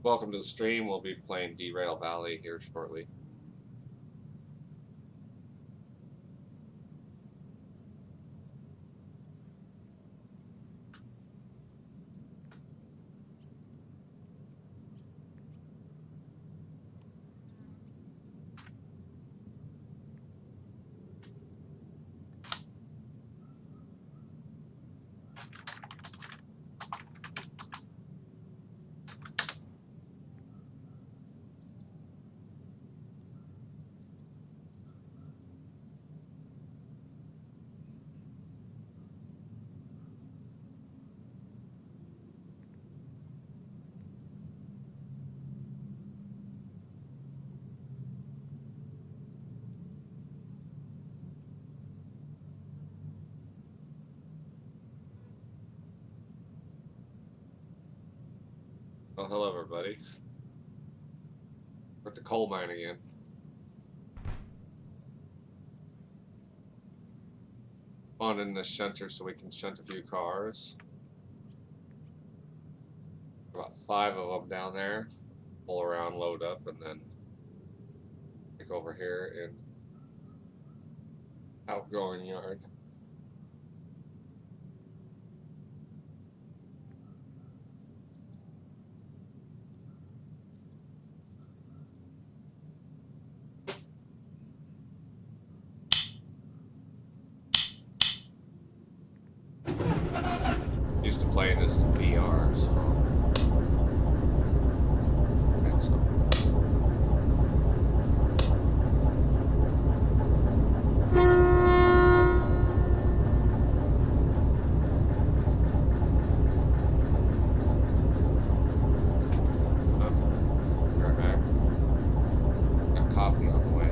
Welcome to the stream. We'll be playing Derail Valley here shortly. Oh, hello, everybody. We're at the coal mine again. On in the shunter so we can shunt a few cars. About 5 of them down there. Pull around, load up, and then take over here in outgoing yard. Used to playing this in VR, so that's something. Right back. Got coffee on the way.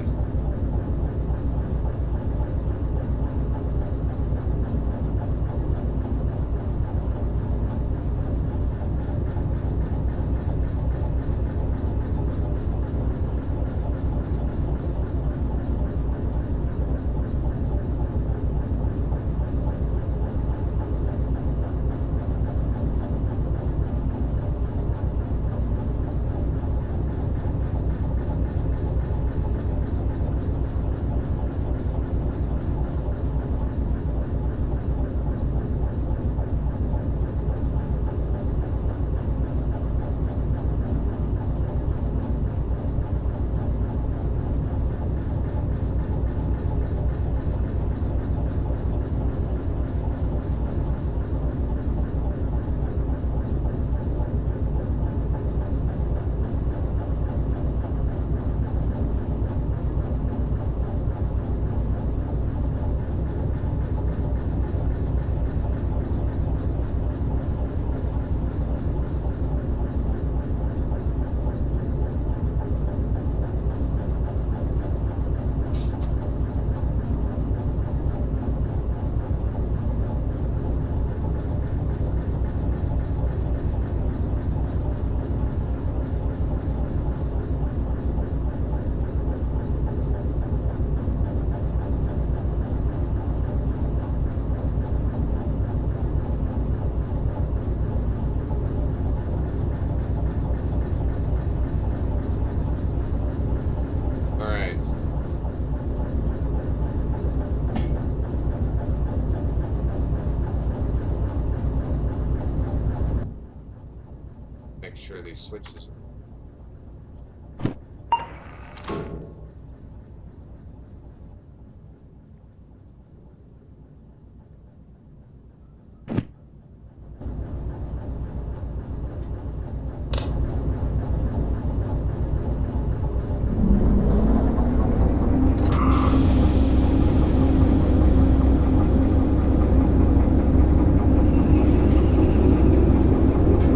Sure these switches are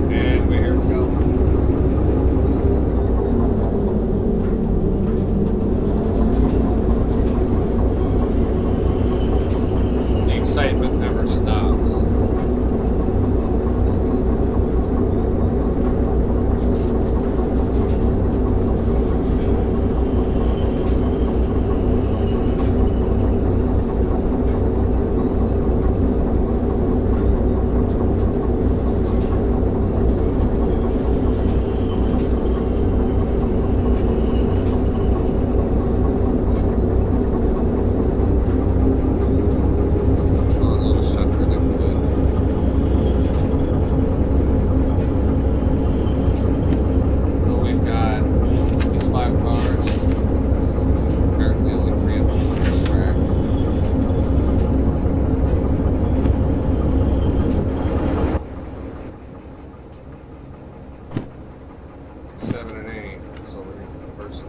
and here we go. 7, and 8. So we're going to first.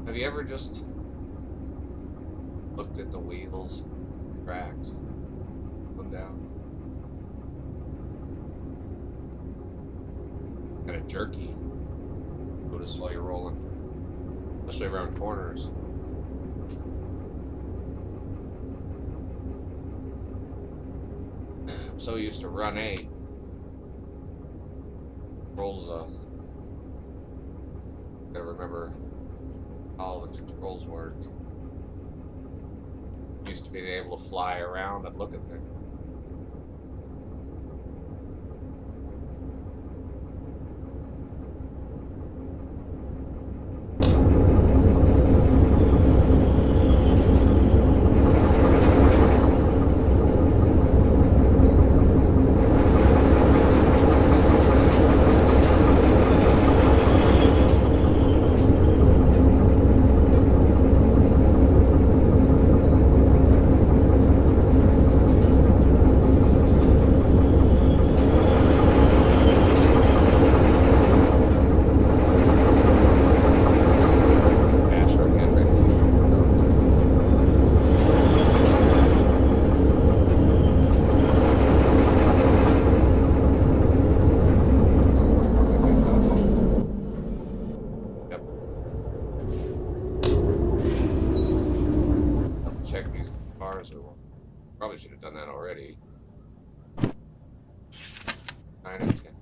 Have you ever just looked at the wheels, tracks, them down? Kind of jerky. Notice while you're rolling, especially around corners. I'm so used to run 8. Rolls, I remember how the controls work. Used to being able to fly around and look at things. Probably should have done that already. 9 and 10.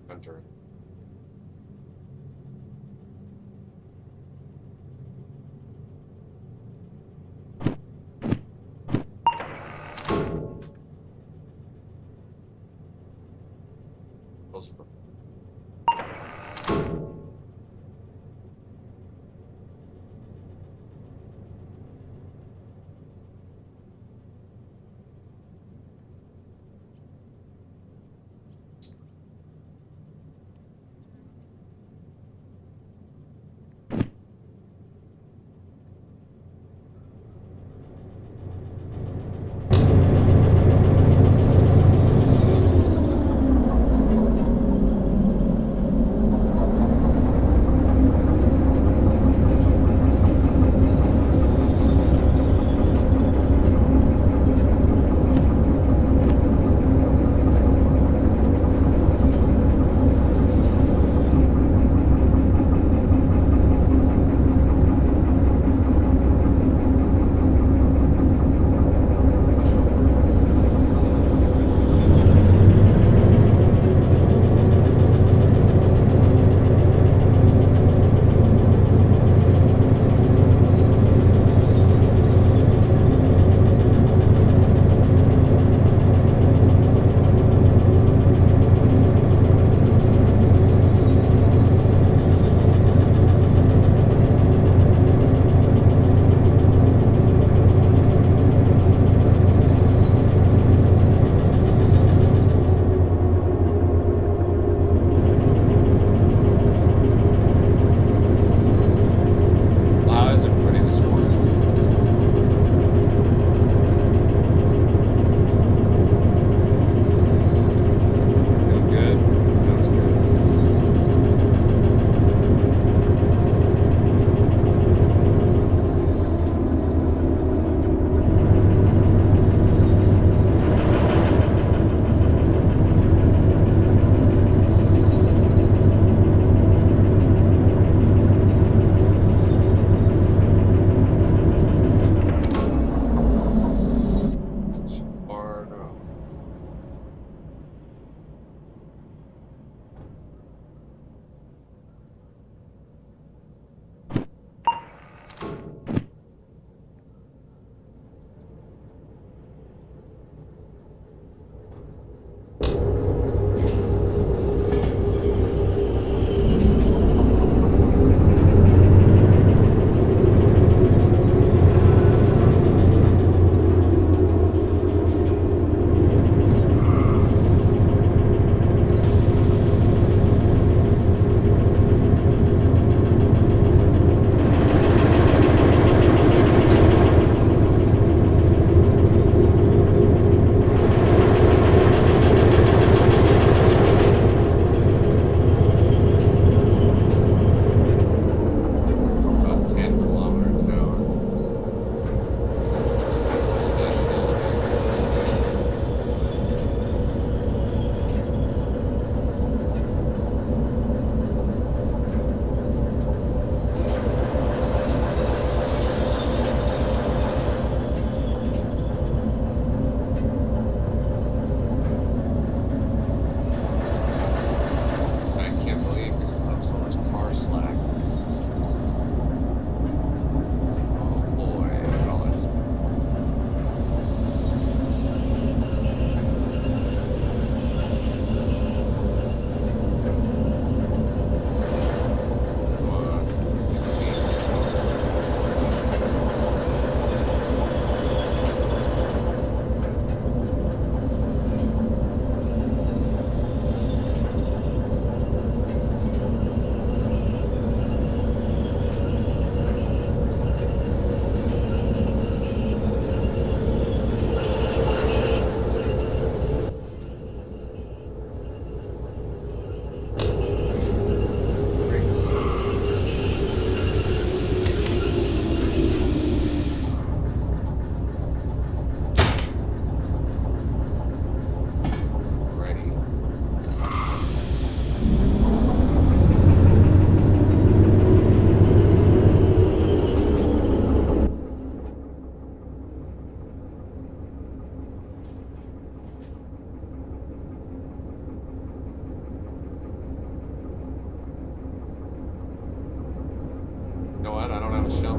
Hunter. Those for a shovel.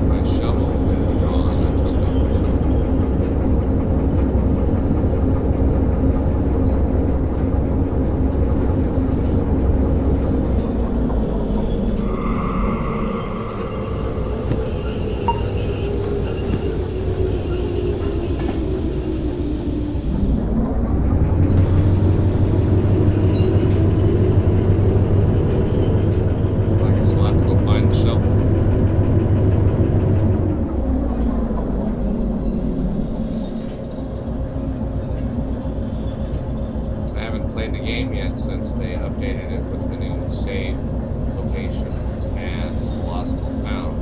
My shovel is gone, I just noticed. Well, I guess we'll have to go find the shovel. I haven't played the game yet since they updated it with the new save locations and lost and found.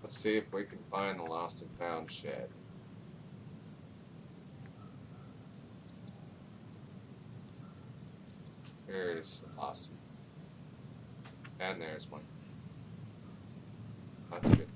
Let's see if we can find the lost and found shed. Here's the lost and there's one. That's good.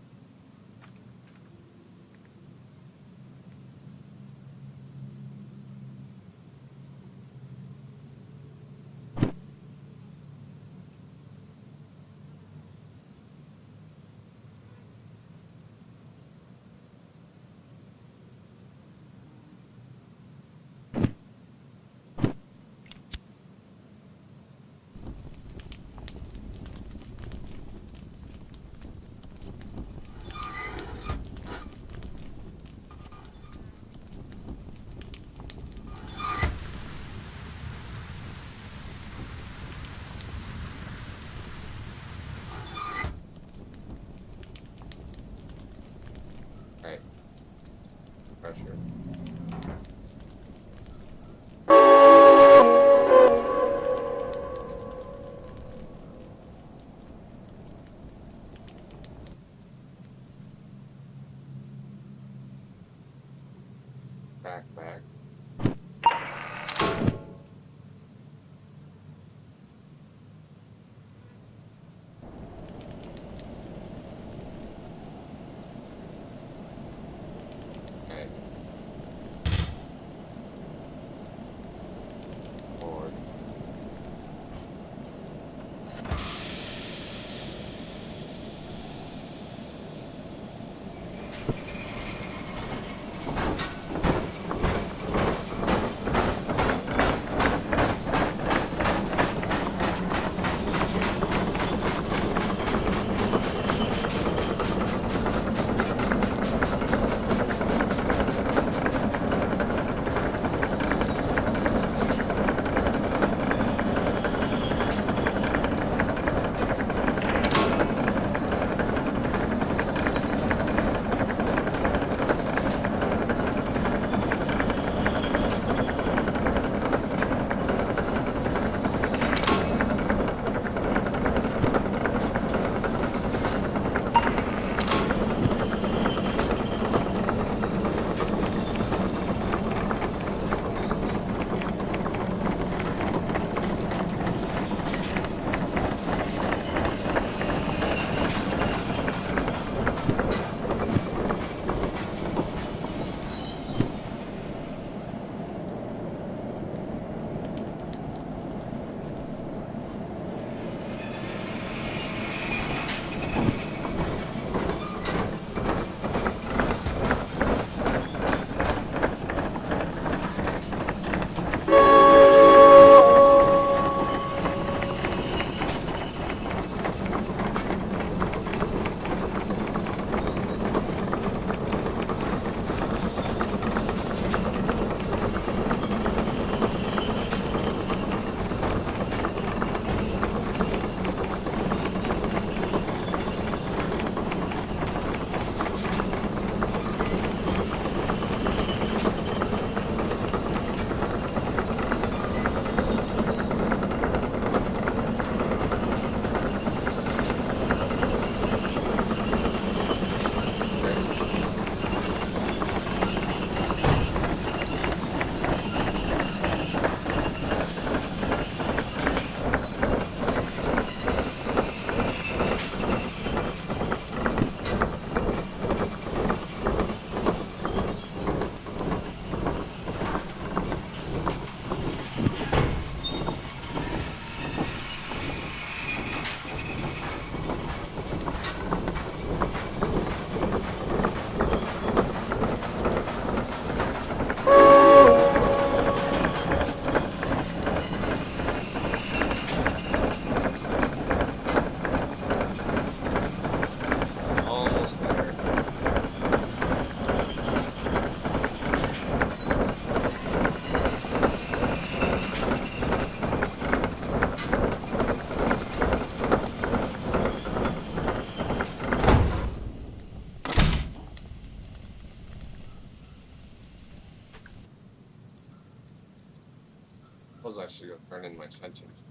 I should go turn in my sentence.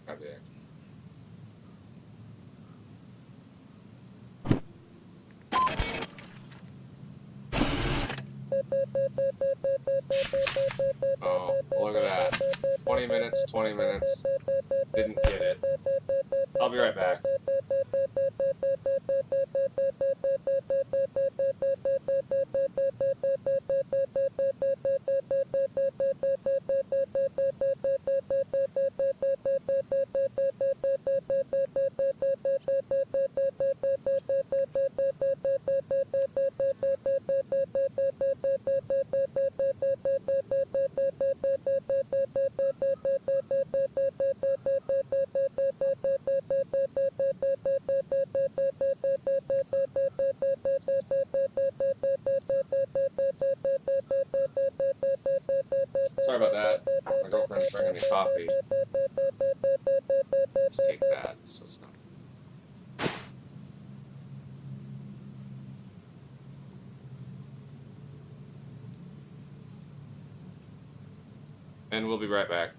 Grab the action. Oh, look at that. 20 minutes, 20 minutes. Didn't get it. I'll be right back. Sorry about that. My girlfriend's bringing me coffee. Let's take that so it's not. And we'll be right back.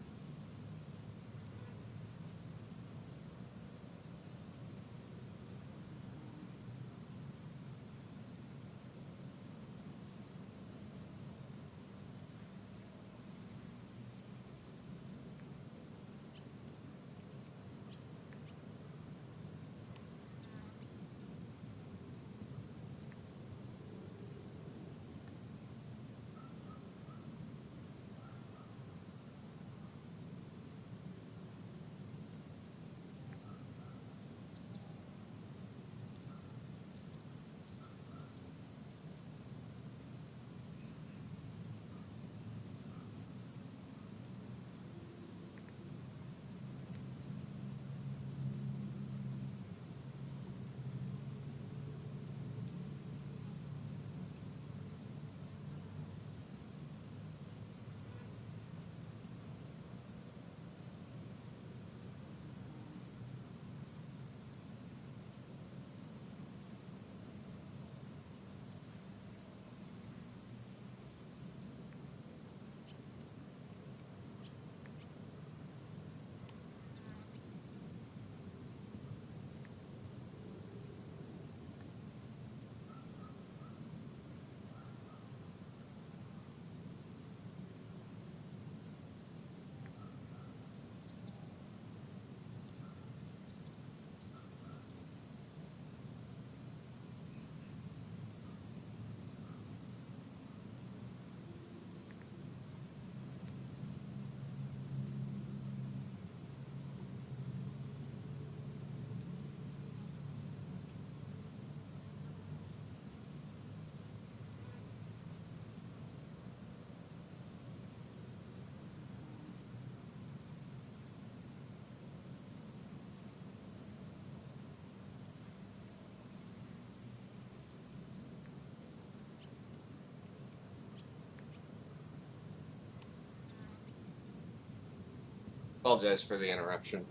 Apologize for the interruption.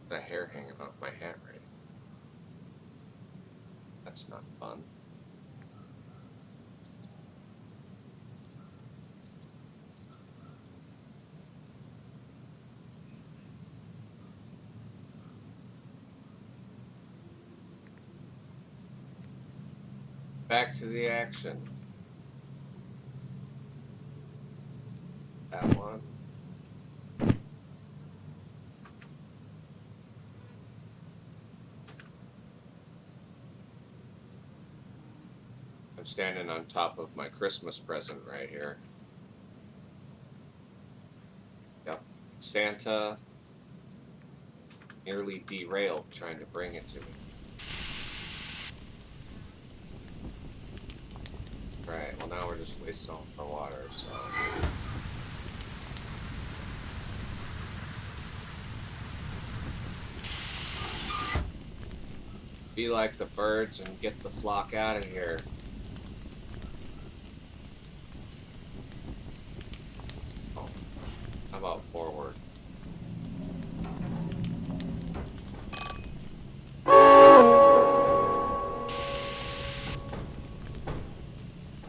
Got a hair hanging off my hat right. That's not fun. Back to the action. That one. I'm standing on top of my Christmas present right here. Yep. Santa nearly derailed trying to bring it to me. Right, well now we're just wasting all our water, so... Be like the birds and get the flock out of here. Oh, how about forward?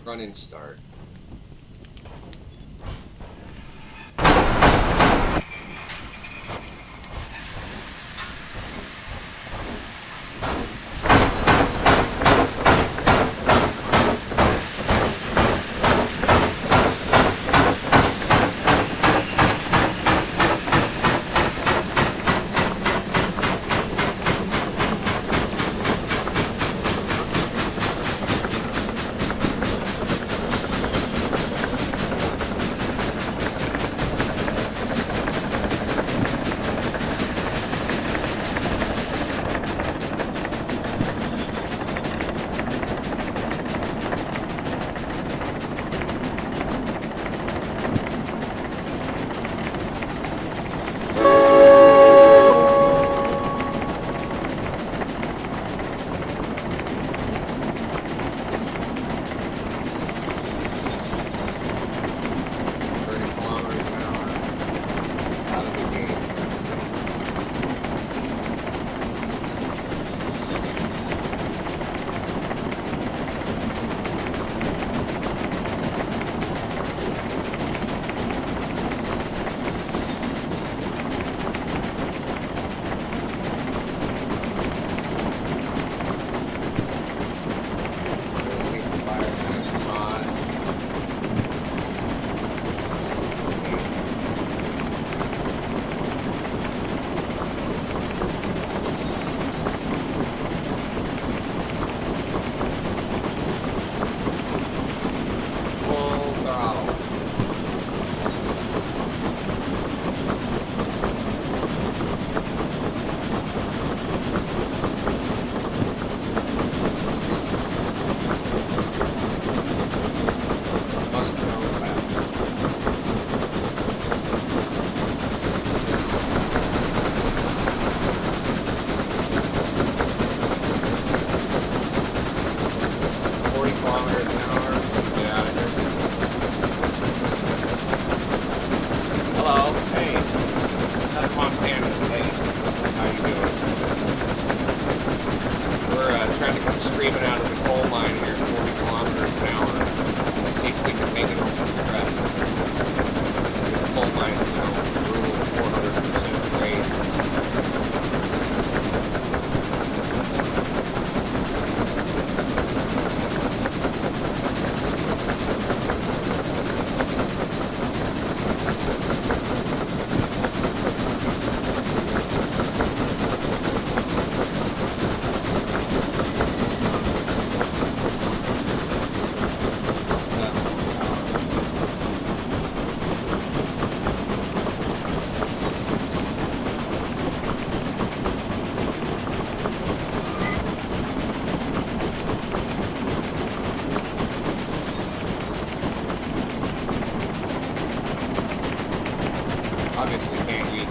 Running start.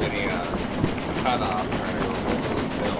any cutoff trying to go over this hill.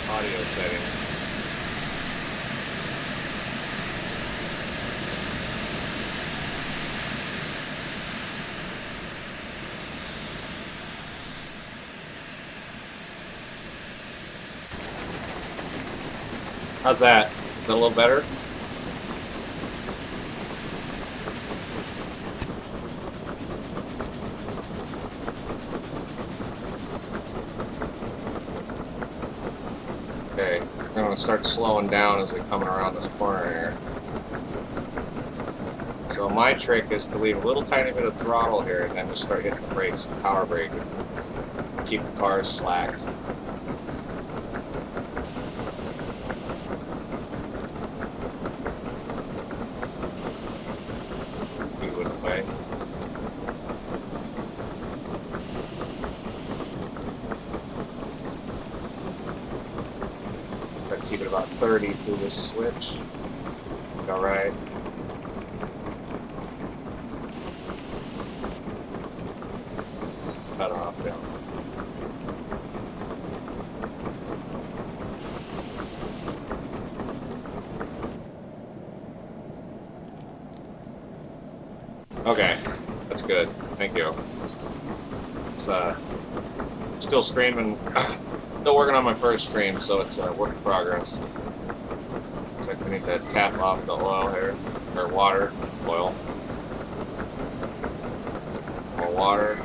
Audio settings. How's that? Is that a little better? Okay, I'm going to start slowing down as we come around this corner here. So my trick is to leave a little tiny bit of throttle here and then just start hitting the brakes, power brake. Keep the cars slacked. Keep it about 30 through this switch. All right. Cut off down. Okay, that's good. Thank you. It's still streaming. Still working on my first stream, so it's a work in progress. Looks like we need to tap off the oil here, or water, oil. More water.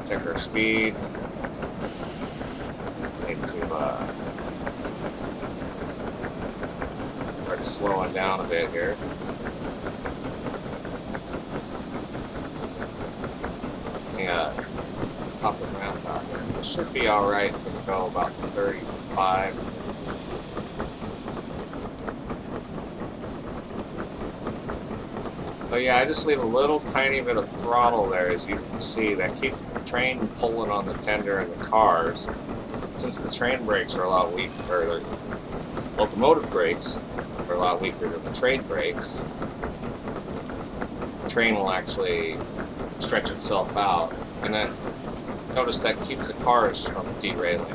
Check our speed. Need to start slowing down a bit here. It should be alright to go about 35. But yeah, I just leave a little tiny bit of throttle there, as you can see. That keeps the train pulling on the tender and the cars. Since the train brakes are a lot weaker, or the locomotive brakes are a lot weaker than the train brakes, the train will actually stretch itself out. And then notice that keeps the cars from derailing.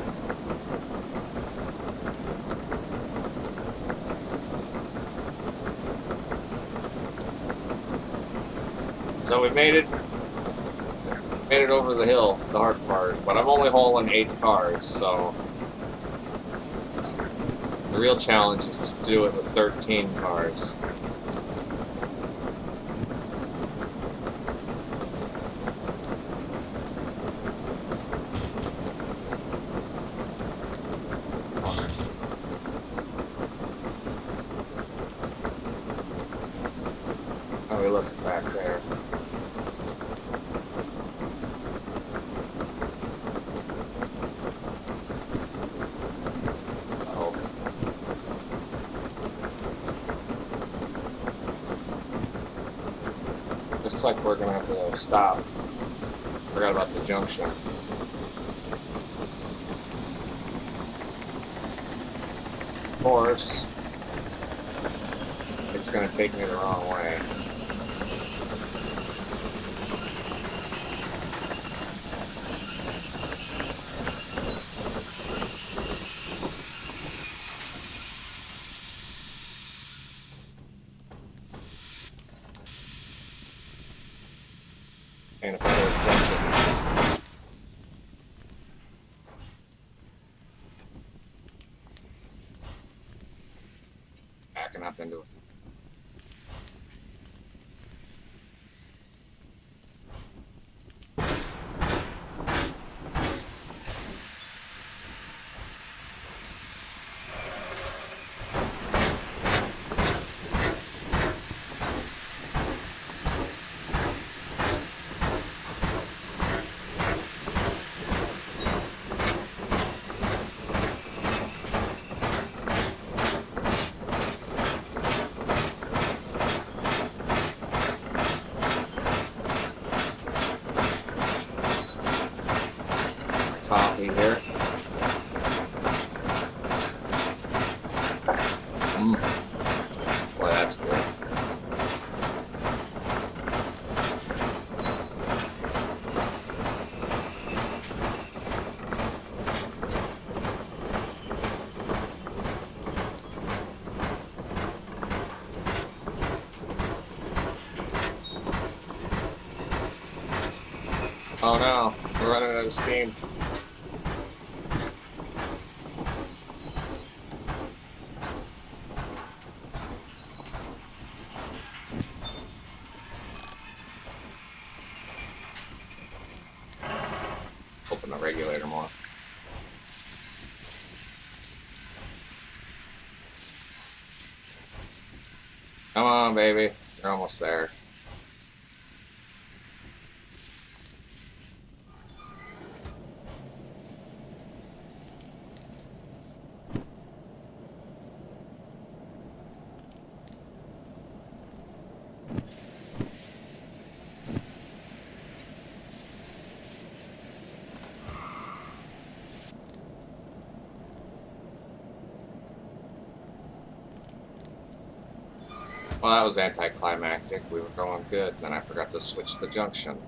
So we made it over the hill, the hard part, but I'm only hauling 8 cars, so the real challenge is to do it with 13 cars. How we look back there? Looks like we're gonna have to stop. Forgot about the junction. Of course, it's gonna take me the wrong way. And if I go to junction, backing up into it. Coffee here. Boy, that's good. Oh no, we're running out of steam. Open the regulator more. Come on, baby. You're almost there. Well, that was anticlimactic. We were going good, then I forgot to switch the junction.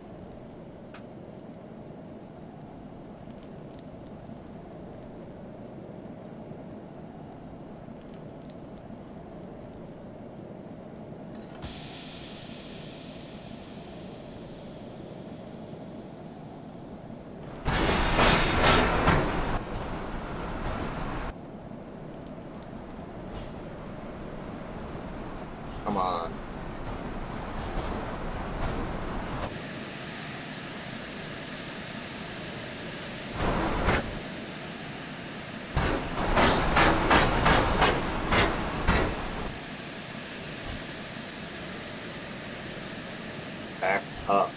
Come on. Back up.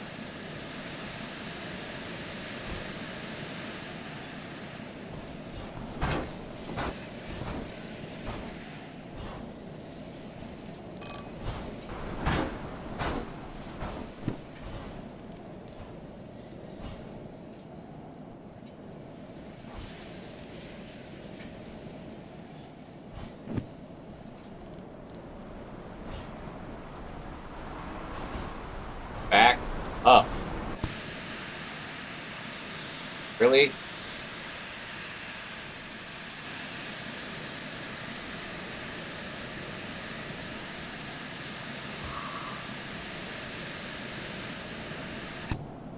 Really?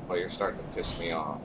Oh, you're starting to piss me off.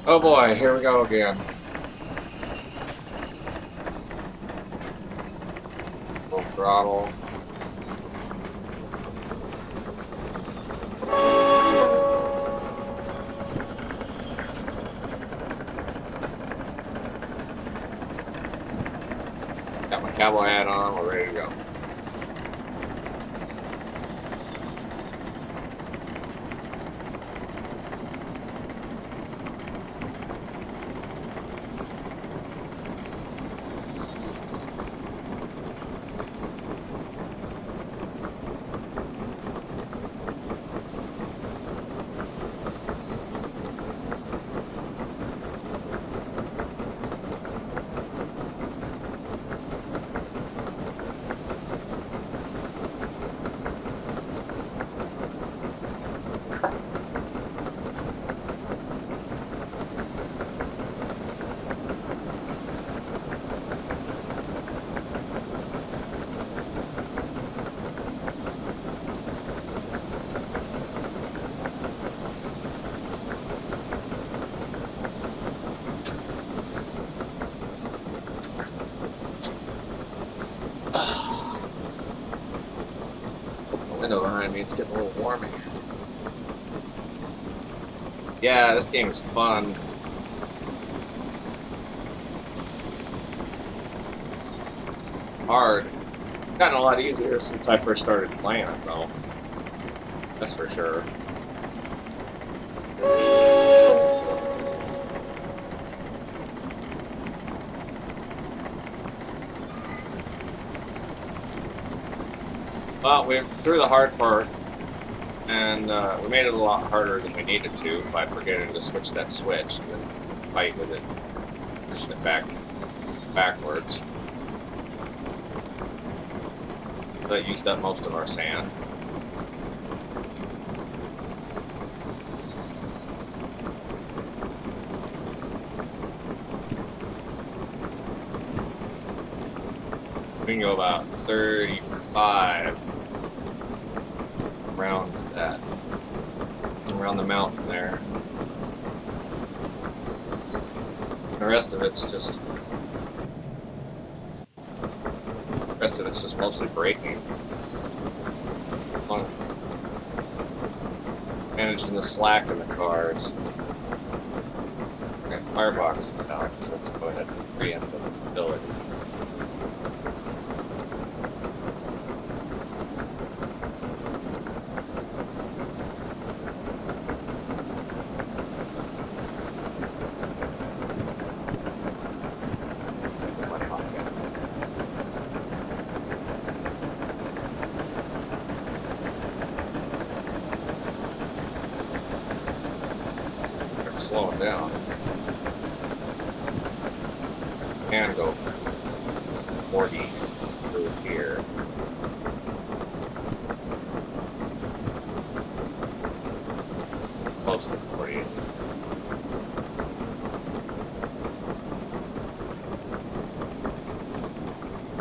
Oh boy, here we go again. Full throttle. Got my cowboy hat on, we're ready to go. Window behind me, it's getting a little warm here. Yeah, this game is fun. Hard. Gotten a lot easier since I first started playing it, though. That's for sure. Well, we're through the hard part, and we made it a lot harder than we needed to by forgetting to switch that switch and then fight with it, pushing it backwards. That used up most of our sand. We can go about 35 around the mountain there. The rest of it's just mostly braking. Managing the slack in the cars. Okay, firebox is down, so let's go ahead and preempt the ability. slowing down. Can go 40 through here. Close to 40.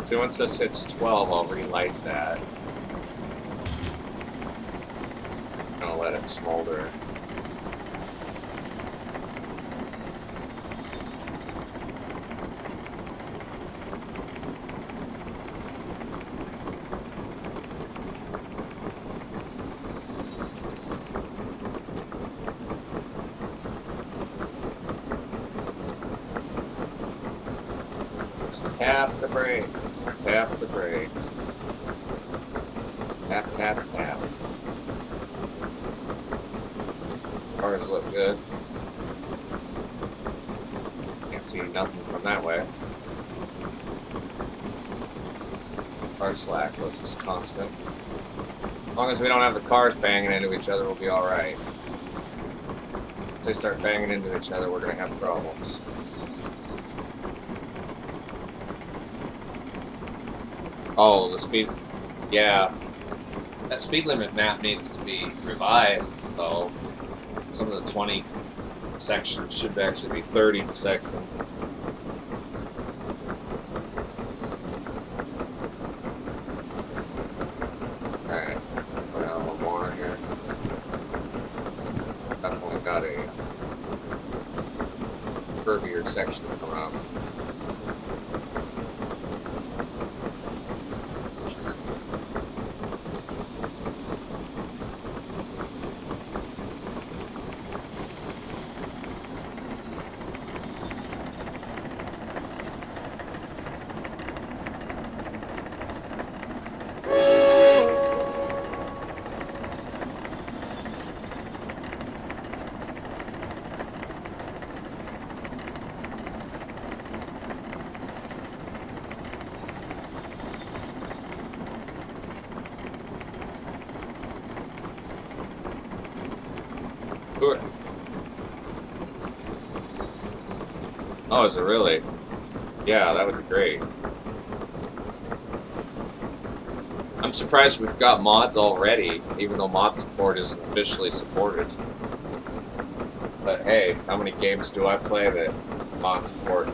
So once this hits 12, I'll relight that. And I'll let it smolder. Just tap the brakes, tap the brakes. Tap, tap, tap. Cars look good. Can't see nothing from that way. Car slack looks constant. As long as we don't have the cars banging into each other, we'll be alright. Once they start banging into each other, we're gonna have problems. Oh, the speed... Yeah. That speed limit map needs to be revised, though. Some of the 20 sections should actually be 30 per section. Alright. Put out a little more here. Definitely got a curvier section coming up. Oh, is it really? Yeah, that would be great. I'm surprised we've got mods already, even though mod support isn't officially supported. But hey, how many games do I play that mod support?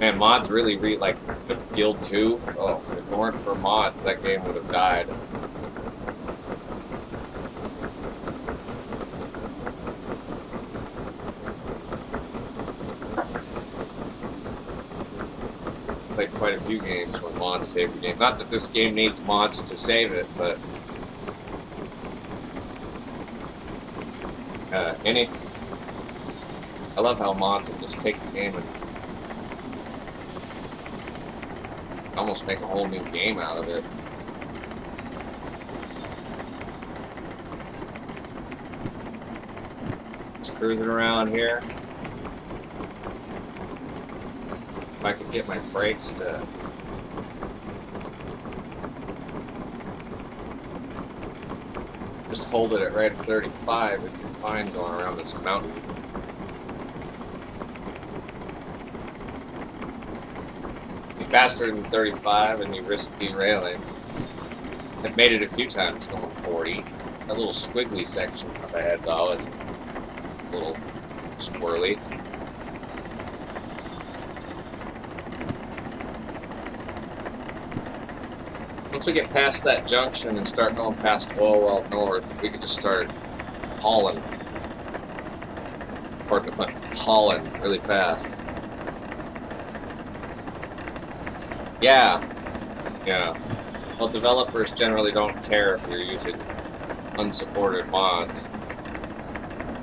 Man, mods really like the Guild 2. Oh, if it weren't for mods, that game would have died. Played quite a few games when mods save the game. Not that this game needs mods to save it, but I love how mods will just take the game and almost make a whole new game out of it. Just cruising around here. If I could get my brakes to just hold it at right at 35, it'd be fine going around this mountain. Be faster than 35 and you risk derailing. I've made it a few times going 40. That little squiggly section up ahead though is a little squirrely. Once we get past that junction and start going past Oilwell North, we could just start hauling. Pardon the pun, hauling really fast. Yeah. Well, developers generally don't care if you're using unsupported mods.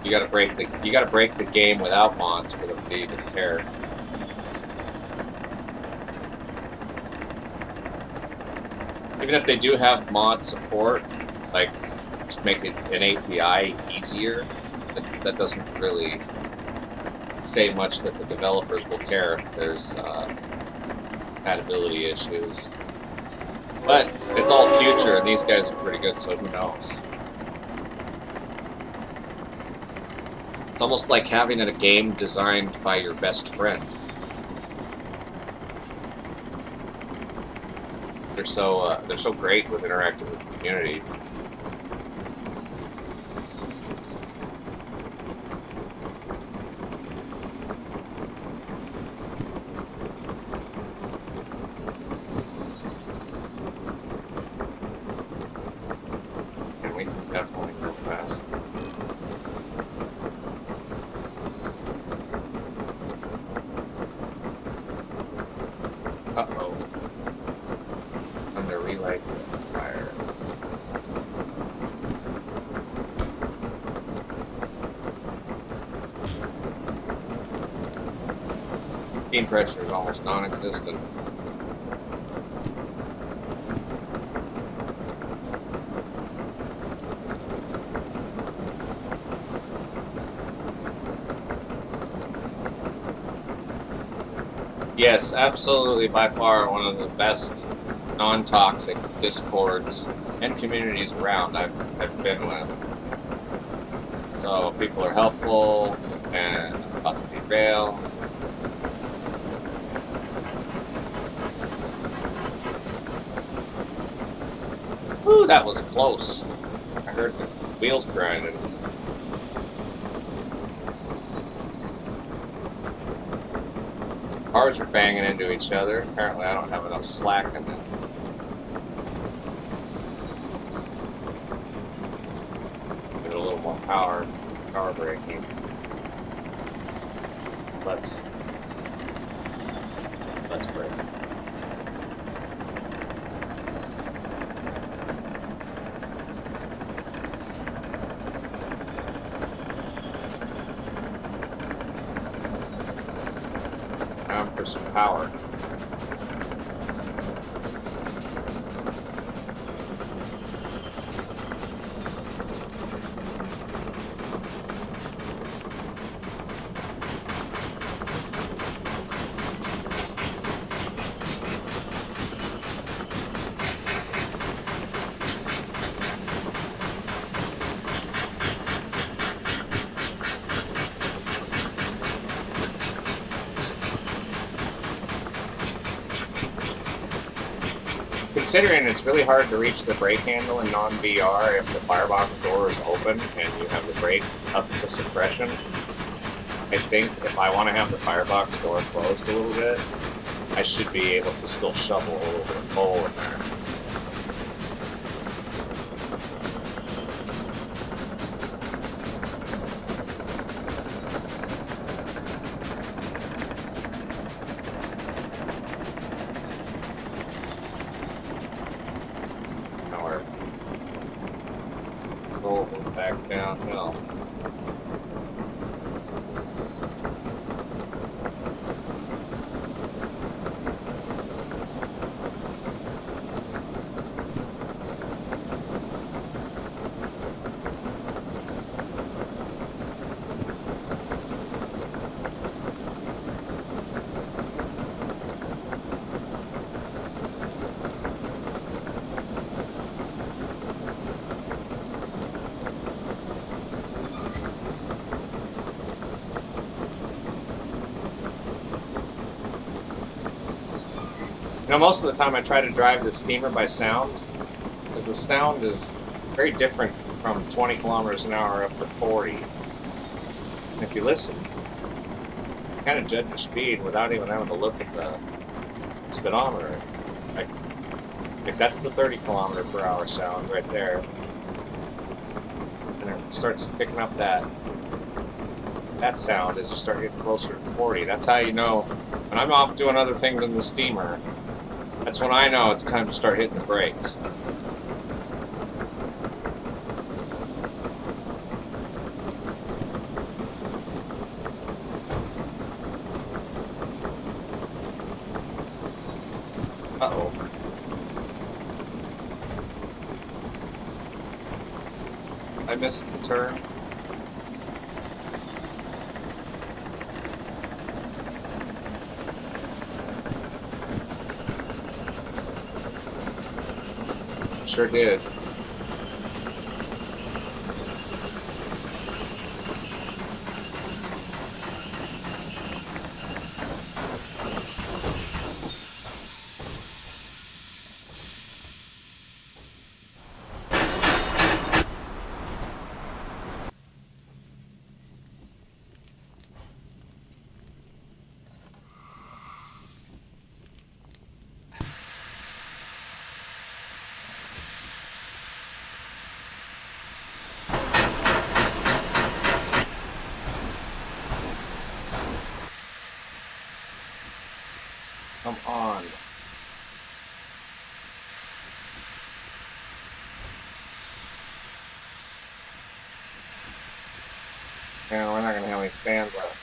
You gotta break the game without mods for them to even care. Even if they do have mod support, like, just make it an API easier, that doesn't really say much that the developers will care if there's compatibility issues. But it's all future, and these guys are pretty good, so who knows? It's almost like having a game designed by your best friend. They're so great with interacting with the community. And we can definitely go fast. Uh-oh. I'm gonna relight the fire. Steam pressure is almost non-existent. Yes, absolutely, by far one of the best non-toxic discords and communities around I've been with. So people are helpful and about to derail. Ooh, that was close. I heard the wheels grinding. Cars are banging into each other. Apparently I don't have enough slack in them. Get a little more power braking. Less brake. Time for some power. Considering it's really hard to reach the brake handle in non-VR if the firebox door is open and you have the brakes up to suppression, I think if I want to have the firebox door closed a little bit, I should be able to still shovel a little bit of coal in there. Back downhill. You know, most of the time I try to drive the steamer by sound, because the sound is very different from 20 kilometers an hour up to 40. And if you listen, you kind of judge your speed without even having to look at the speedometer. Like that's the 30 kilometer per hour sound right there. And it starts picking up that sound as you start getting closer to 40. That's how you know. When I'm off doing other things in the steamer, that's when I know it's time to start hitting the brakes. Uh-oh. I missed the turn. Sure did. Come on. Yeah, we're not gonna have any sand left.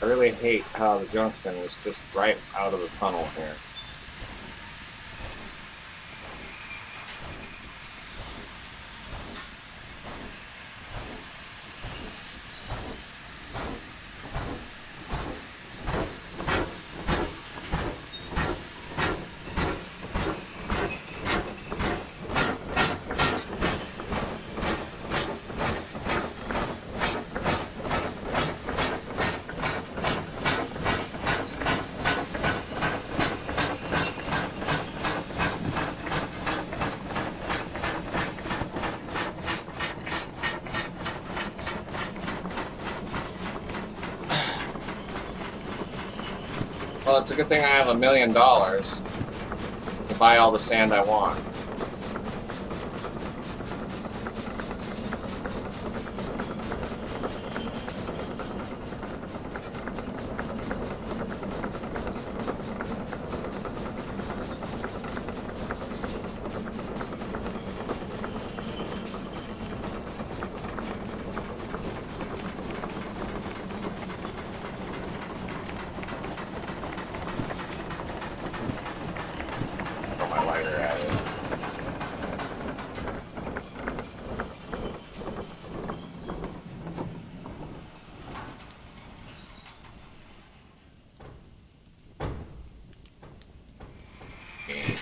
I really hate how the junction is just right out of the tunnel here. Well, it's a good thing I have $1 million to buy all the sand I want. Throw my lighter at it. Yeah.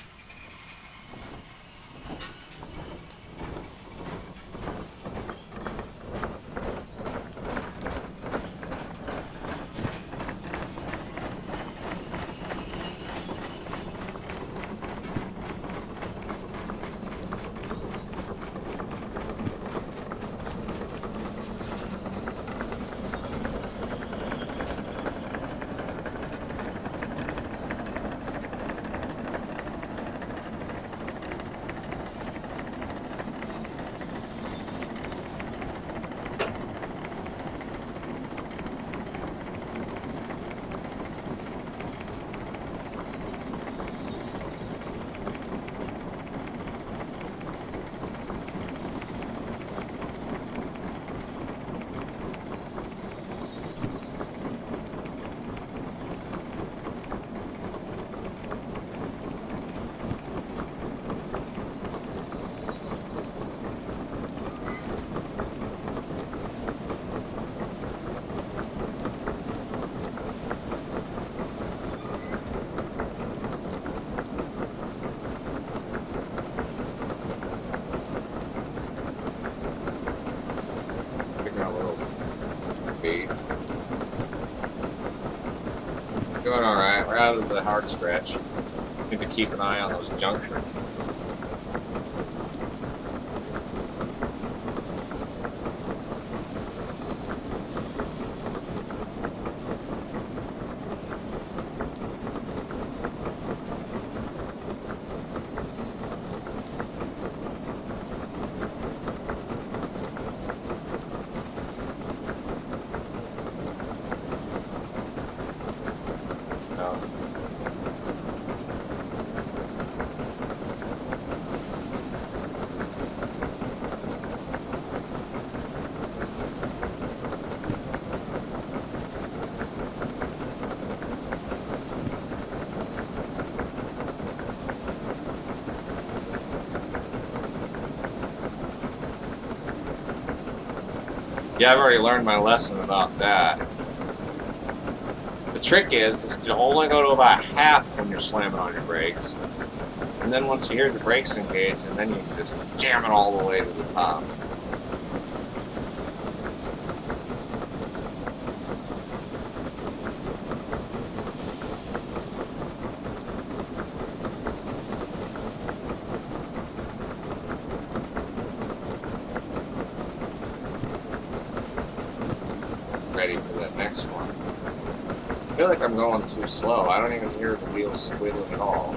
Picking a little bait. Doing alright. We're out of the hard stretch. Need to keep an eye on those junctions. Yeah, I've already learned my lesson about that. The trick is to only go to about half when you're slamming on your brakes. And then once you hear the brakes engage, and then you can just jam it all the way to the top. ready for that next one. I feel like I'm going too slow. I don't even hear the wheels squealing at all.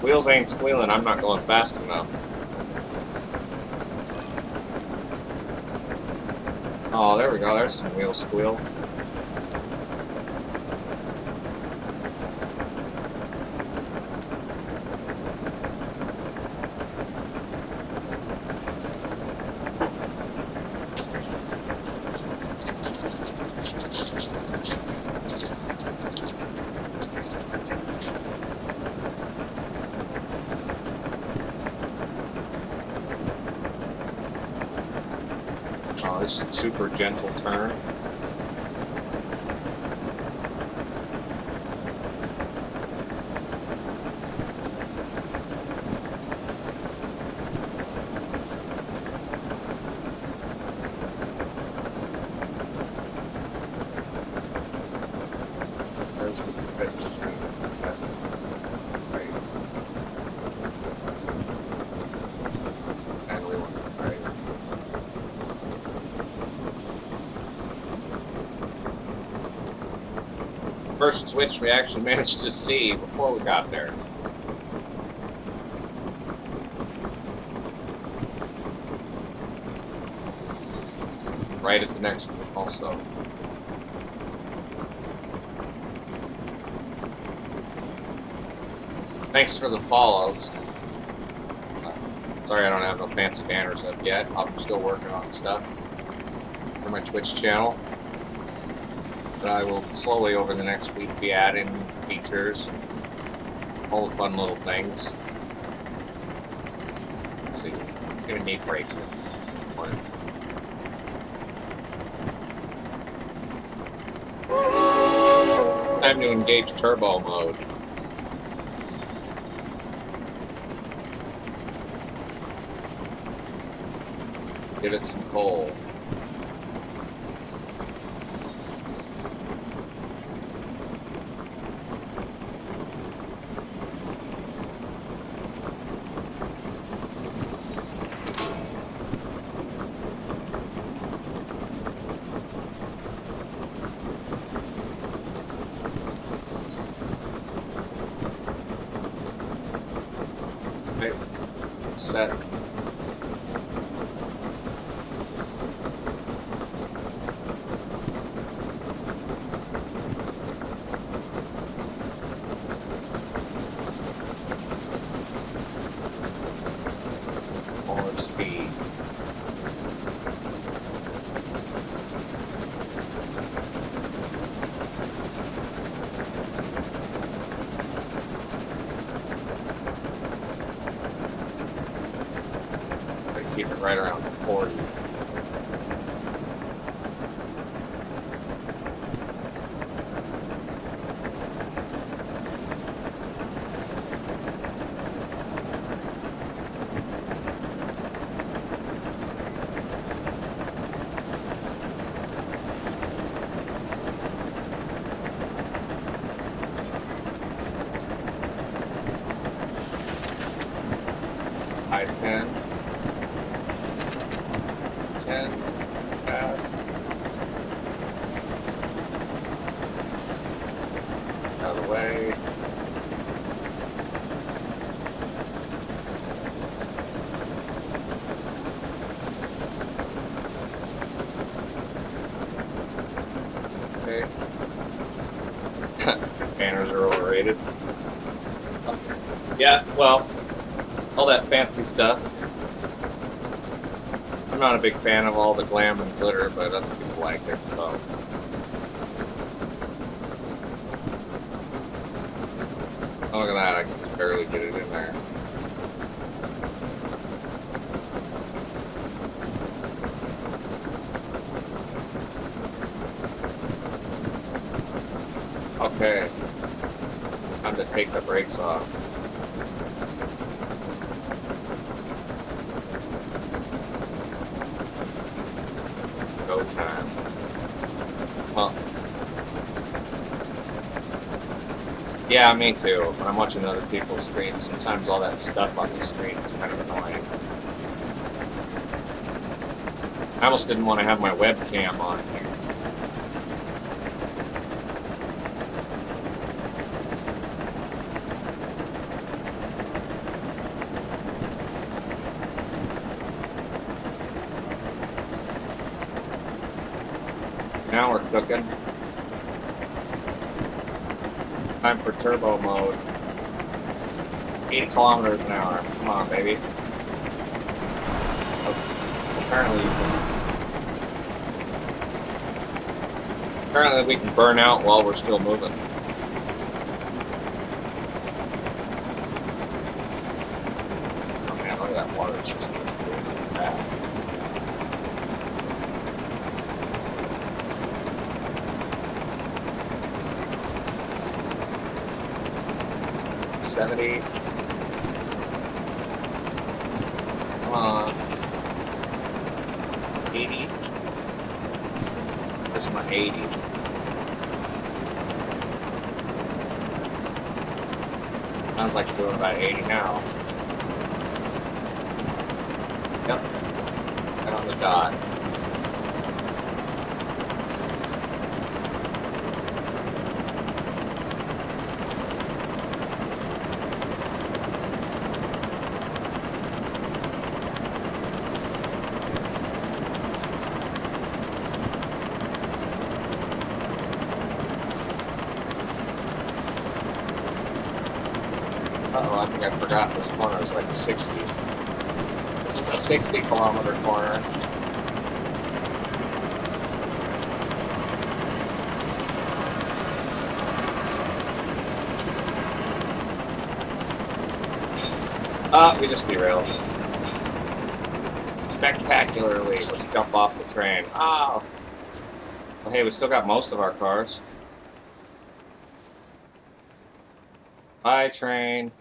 Wheels ain't squealing, I'm not going fast enough. Oh, there we go. There's some wheel squeal. Oh, this is a super gentle turn. There's this bitch. Right. And we went right. First switch we actually managed to see before we got there. Right at the next one also. Thanks for the follows. Sorry I don't have no fancy banners up yet. I'm still working on stuff for my Twitch channel. But I will slowly over the next week be adding features, all the fun little things. Let's see, I'm gonna need brakes in one. Time to engage turbo mode. Give it some coal. Okay, set. More speed. Keep it right around 40. High 10. 10, fast. Out of the way. Okay. Banners are overrated. Yeah, well, all that fancy stuff. I'm not a big fan of all the glam and glitter, but other people like it, so. Oh, look at that, I can just barely get it in there. Okay. Time to take the brakes off. Go time. Well, yeah, me too. When I'm watching other people's streams, sometimes all that stuff on the screen is kind of annoying. I almost didn't want to have my webcam on here. Now we're cooking. Time for turbo mode. 80 kilometers an hour. Come on, baby. Apparently we can burn out while we're still moving. Oh man, look at that water. It's just really fast. $70. Come on. 80. Where's my 80? Sounds like we're doing about 80 now. Yep. Right on the dot. Uh-oh, I think I forgot this corner is like 60. This is a 60-kilometer corner. We just derailed. Spectacularly. Let's jump off the train. Oh! Well, hey, we still got most of our cars. Bye, train.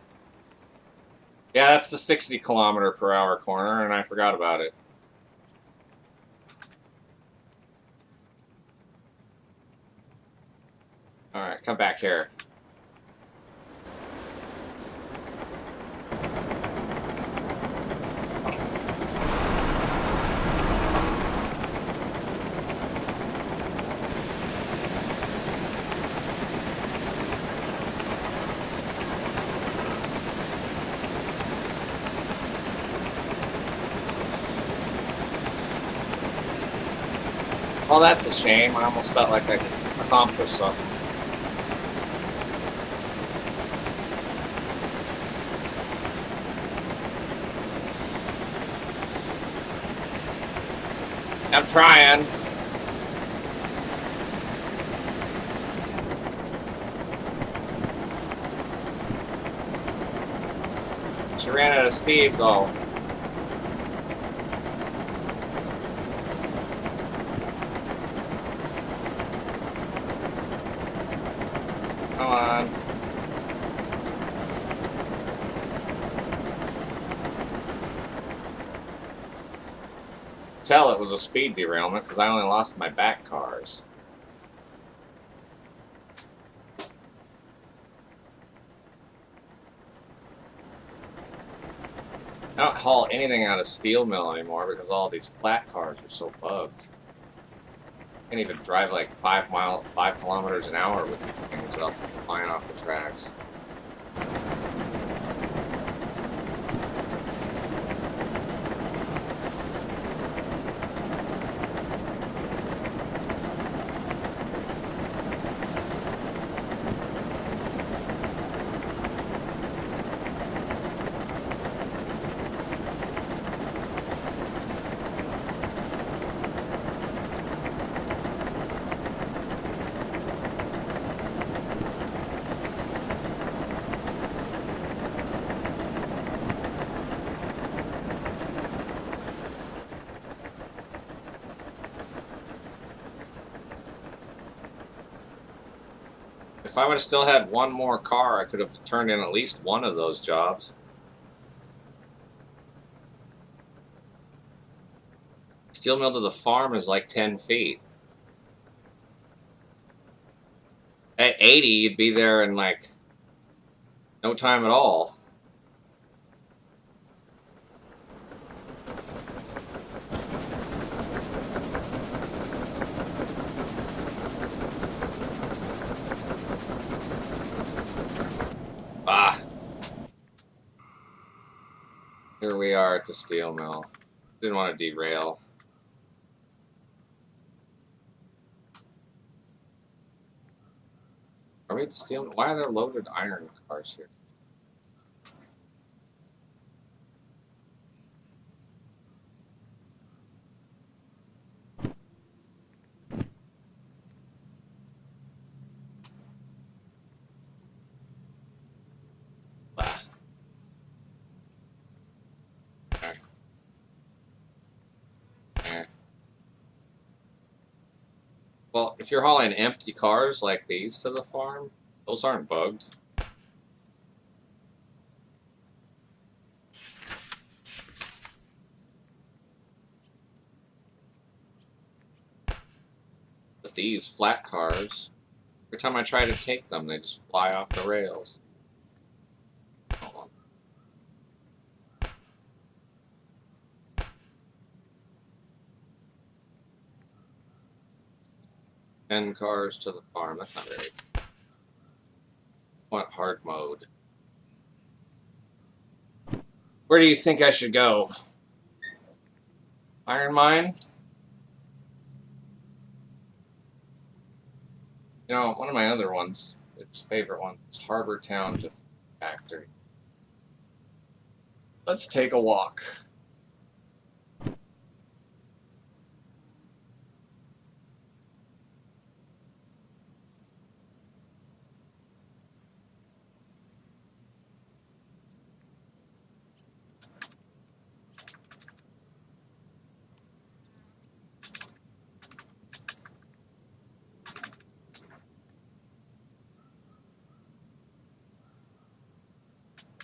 Yeah, that's the 60-kilometer-per-hour corner, and I forgot about it. Alright, come back here. Well, that's a shame. I almost felt like I could accomplish something. I'm trying. She ran out of steam, though. Come on. Tell it was a speed derailment because I only lost my back cars. I don't haul anything out of steel mill anymore because all these flat cars are so bugged. I can't even drive like 5 kilometers an hour with these things without them flying off the tracks. If I would have still had one more car, I could have turned in at least one of those jobs. Steel mill to the farm is like 10 feet. At 80, you'd be there in like no time at all. Here we are at the steel mill. Didn't want to derail. Are we at the steel mill? Why are there loaded iron cars here? Well, if you're hauling empty cars like these to the farm, those aren't bugged. But these flat cars, every time I try to take them, they just fly off the rails. 10 cars to the farm. That's not very. I want hard mode. Where do you think I should go? Iron mine? You know, one of my other ones, its favorite one, is Harbor Town to Factory. Let's take a walk.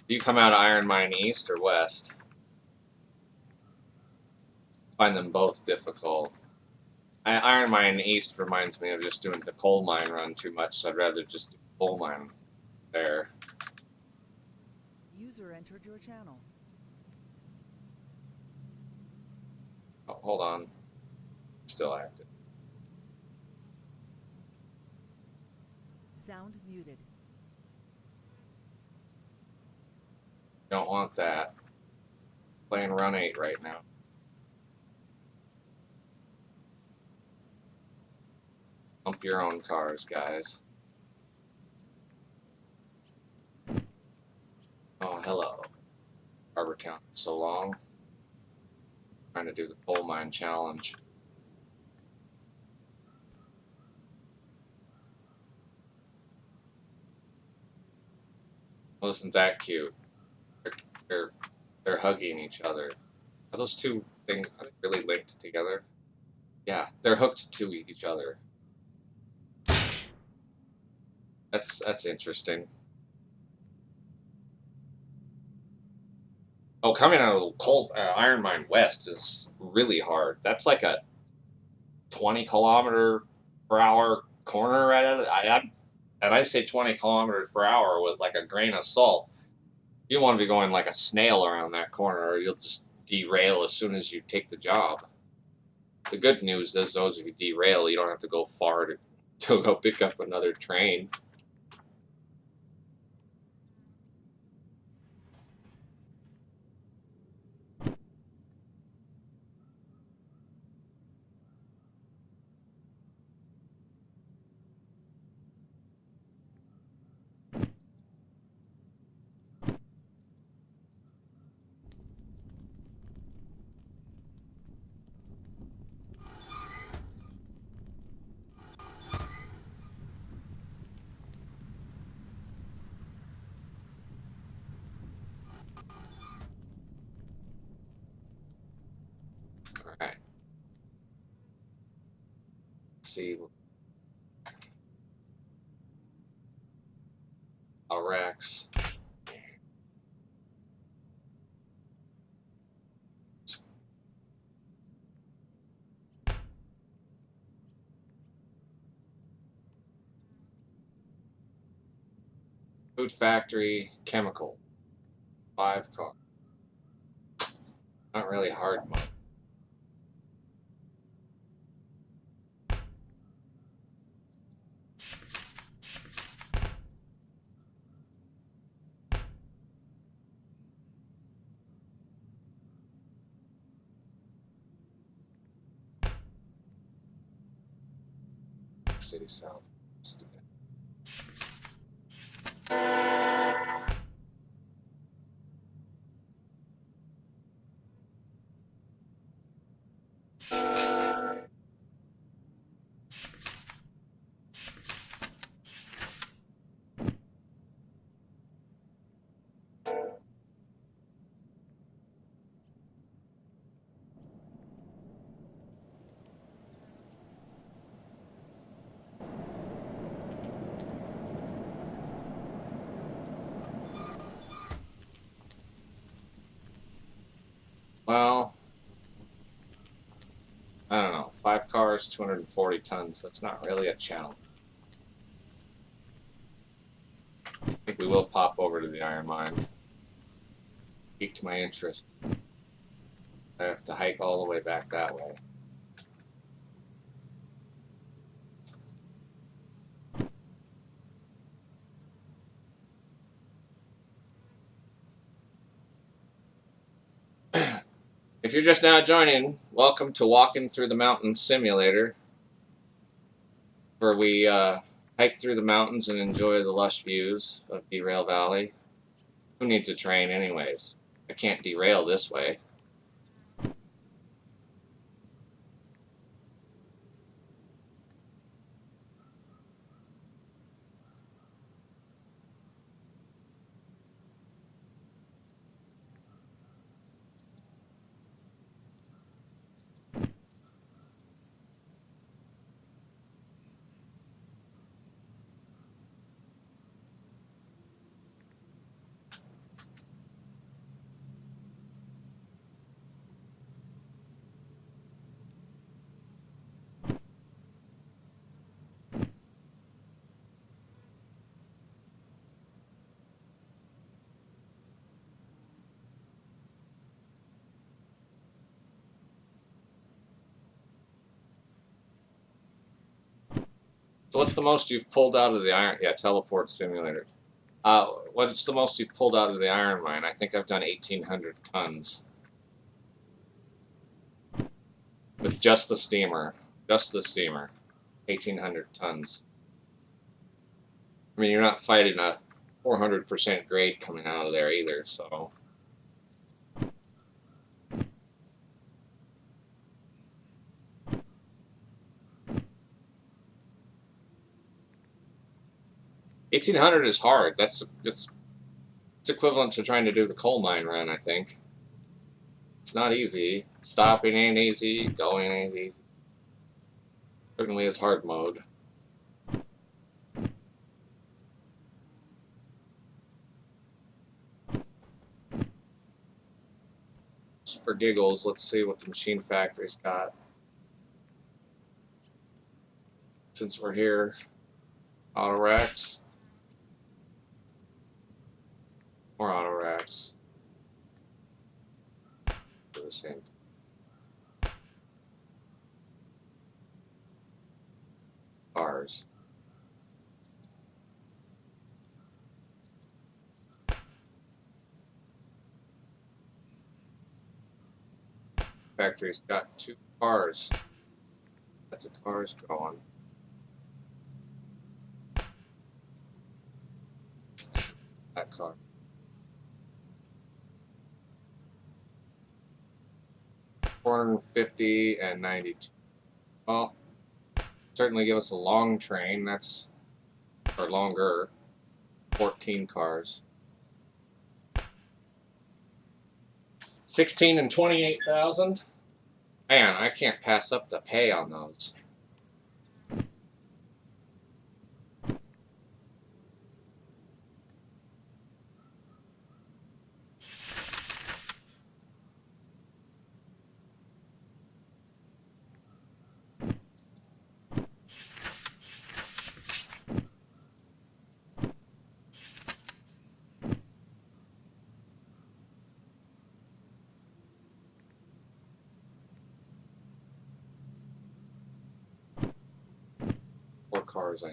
Do you come out of Iron Mine East or West? I find them both difficult. Iron Mine East reminds me of just doing the coal mine run too much, so I'd rather just do coal mine there. User entered your channel. Oh, hold on. Still active. Sound muted. Don't want that. Playing Run 8 right now. Pump your own cars, guys. Oh, hello. Harbor Town, so long. Trying to do the coal mine challenge. Well, isn't that cute? They're hugging each other. Are those two things really linked together? Yeah, they're hooked to each other. That's interesting. Oh, coming out of the coal Iron Mine West is really hard. That's like a 20-kilometer-per-hour corner right at it. And I say 20 kilometers per hour with like a grain of salt. You don't want to be going like a snail around that corner, or you'll just derail as soon as you take the job. The good news is, though, if you derail, you don't have to go far to go pick up another train. Alright. See. Rex. Food factory, chemical. 5 car. Not really hard mode. City South. Well, I don't know. 5 cars, 240 tons. That's not really a challenge. I think we will pop over to the iron mine. Piqued my interest. I have to hike all the way back that way. If you're just now joining, welcome to Walking Through the Mountains Simulator, where we hike through the mountains and enjoy the lush views of Derail Valley. Who needs a train anyways? I can't derail this way. So what's the most you've pulled out of the iron? Yeah, teleport simulator. What's the most you've pulled out of the iron mine? I think I've done 1,800 tons with just the steamer. Just the steamer, 1,800 tons. I mean, you're not fighting a 400% grade coming out of there either, so. 1,800 is hard. It's equivalent to trying to do the coal mine run, I think. It's not easy. Stopping ain't easy. Going ain't easy. Certainly is hard mode. Just for giggles, let's see what the machine factory's got. Since we're here, auto racks. More auto racks. For the same. Cars. Factory's got 2 cars. That's a car's going. That car. $450 and 92. Well, certainly give us a long train. That's or longer. 14 cars. 16 and 28,000. Man, I can't pass up the pay on those. Cars I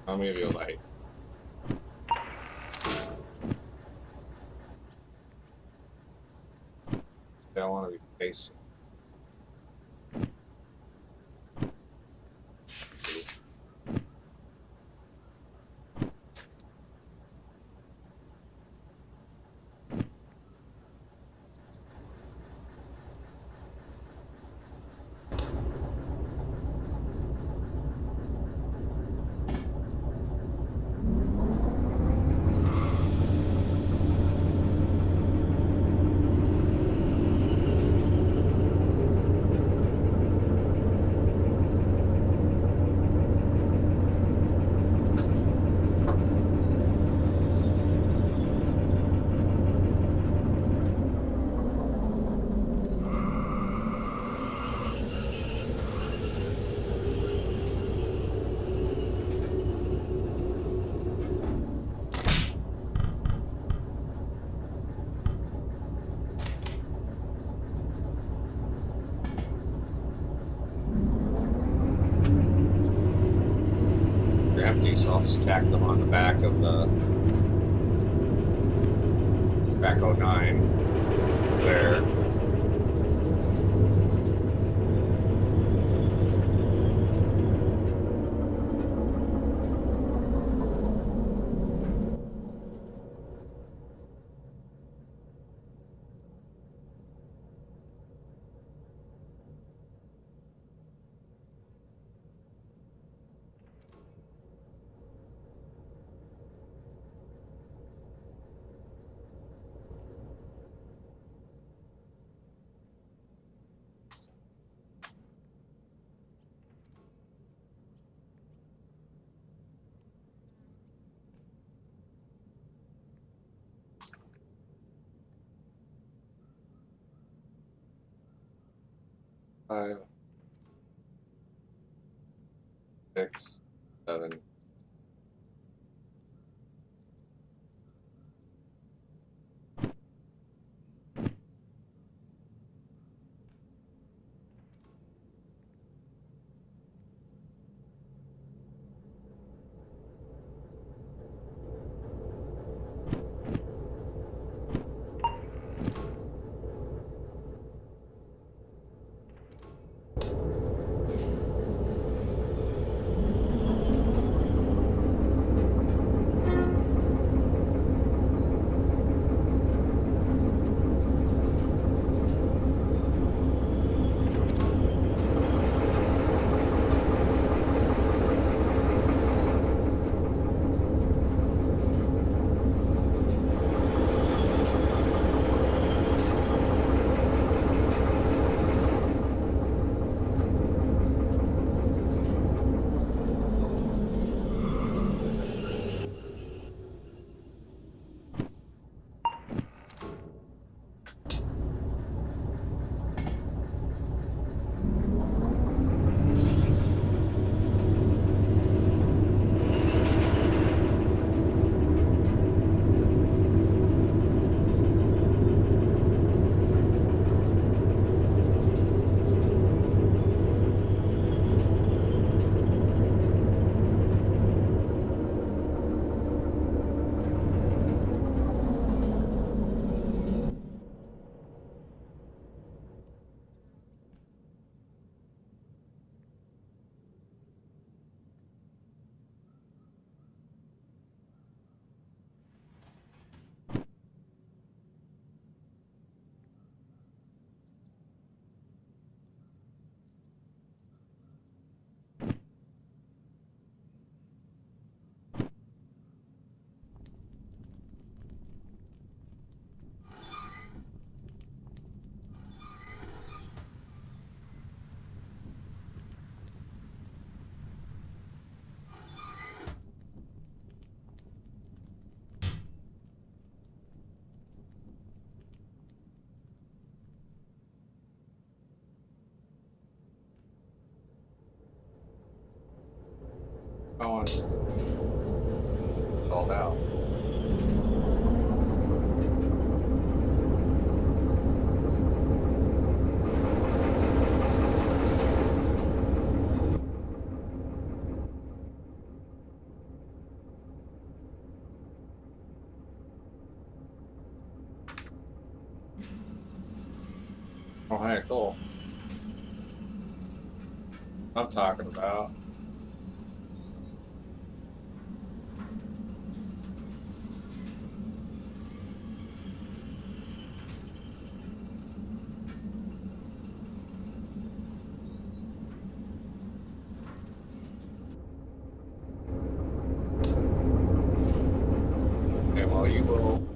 I'll give you a light. I want to be facing. They're empty, so I'll just tack them on the back of the back 09 there. Five, 6, 7. Going called out. hey, cool. I'm talking about. Okay, well, you will.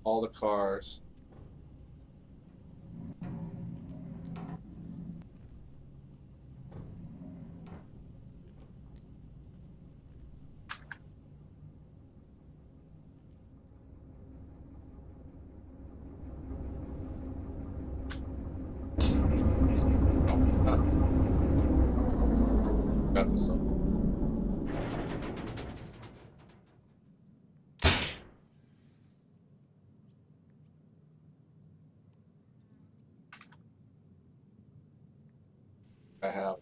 All the cars. Oh, got this up. I have.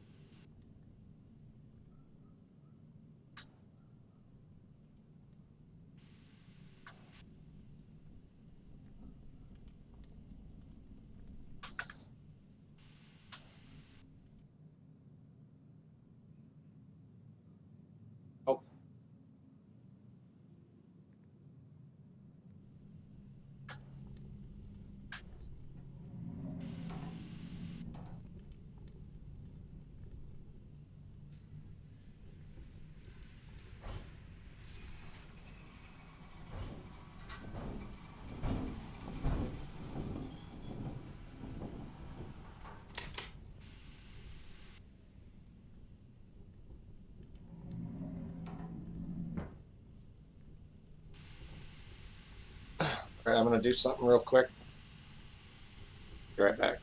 Oh, All right, I'm gonna do something real quick. Be right back.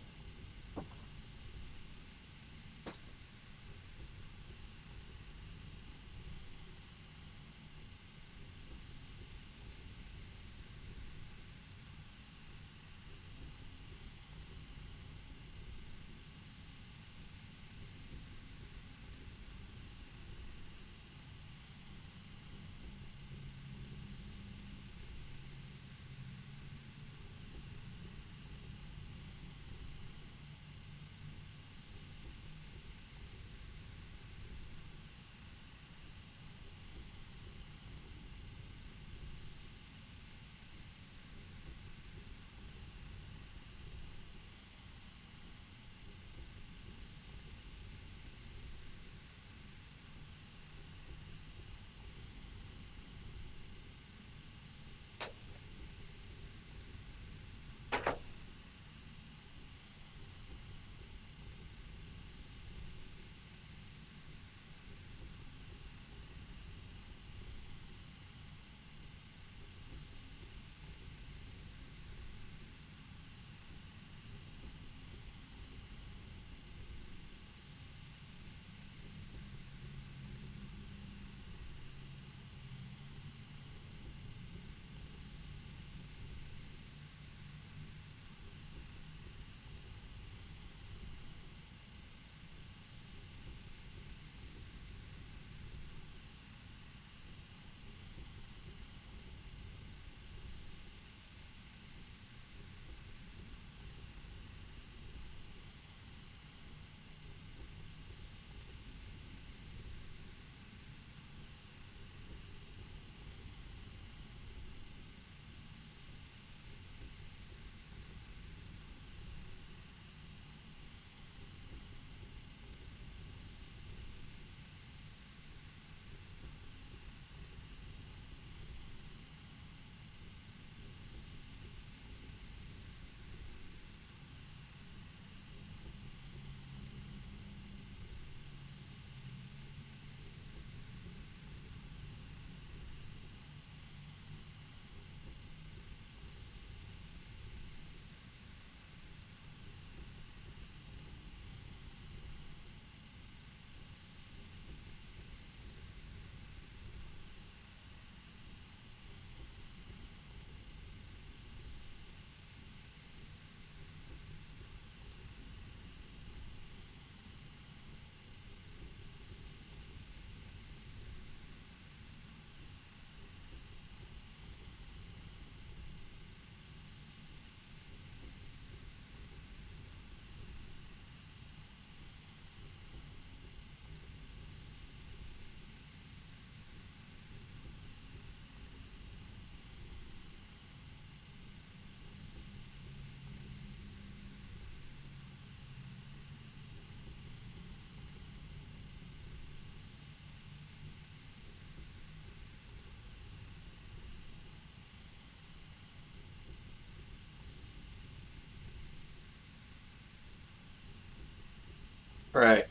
All right,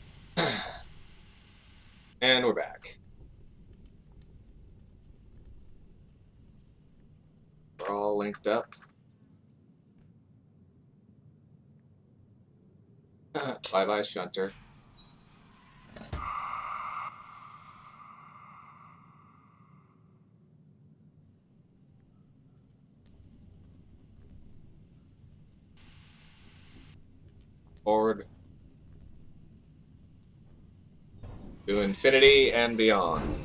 and we're back. We're all linked up. Bye bye, Shunter. Forward to infinity and beyond.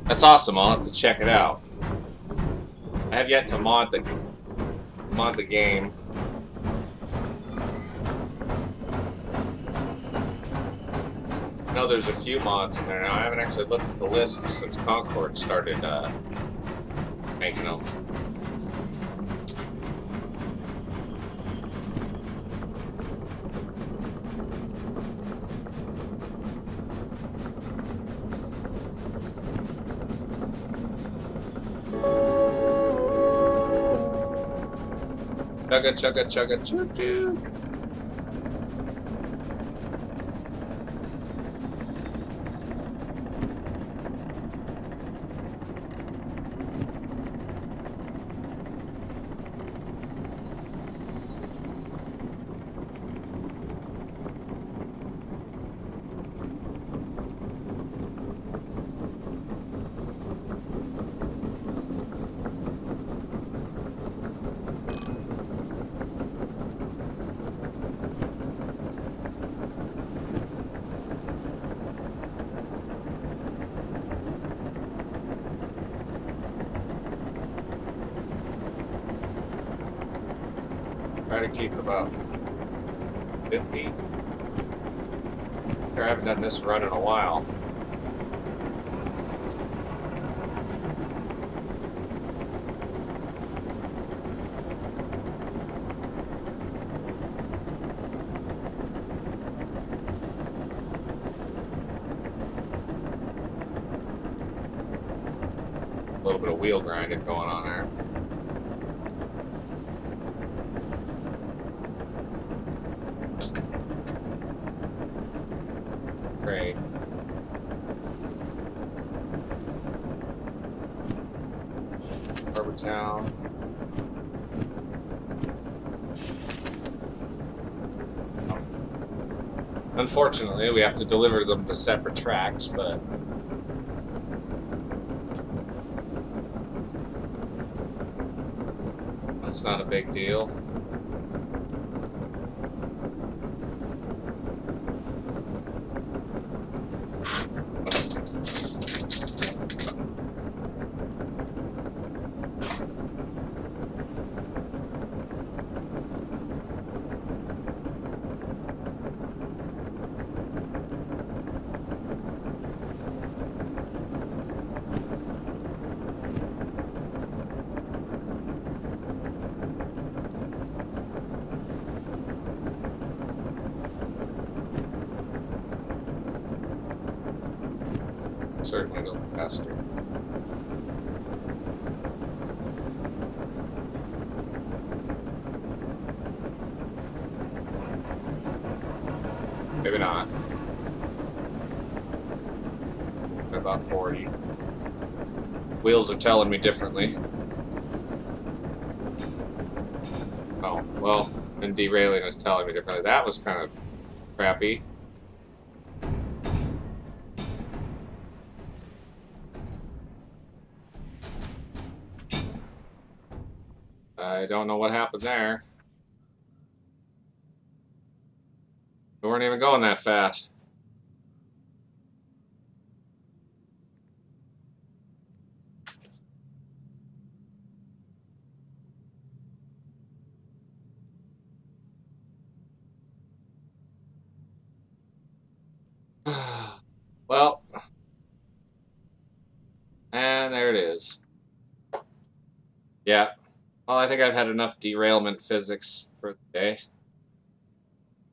That's awesome. I'll have to check it out. I have yet to mod the game. I know there's a few mods in there now. I haven't actually looked at the list since Concord started making them. Chugga chugga chugga choo choo. Try to keep it about 50. I haven't done this run in a while. A little bit of wheel grinding going on there. Great. Harbor Town. Unfortunately, we have to deliver them to separate tracks, but that's not a big deal. Certainly go faster. Maybe not. About 40. Wheels are telling me differently. Oh, well, and derailing is telling me differently. That was kind of crappy. I don't know what happened there. We weren't even going that fast. Well, and there it is. Yeah. Well, I think I've had enough derailment physics for the day.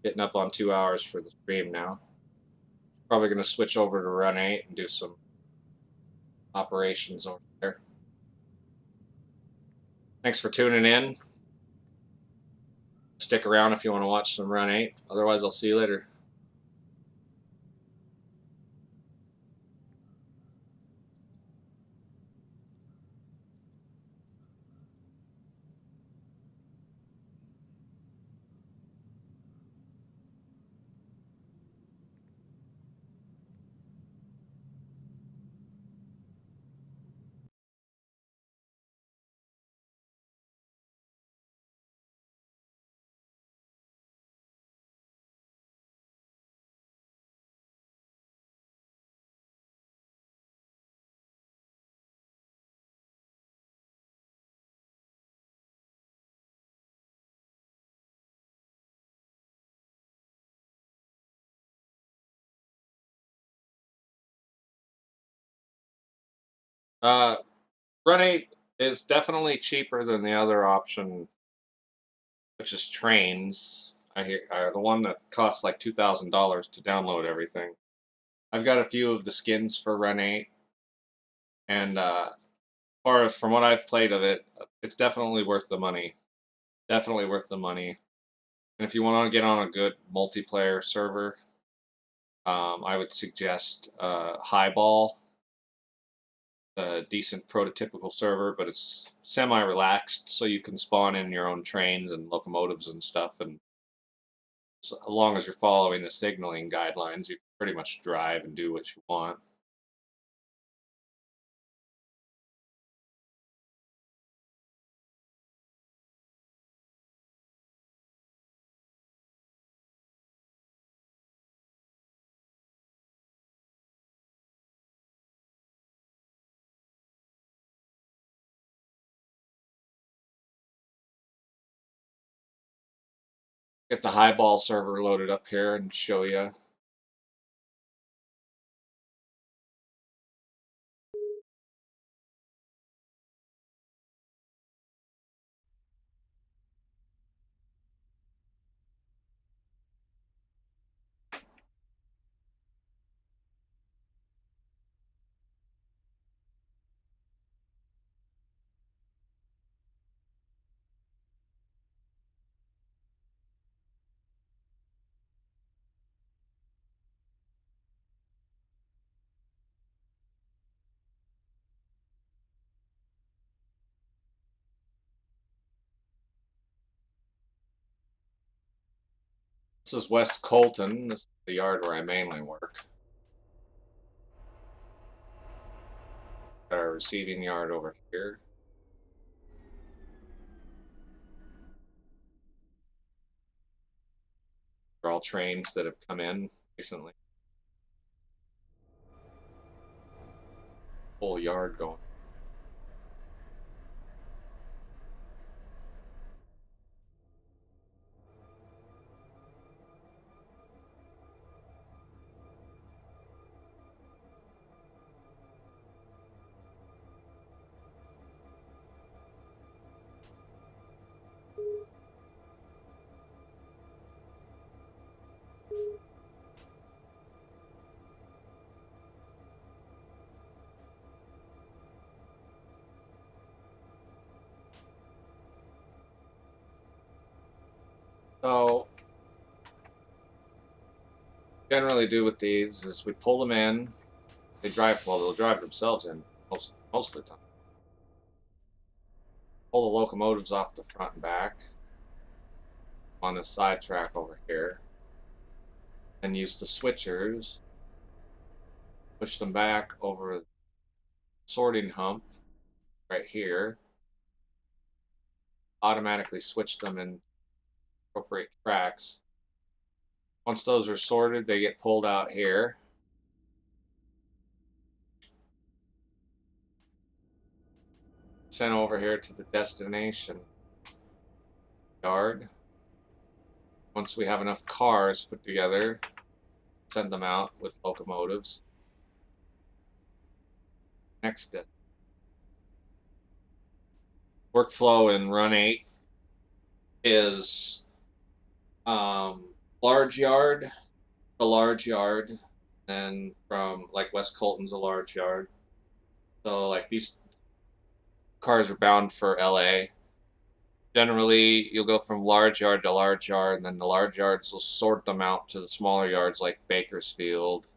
Getting up on 2 hours for the stream now. Probably going to switch over to Run 8 and do some operations over there. Thanks for tuning in. Stick around if you want to watch some Run 8. Otherwise, I'll see you later. Uh, Run 8 is definitely cheaper than the other option, which is trains. I hear the one that costs like $2,000 to download everything. I've got a few of the skins for Run 8, and far as from what I've played of it, it's definitely worth the money. Definitely worth the money. And if you want to get on a good multiplayer server, I would suggest HIghball, a decent prototypical server, but it's semi-relaxed, so you can spawn in your own trains and locomotives and stuff, and so as long as you're following the signaling guidelines, you can pretty much drive and do what you want. Get the HIghball server loaded up here and show you. This is West Colton. This is the yard where I mainly work. Got our receiving yard over here. They're all trains that have come in recently. Whole yard going. So generally do with these is we pull them in. They drive, well, they'll drive themselves in most of the time. Pull the locomotives off the front and back on the side track over here. And use the switchers. Push them back over the sorting hump right here. Automatically switch them in appropriate tracks. Once those are sorted, they get pulled out here. Sent over here to the destination yard. Once we have enough cars put together, send them out with locomotives. Next workflow in Run 8 is large yard, a large yard, and from like West Colton's a large yard. So like these cars are bound for LA. Generally, you'll go from large yard to large yard, and then the large yards will sort them out to the smaller yards like Bakersfield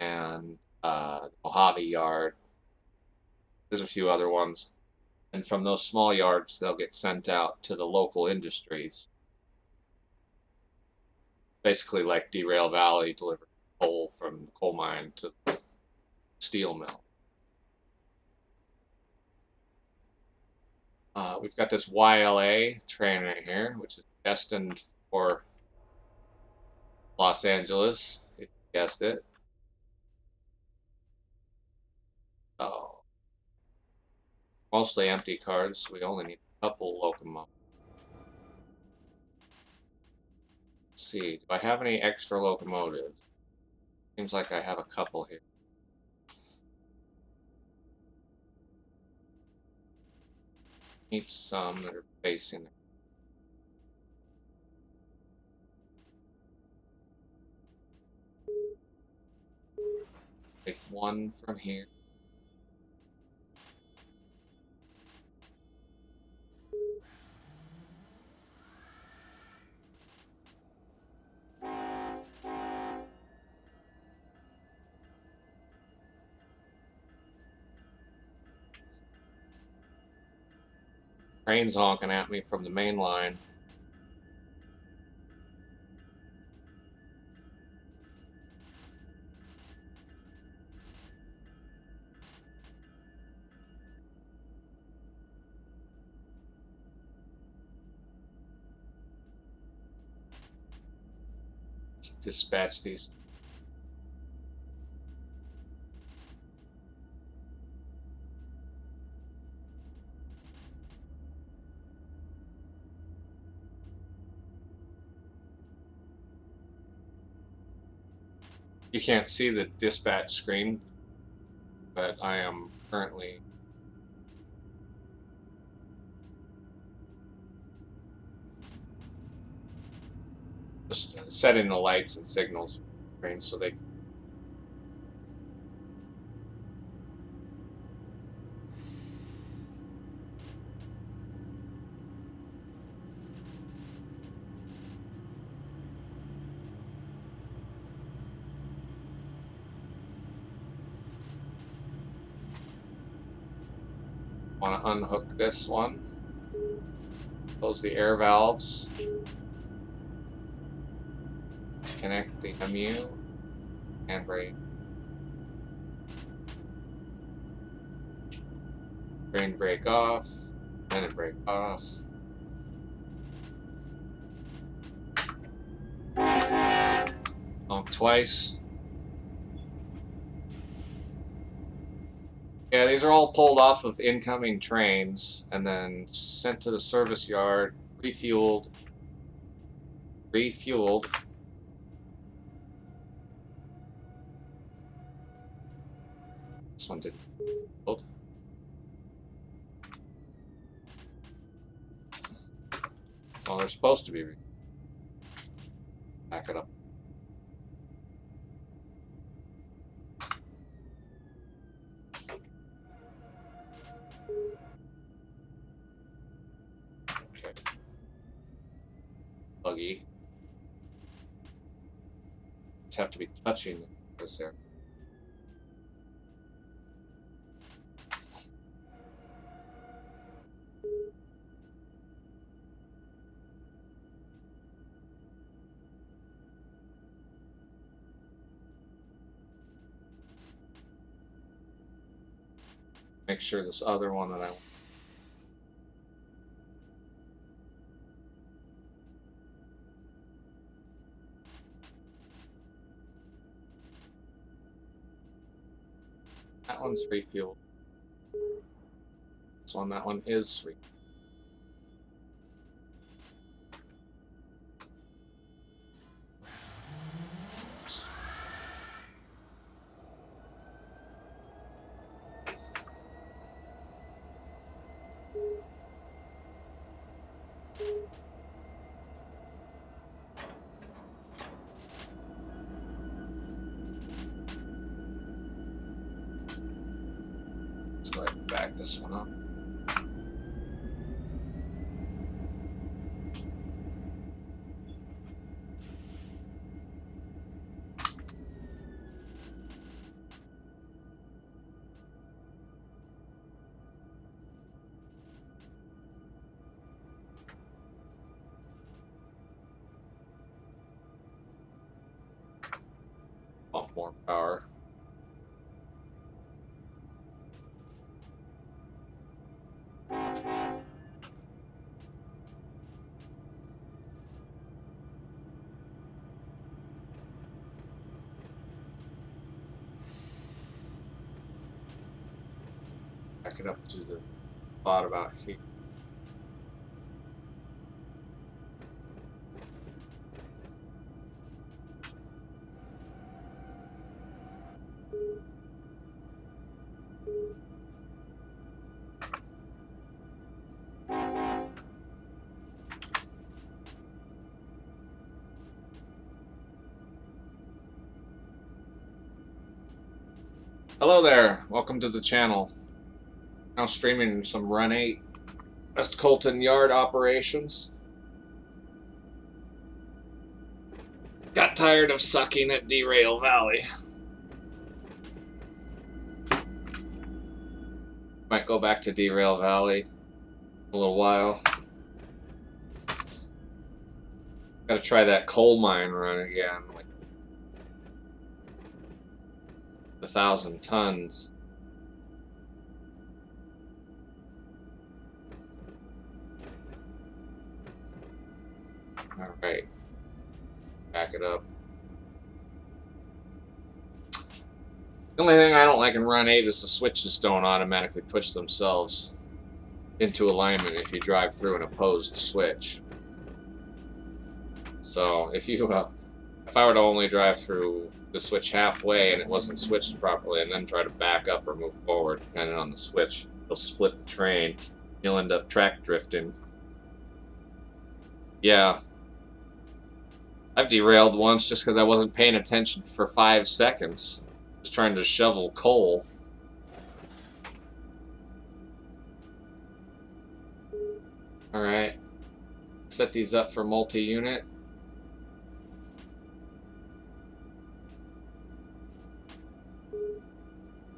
and Mojave Yard. There's a few other ones. And from those small yards, they'll get sent out to the local industries. Basically like Derail Valley delivering coal from the coal mine to the steel mill. We've got this YLA train right here, which is destined for Los Angeles, if you guessed it. So, mostly empty cars. We only need a couple locomotives. Let's see, do I have any extra locomotives? Seems like I have a couple here. Need some that are facing it. Take one from here. Train's honking at me from the main line. Let's dispatch these. You can't see the dispatch screen, but I am currently just setting the lights and signals so they. Want to unhook this one, close the air valves, disconnect the MU, handbrake, drain brake off, minute brake off. Honk twice. Yeah, these are all pulled off of incoming trains and then sent to the service yard, refueled. This one didn't build. Well, they're supposed to be. Back it up. Okay. Buggy. Just have to be touching this there. Make sure this other one that I want. That one's refueled. This one, that one is refueled. Let's go ahead and back this one up. Pump more power. Back it up to the spot about here. Hello there, welcome to the channel. Now streaming some Run 8 West Colton Yard operations. Got tired of sucking at Derail Valley. Might go back to Derail Valley in a little while. Gotta try that coal mine run again. Like 1,000 tons. Alright. Back it up. The only thing I don't like in Run 8 is the switches don't automatically push themselves into alignment if you drive through an opposed switch. So if I were to only drive through to switch halfway and it wasn't switched properly, and then try to back up or move forward, depending on the switch. It'll split the train. You'll end up track drifting. Yeah. I've derailed once just because I wasn't paying attention for 5 seconds. Just trying to shovel coal. Alright. Set these up for multi-unit.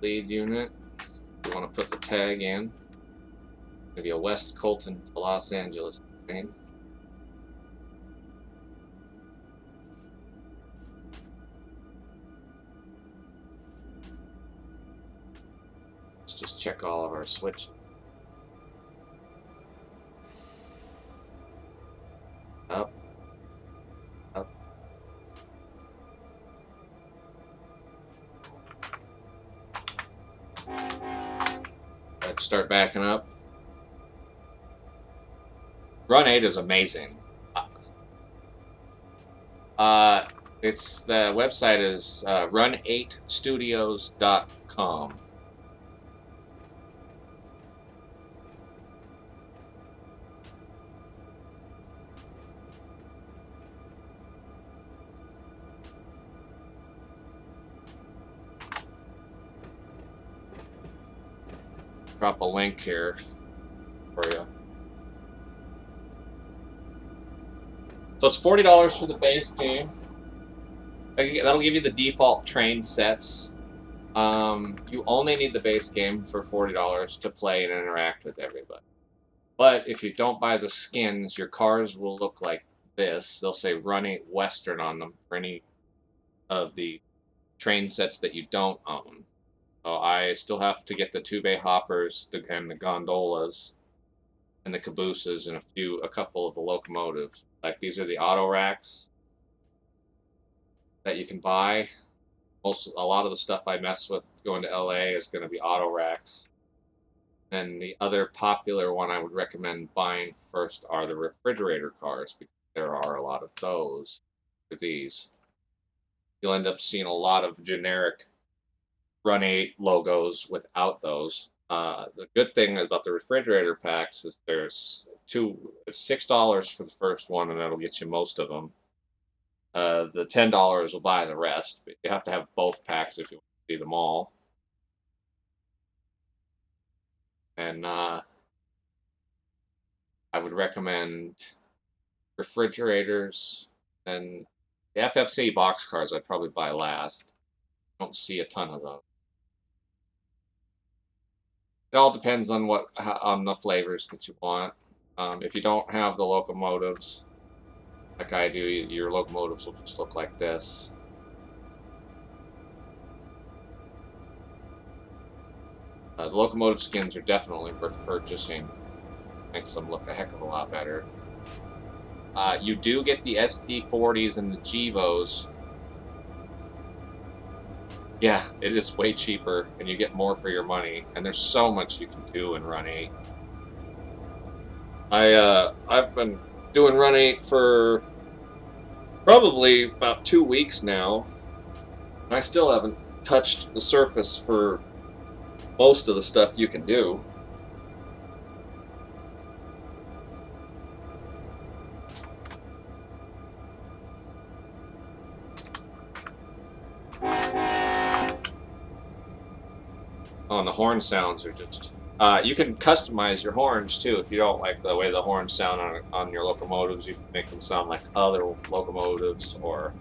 Lead unit. You want to put the tag in. Maybe a West Colton to Los Angeles train. Let's just check all of our switches. Up. Up. Let's start backing up. Run 8 is amazing. It's the website is run8studios.com. Drop a link here for you. So it's $40 for the base game. That'll give you the default train sets. You only need the base game for $40 to play and interact with everybody. But if you don't buy the skins, your cars will look like this. They'll say Run 8 Western on them for any of the train sets that you don't own. So I still have to get the 2-bay hoppers and the gondolas and the cabooses and a couple of the locomotives. Like these are the auto racks that you can buy. A lot of the stuff I mess with going to LA is going to be auto racks. And the other popular one I would recommend buying first are the refrigerator cars, because there are a lot of those for these. You'll end up seeing a lot of generic Run 8 logos without those. The good thing about the refrigerator packs is there's $6 for the first one, and that'll get you most of them. The $10 will buy the rest, but you have to have both packs if you want to see them all. And I would recommend refrigerators, and the FFC boxcars I'd probably buy last. I don't see a ton of those. It all depends on on the flavors that you want. If you don't have the locomotives, like I do, your locomotives will just look like this. The locomotive skins are definitely worth purchasing. Makes them look a heck of a lot better. You do get the SD40s and the GEVOs. Yeah, it is way cheaper, and you get more for your money. And there's so much you can do in Run 8. I've been doing Run 8 for probably about 2 weeks now, and I still haven't touched the surface for most of the stuff you can do. Oh, and the horn sounds are just... you can customize your horns, too. If you don't like the way the horns sound on your locomotives, you can make them sound like other locomotives, or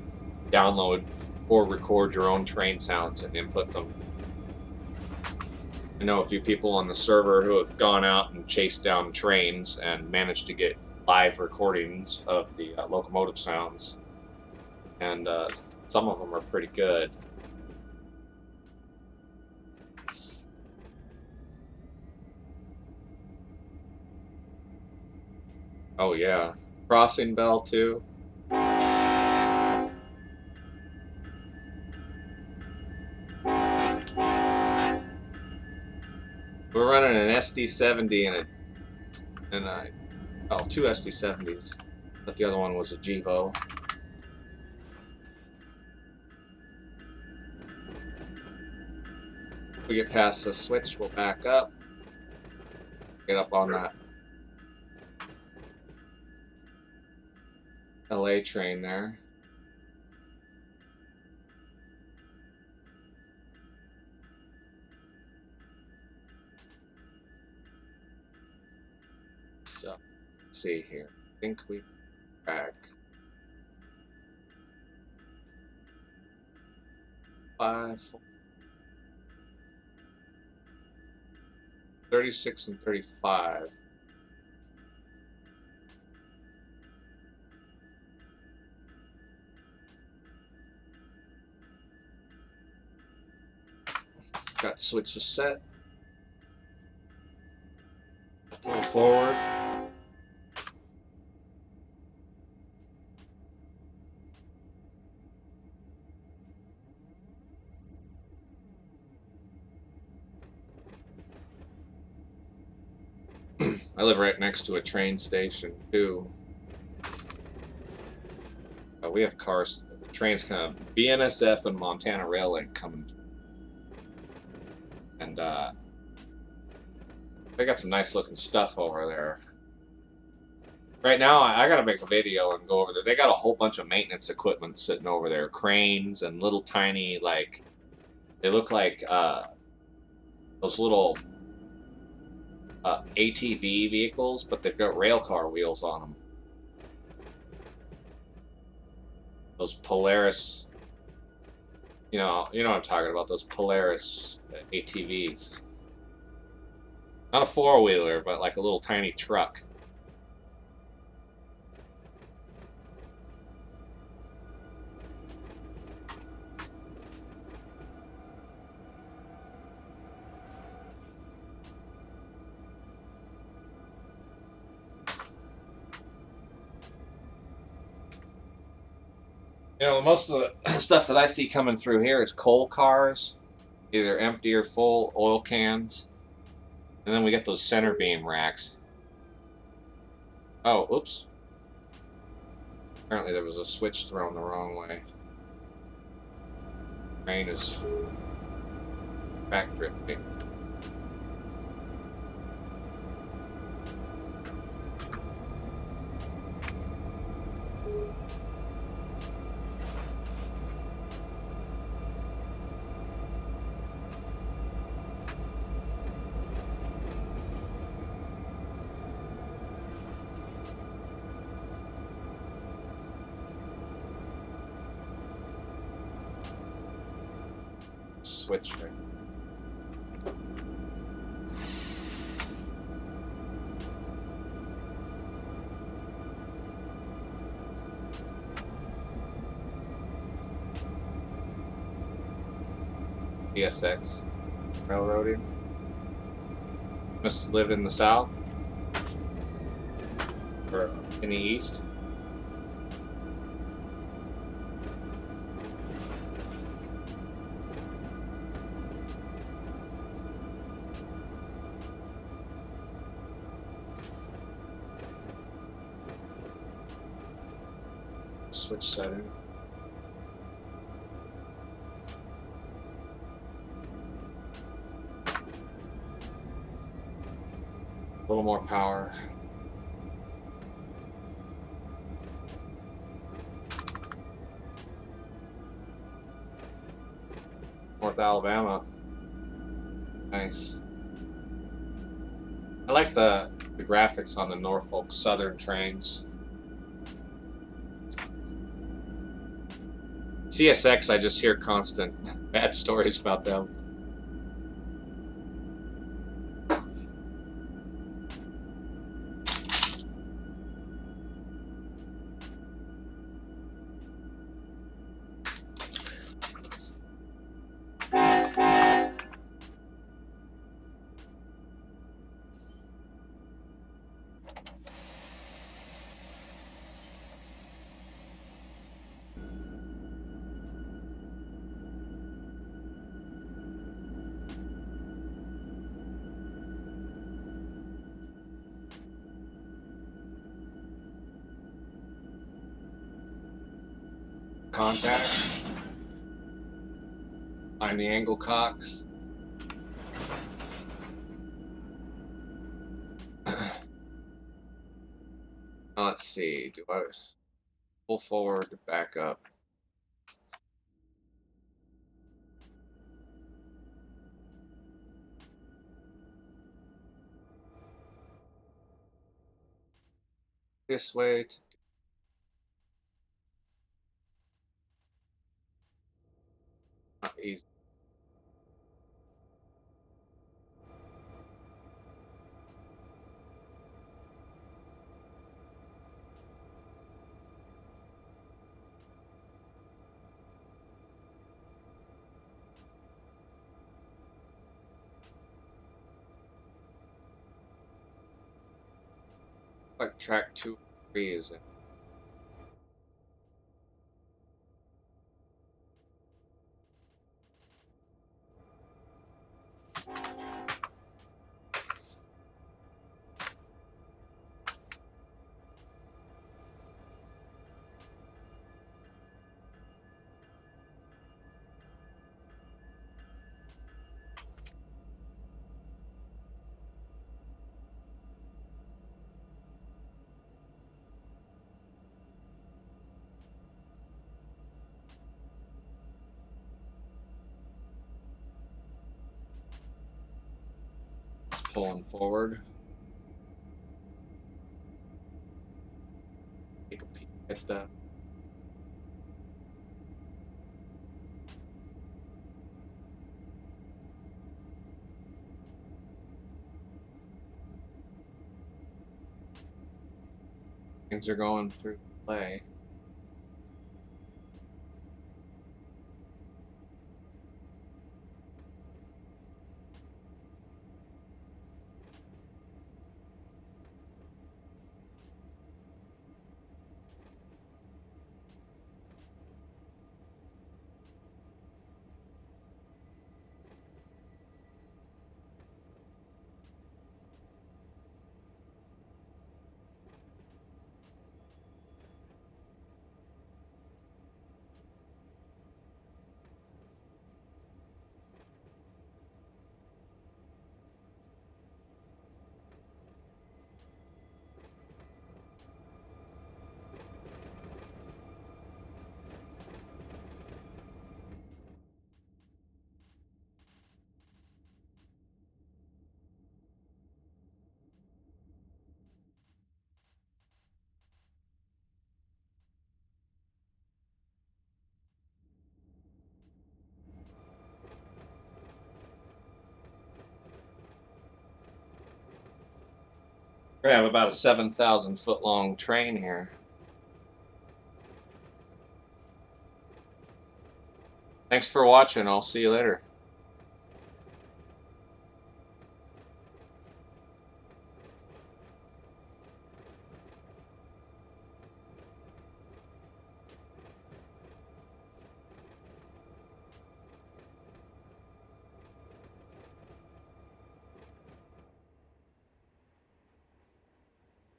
download or record your own train sounds and input them. I know a few people on the server who have gone out and chased down trains and managed to get live recordings of the locomotive sounds. And some of them are pretty good. Oh yeah, crossing bell too. We're running an SD70 and two SD70s, but the other one was a GEVO. We get past the switch, we'll back up. Get up on that LA train there. So, let's see here. I think we back 5, 4, 36 and 35. Got switches set. Pull forward. I live right next to a train station too. We have cars, trains kind of BNSF and Montana Rail Link coming through. And they got some nice looking stuff over there. Right now, I got to make a video and go over there. They got a whole bunch of maintenance equipment sitting over there. Cranes and little tiny, like, they look like those little ATV vehicles, but they've got rail car wheels on them. Those Polaris, you know what I'm talking about, those Polaris ATVs. Not a four-wheeler, but like a little tiny truck. You know, most of the stuff that I see coming through here is coal cars, either empty or full, oil cans. And then we get those center beam racks. Oh, oops. Apparently there was a switch thrown the wrong way. Train is back drifting. Switch train. CSX railroading. Must live in the south or in the east. Switch setting. A little more power. North Alabama. Nice. I like the graphics on the Norfolk Southern trains. CSX, I just hear constant bad stories about them. Contact. Find the angle cocks. Now let's see. Do I pull forward, back up? This way to not easy. Like track 2 or 3 is it? It's pulling forward. Take a peek at the things are going through play. We have about a 7,000 foot long train here. Thanks for watching. I'll see you later.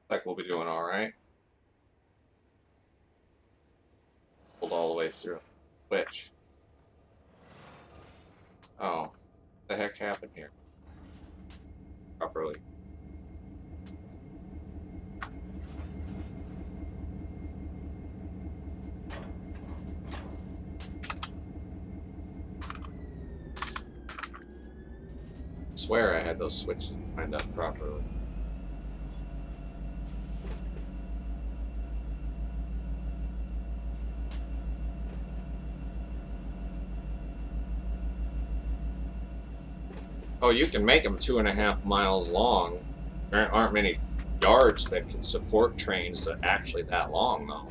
Like we'll be doing all right. Pulled all the way through. Which? Oh, what the heck happened here? Properly. I swear I had those switches lined up properly. Oh, you can make them 2.5 miles long. There aren't many yards that can support trains that actually that long, though.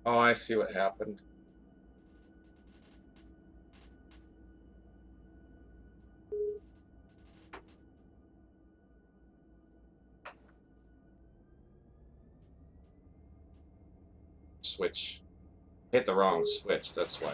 Oh, I see what happened. Switch. Hit the wrong switch, that's why.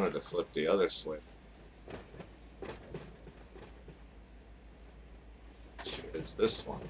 I wanted to flip the other switch. Which is this one.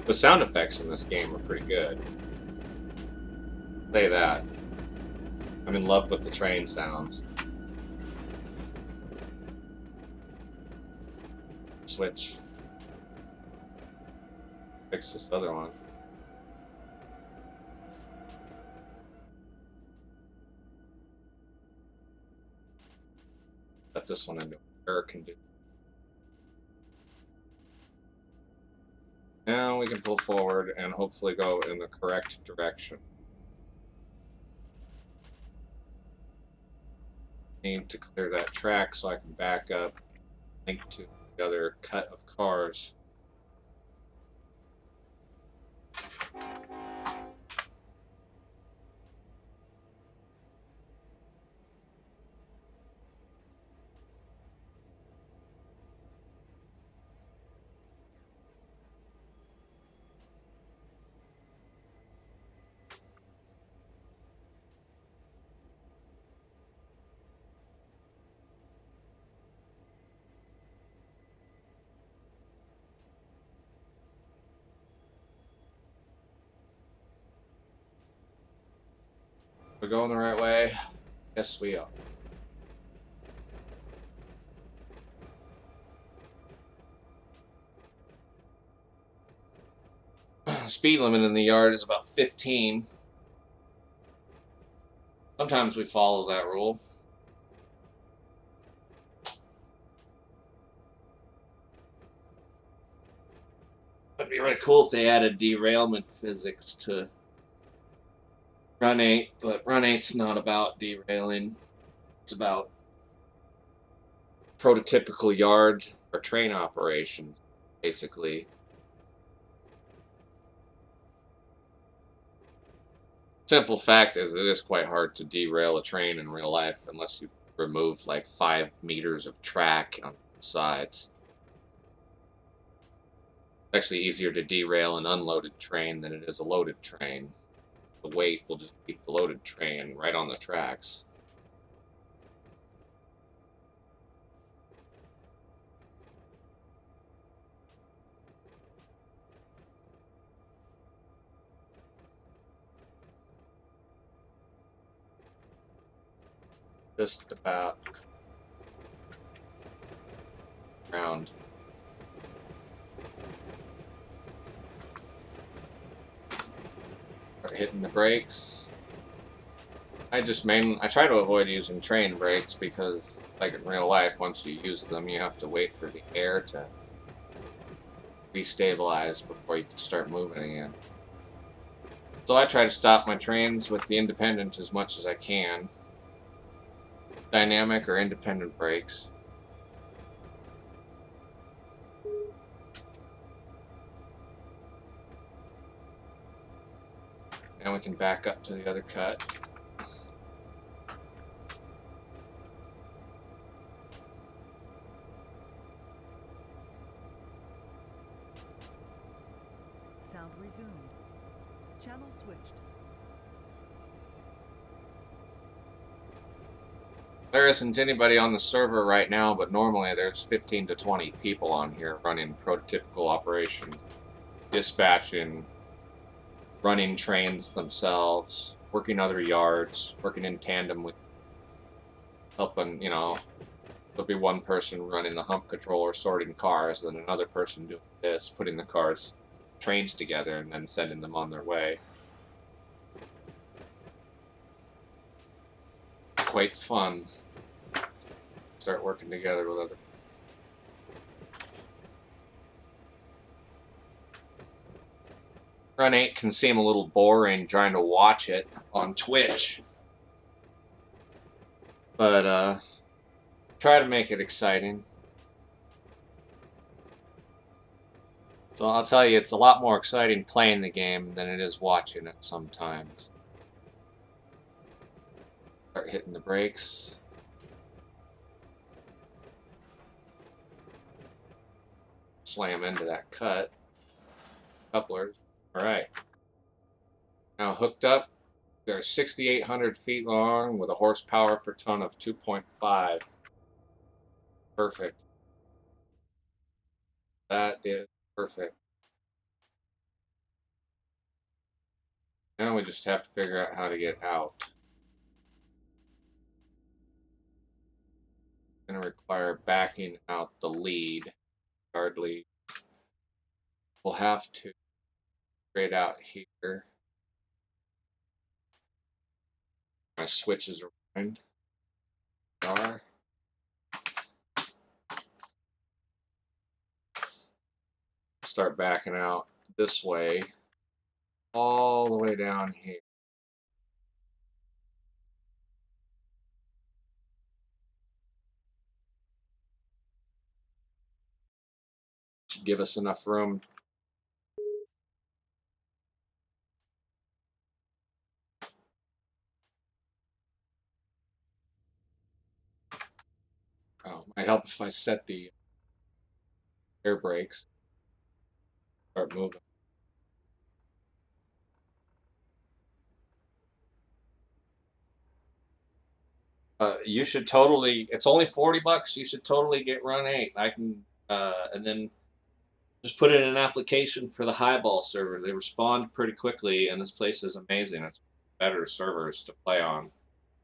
The sound effects in this game are pretty good. I'll say that. I'm in love with the train sounds. Switch. Fix this other one. Set this one into air condition. Now we can pull forward and hopefully go in the correct direction. Need to clear that track so I can back up, link to the other cut of cars. We're going the right way? Yes, we are. Speed limit in the yard is about 15. Sometimes we follow that rule. It'd be really cool if they added derailment physics to Run 8, but Run 8's not about derailing. It's about prototypical yard or train operations, basically. Simple fact is it is quite hard to derail a train in real life unless you remove like 5 meters of track on both sides. It's actually easier to derail an unloaded train than it is a loaded train. The weight will just keep the loaded train right on the tracks. Just about around. Start hitting the brakes. I try to avoid using train brakes because, like in real life, once you use them, you have to wait for the air to restabilize before you can start moving again. So I try to stop my trains with the independent as much as I can. Dynamic or independent brakes. Now we can back up to the other cut. Sound resumed. Channel switched. There isn't anybody on the server right now, but normally there's 15 to 20 people on here running prototypical operations, dispatching, running trains themselves, working other yards, working in tandem with helping, there'll be one person running the hump controller, sorting cars, then another person doing this, putting the trains together, and then sending them on their way. Quite fun. Start working together with other. Run 8 can seem a little boring trying to watch it on Twitch. But try to make it exciting. So I'll tell you, it's a lot more exciting playing the game than it is watching it sometimes. Start hitting the brakes. Slam into that cut. Couplers. All right. Now hooked up. They're 6,800 feet long with a horsepower per ton of 2.5. Perfect. That is perfect. Now we just have to figure out how to get out. It's going to require backing out the lead. Guard lead. We'll have to straight out here. My switches around. Are. Start backing out this way. All the way down here. Should give us enough room. Oh, might help if I set the air brakes. Start moving. You should totally. It's only $40. You should totally get Run 8. I can, and then just put in an application for the HIghball server. They respond pretty quickly, and this place is amazing. It's better servers to play on.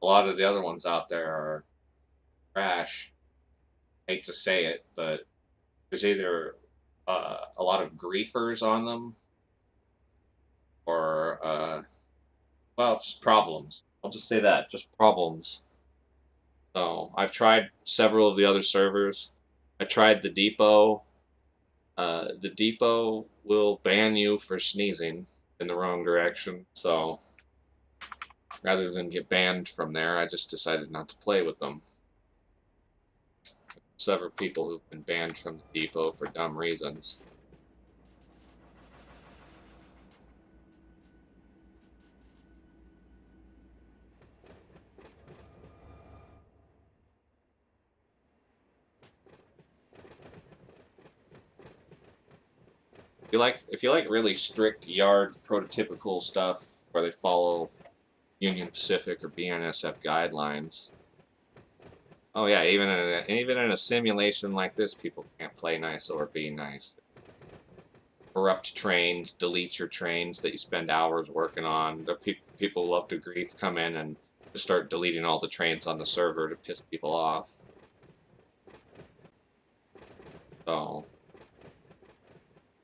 A lot of the other ones out there are trash. Hate to say it, but there's either a lot of griefers on them, or well, just problems. I'll just say that, just problems. So I've tried several of the other servers. I tried the depot. The depot will ban you for sneezing in the wrong direction. So rather than get banned from there, I just decided not to play with them. Several people who've been banned from the depot for dumb reasons. If you like really strict yard prototypical stuff where they follow Union Pacific or BNSF guidelines. Oh yeah, even in a simulation like this, people can't play nice or be nice. Corrupt trains, delete your trains that you spend hours working on. People love to grief come in and just start deleting all the trains on the server to piss people off. So,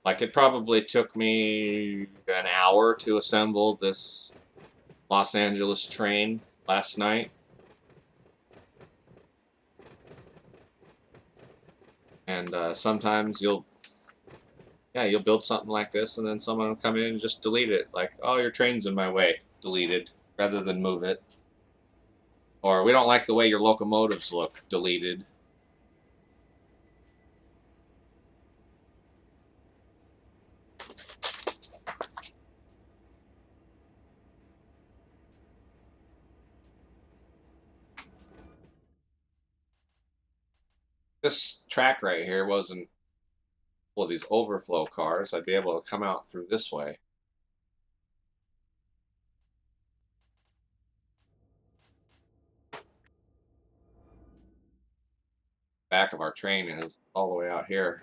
like, it probably took me an hour to assemble this Los Angeles train last night. And sometimes you'll build something like this, and then someone will come in and just delete it. Like, oh, your train's in my way. Deleted, rather than move it. Or, we don't like the way your locomotives look. Deleted. This track right here wasn't full of these overflow cars. I'd be able to come out through this way. Back of our train is all the way out here.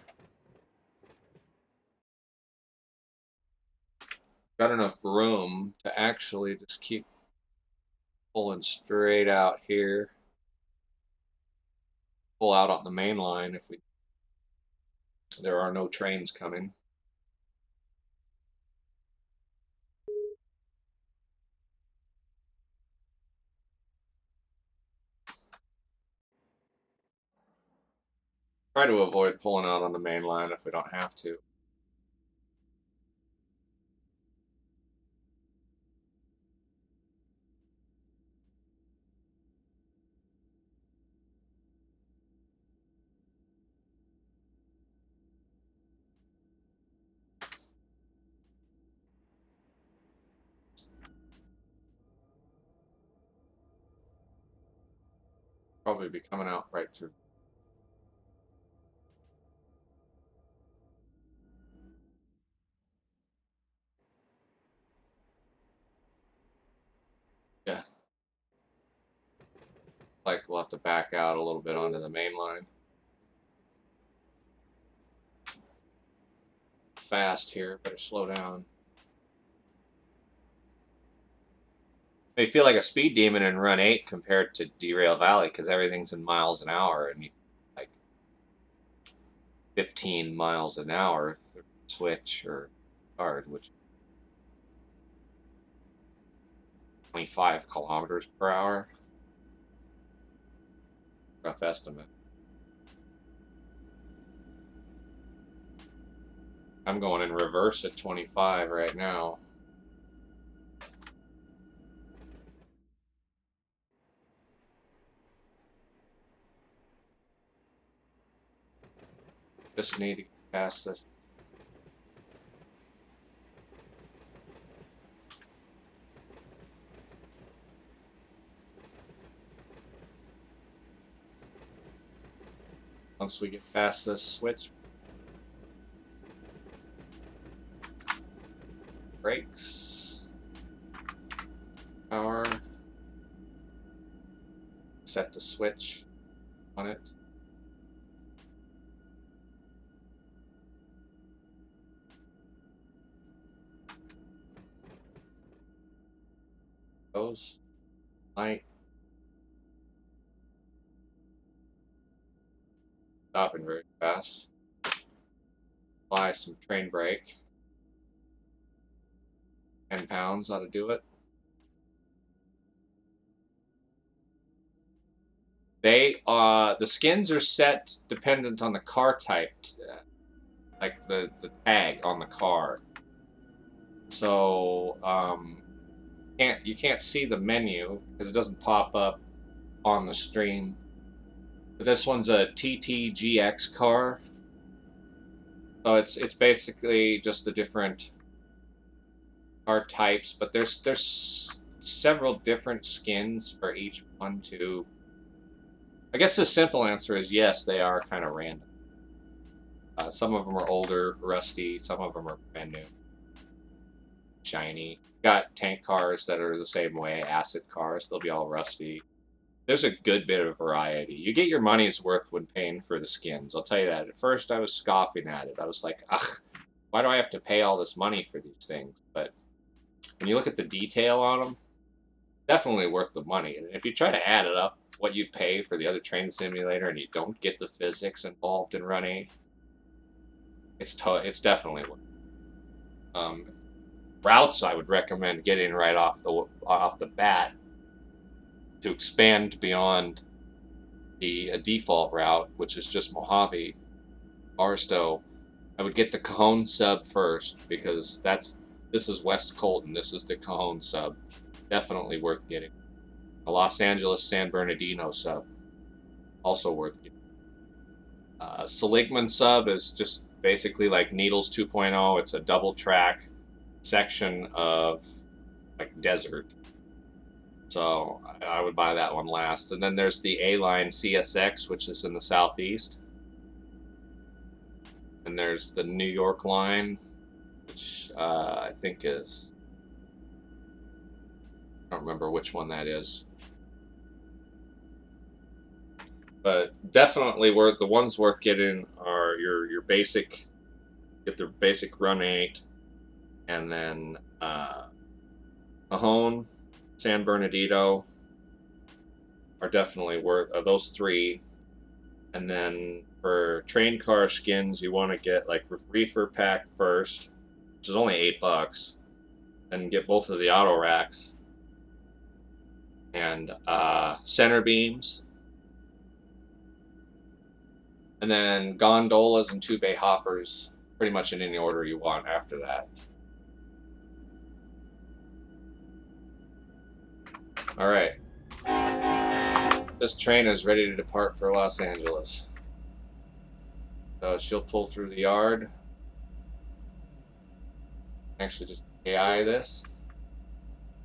Got enough room to actually just keep pulling straight out here. Pull out on the main line if there are no trains coming. Try to avoid pulling out on the main line if we don't have to. Probably be coming out right through. Yeah. Like we'll have to back out a little bit onto the main line. Fast here, better slow down. You feel like a speed demon in Run 8 compared to Derail Valley because everything's in miles an hour and you feel like 15 miles an hour through switch or hard, which 25 kilometers per hour. Rough estimate. I'm going in reverse at 25 right now. Just need to get past this. Once we get past this switch. Brakes. Power. Set the switch on it. Goes. Light. Stopping very fast. Apply some train brake. 10 pounds ought to do it. The skins are set dependent on the car type, like the tag on the car. So you can't see the menu because it doesn't pop up on the stream. But this one's a TTGX car, so it's basically just the different car types. But there's several different skins for each one too. I guess the simple answer is yes, they are kind of random. Some of them are older, rusty. Some of them are brand new, shiny. Got tank cars that are the same way, acid cars. They'll be all rusty. There's a good bit of variety. You get your money's worth when paying for the skins. I'll tell you that. At first, I was scoffing at it. I was like, ugh, why do I have to pay all this money for these things? But when you look at the detail on them, definitely worth the money. And if you try to add it up, what you pay for the other train simulator, and you don't get the physics involved in Run 8, it's definitely worth. Routes I would recommend getting right off the bat to expand beyond the default route, which is just Mojave, Barstow. I would get the Cajon sub first because this is West Colton. This is the Cajon sub. Definitely worth getting. The Los Angeles San Bernardino sub, also worth getting. Seligman sub is just basically like Needles 2.0. It's a double track section of like desert. So I would buy that one last. And then there's the A-Line CSX, which is in the southeast. And there's the New York line, which I think is, I don't remember which one that is. But definitely the ones worth getting are your basic, get the basic Run 8, and then Cajon, San Bernardino are definitely worth those three. And then for train car skins, you want to get like reefer pack first, which is only $8. Then get both of the auto racks and center beams. And then gondolas and two-bay hoppers, pretty much in any order you want after that. All right. This train is ready to depart for Los Angeles. So she'll pull through the yard. Actually, just AI this.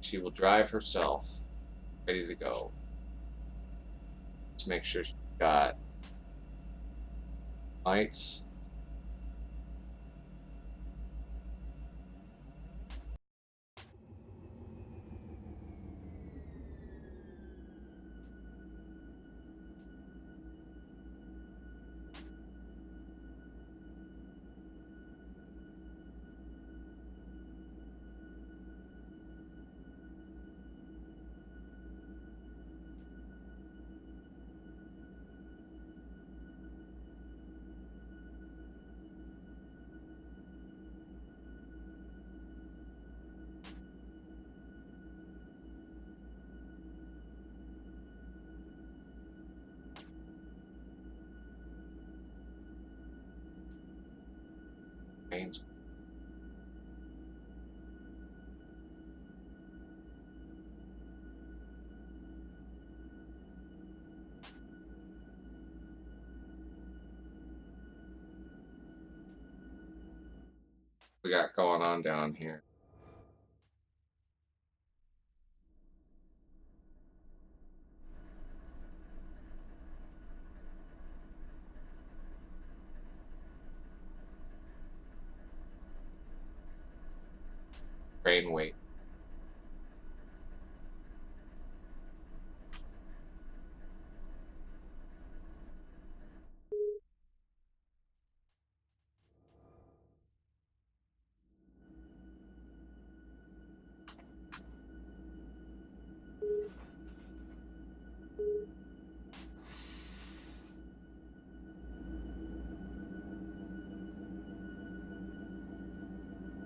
She will drive herself. Ready to go. Just make sure she's got lights. Trains. We got going on down here. Train wait.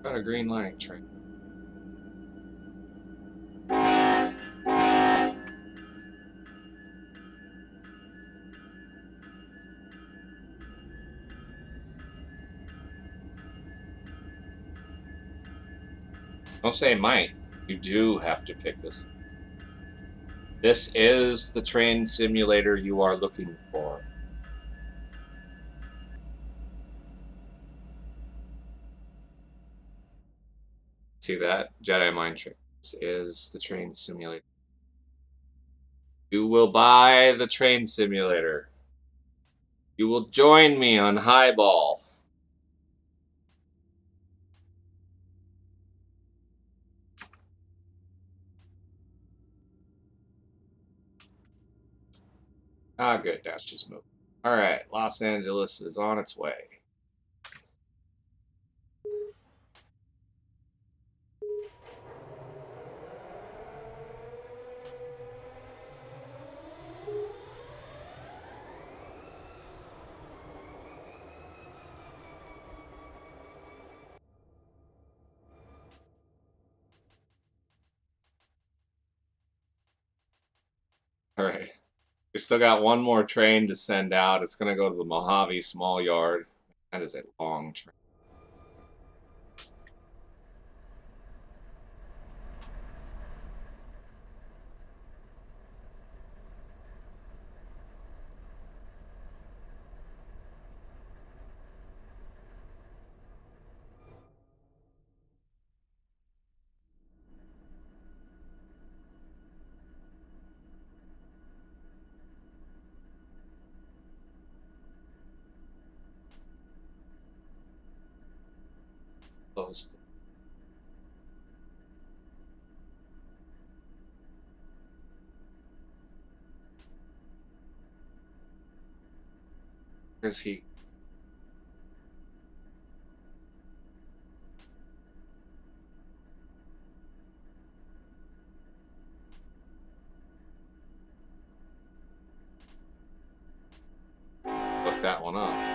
Got a green light train. Don't say might. You do have to pick this. This is the train simulator you are looking for. See that? Jedi mind trick. This is the train simulator. You will buy the train simulator. You will join me on HIghball. Ah, good. Now it's just moving. All right. Los Angeles is on its way. All right. We still got one more train to send out. It's going to go to the Mojave Small Yard. That is a long train. Close. Where's he? Look that one up.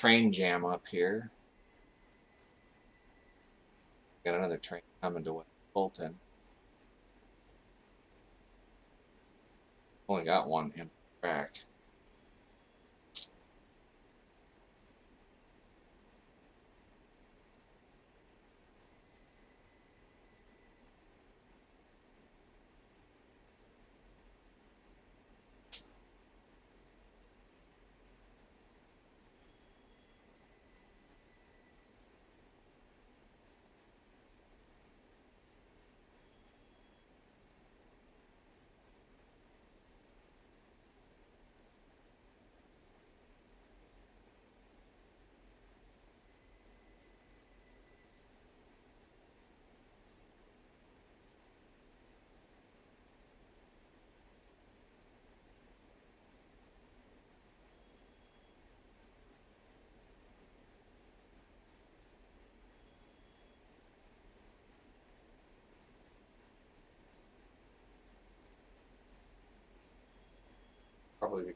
train jam up here. Got another train coming to Colton. Only got one empty track. Probably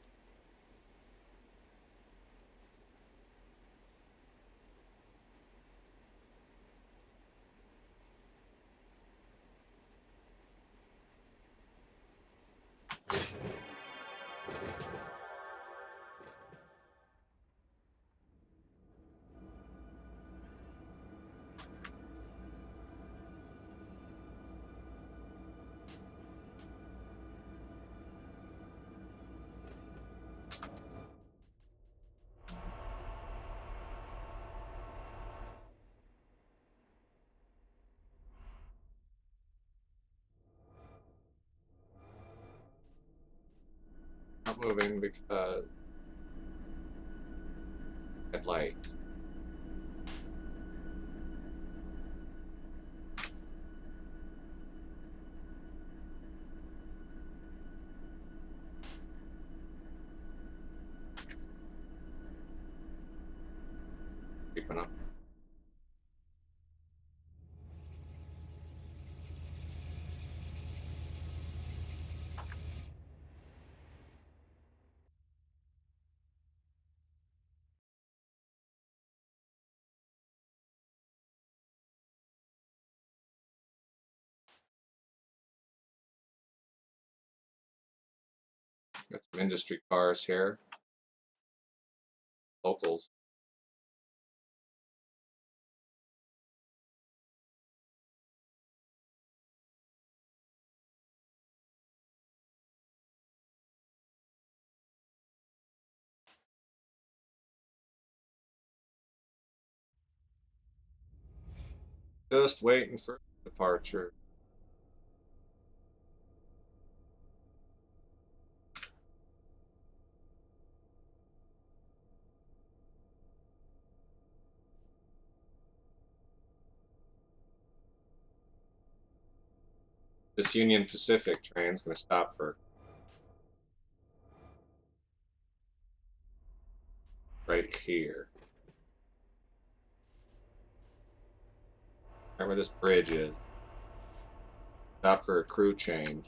not moving because red light. Keeping up. Got some industry cars here. Locals. Just waiting for departure. This Union Pacific train's going to stop for right here. Right where this bridge is. Stop for a crew change.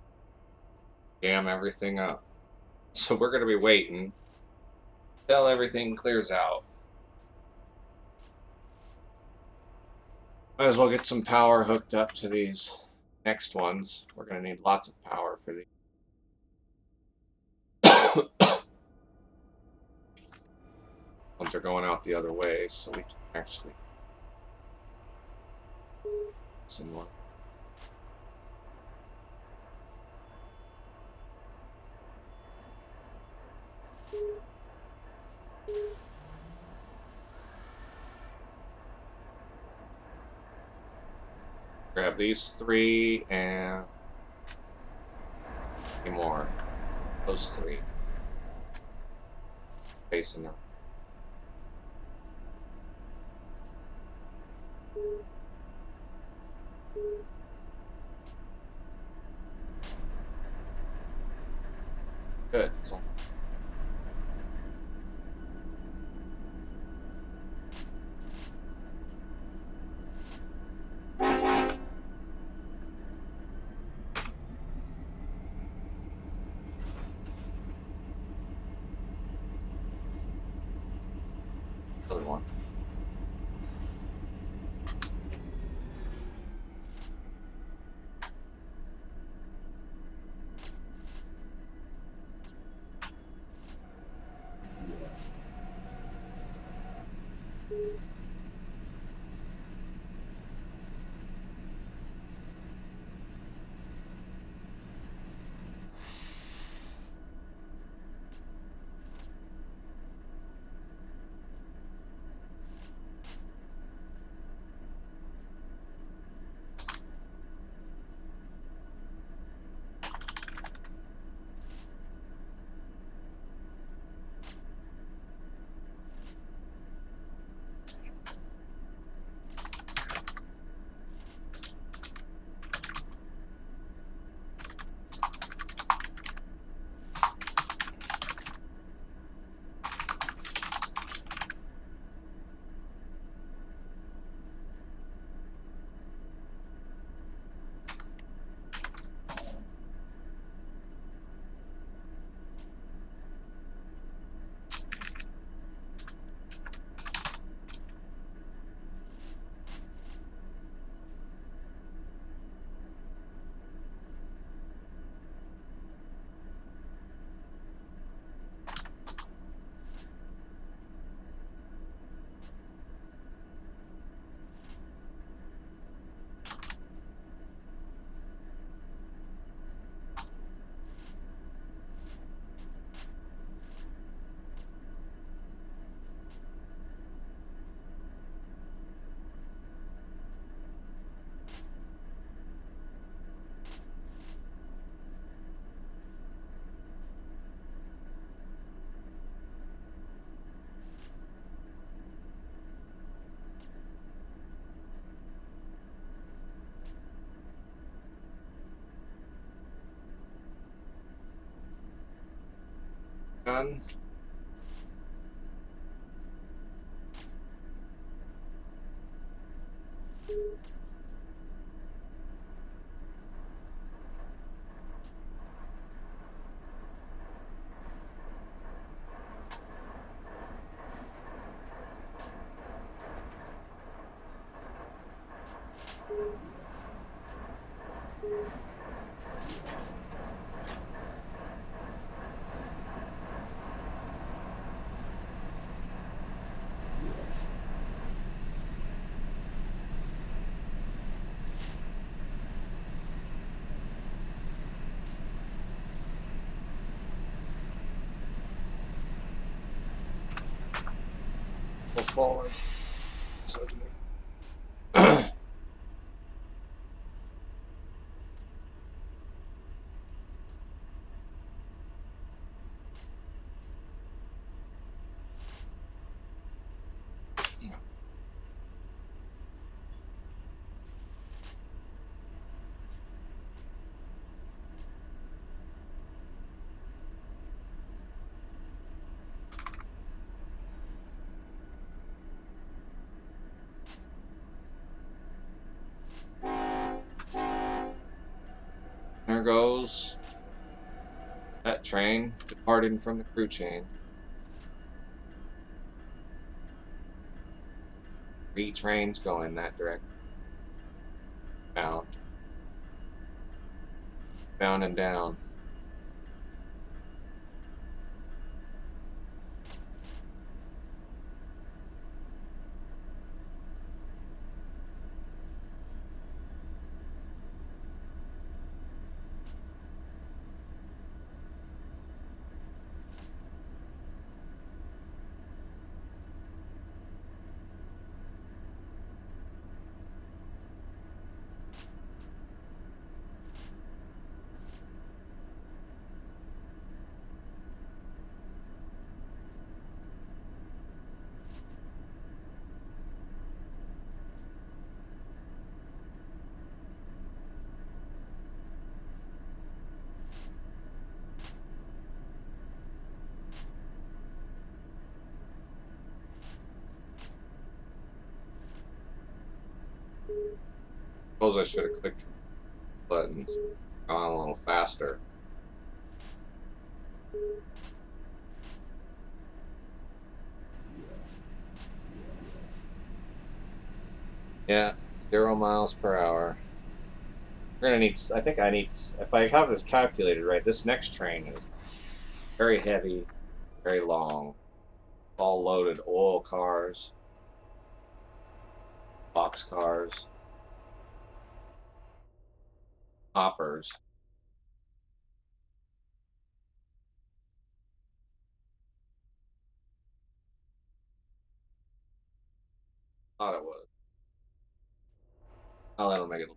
Jam everything up. So we're going to be waiting till everything clears out. Might as well get some power hooked up to these next ones. We're going to need lots of power for these. Ones are going out the other way, so we can actually send one. Grab these three and 3 more. Those 3. Facing them. Good. So Done. Go forward. So there goes that train departing from the crew chain. 3 trains going that direction. Bound. Bound and down. Suppose I should have clicked buttons. Gone a little faster. Yeah, 0 miles per hour. We're gonna need. I think I need. If I have this calculated right, this next train is very heavy, very long, all loaded oil cars. Boxcars. Hoppers. Thought it was. Oh, that'll make it.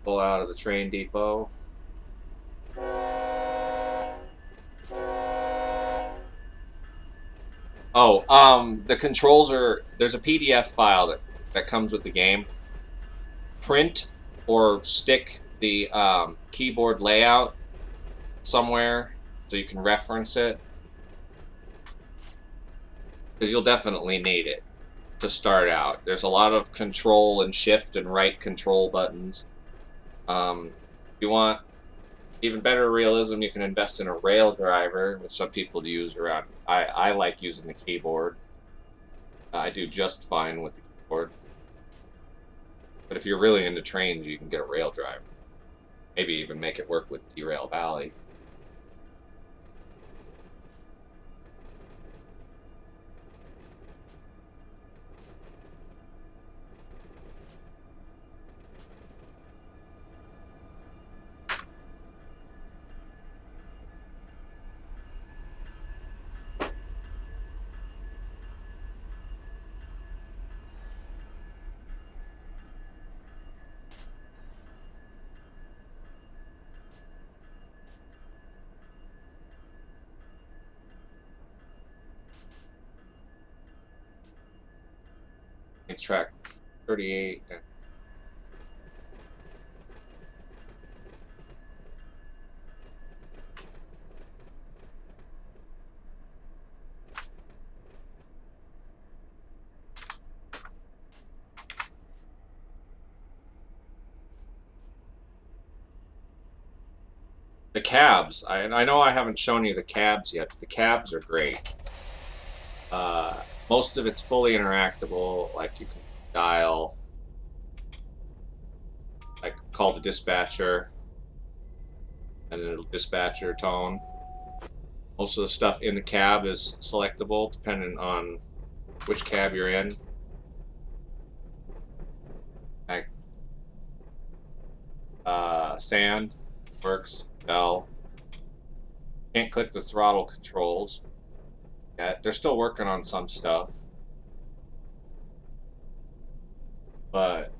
Pull out of the train depot. Oh, the controls are, there's a PDF file that comes with the game. Print or stick the keyboard layout somewhere so you can reference it, because you'll definitely need it to start out. There's a lot of control and shift and right control buttons. If you want even better realism, you can invest in a rail driver, which some people use around. I like using the keyboard. I do just fine with the keyboard. But if you're really into trains, you can get a rail driver. Maybe even make it work with Derail Valley. Track 38 and the cabs. I know I haven't shown you the cabs yet, but the cabs are great. Most of it's fully interactable, like you can dial, like call the dispatcher, and it'll dispatch your tone. Most of the stuff in the cab is selectable depending on which cab you're in. Like, sand works, bell. Can't click the throttle controls yet. They're still working on some stuff. But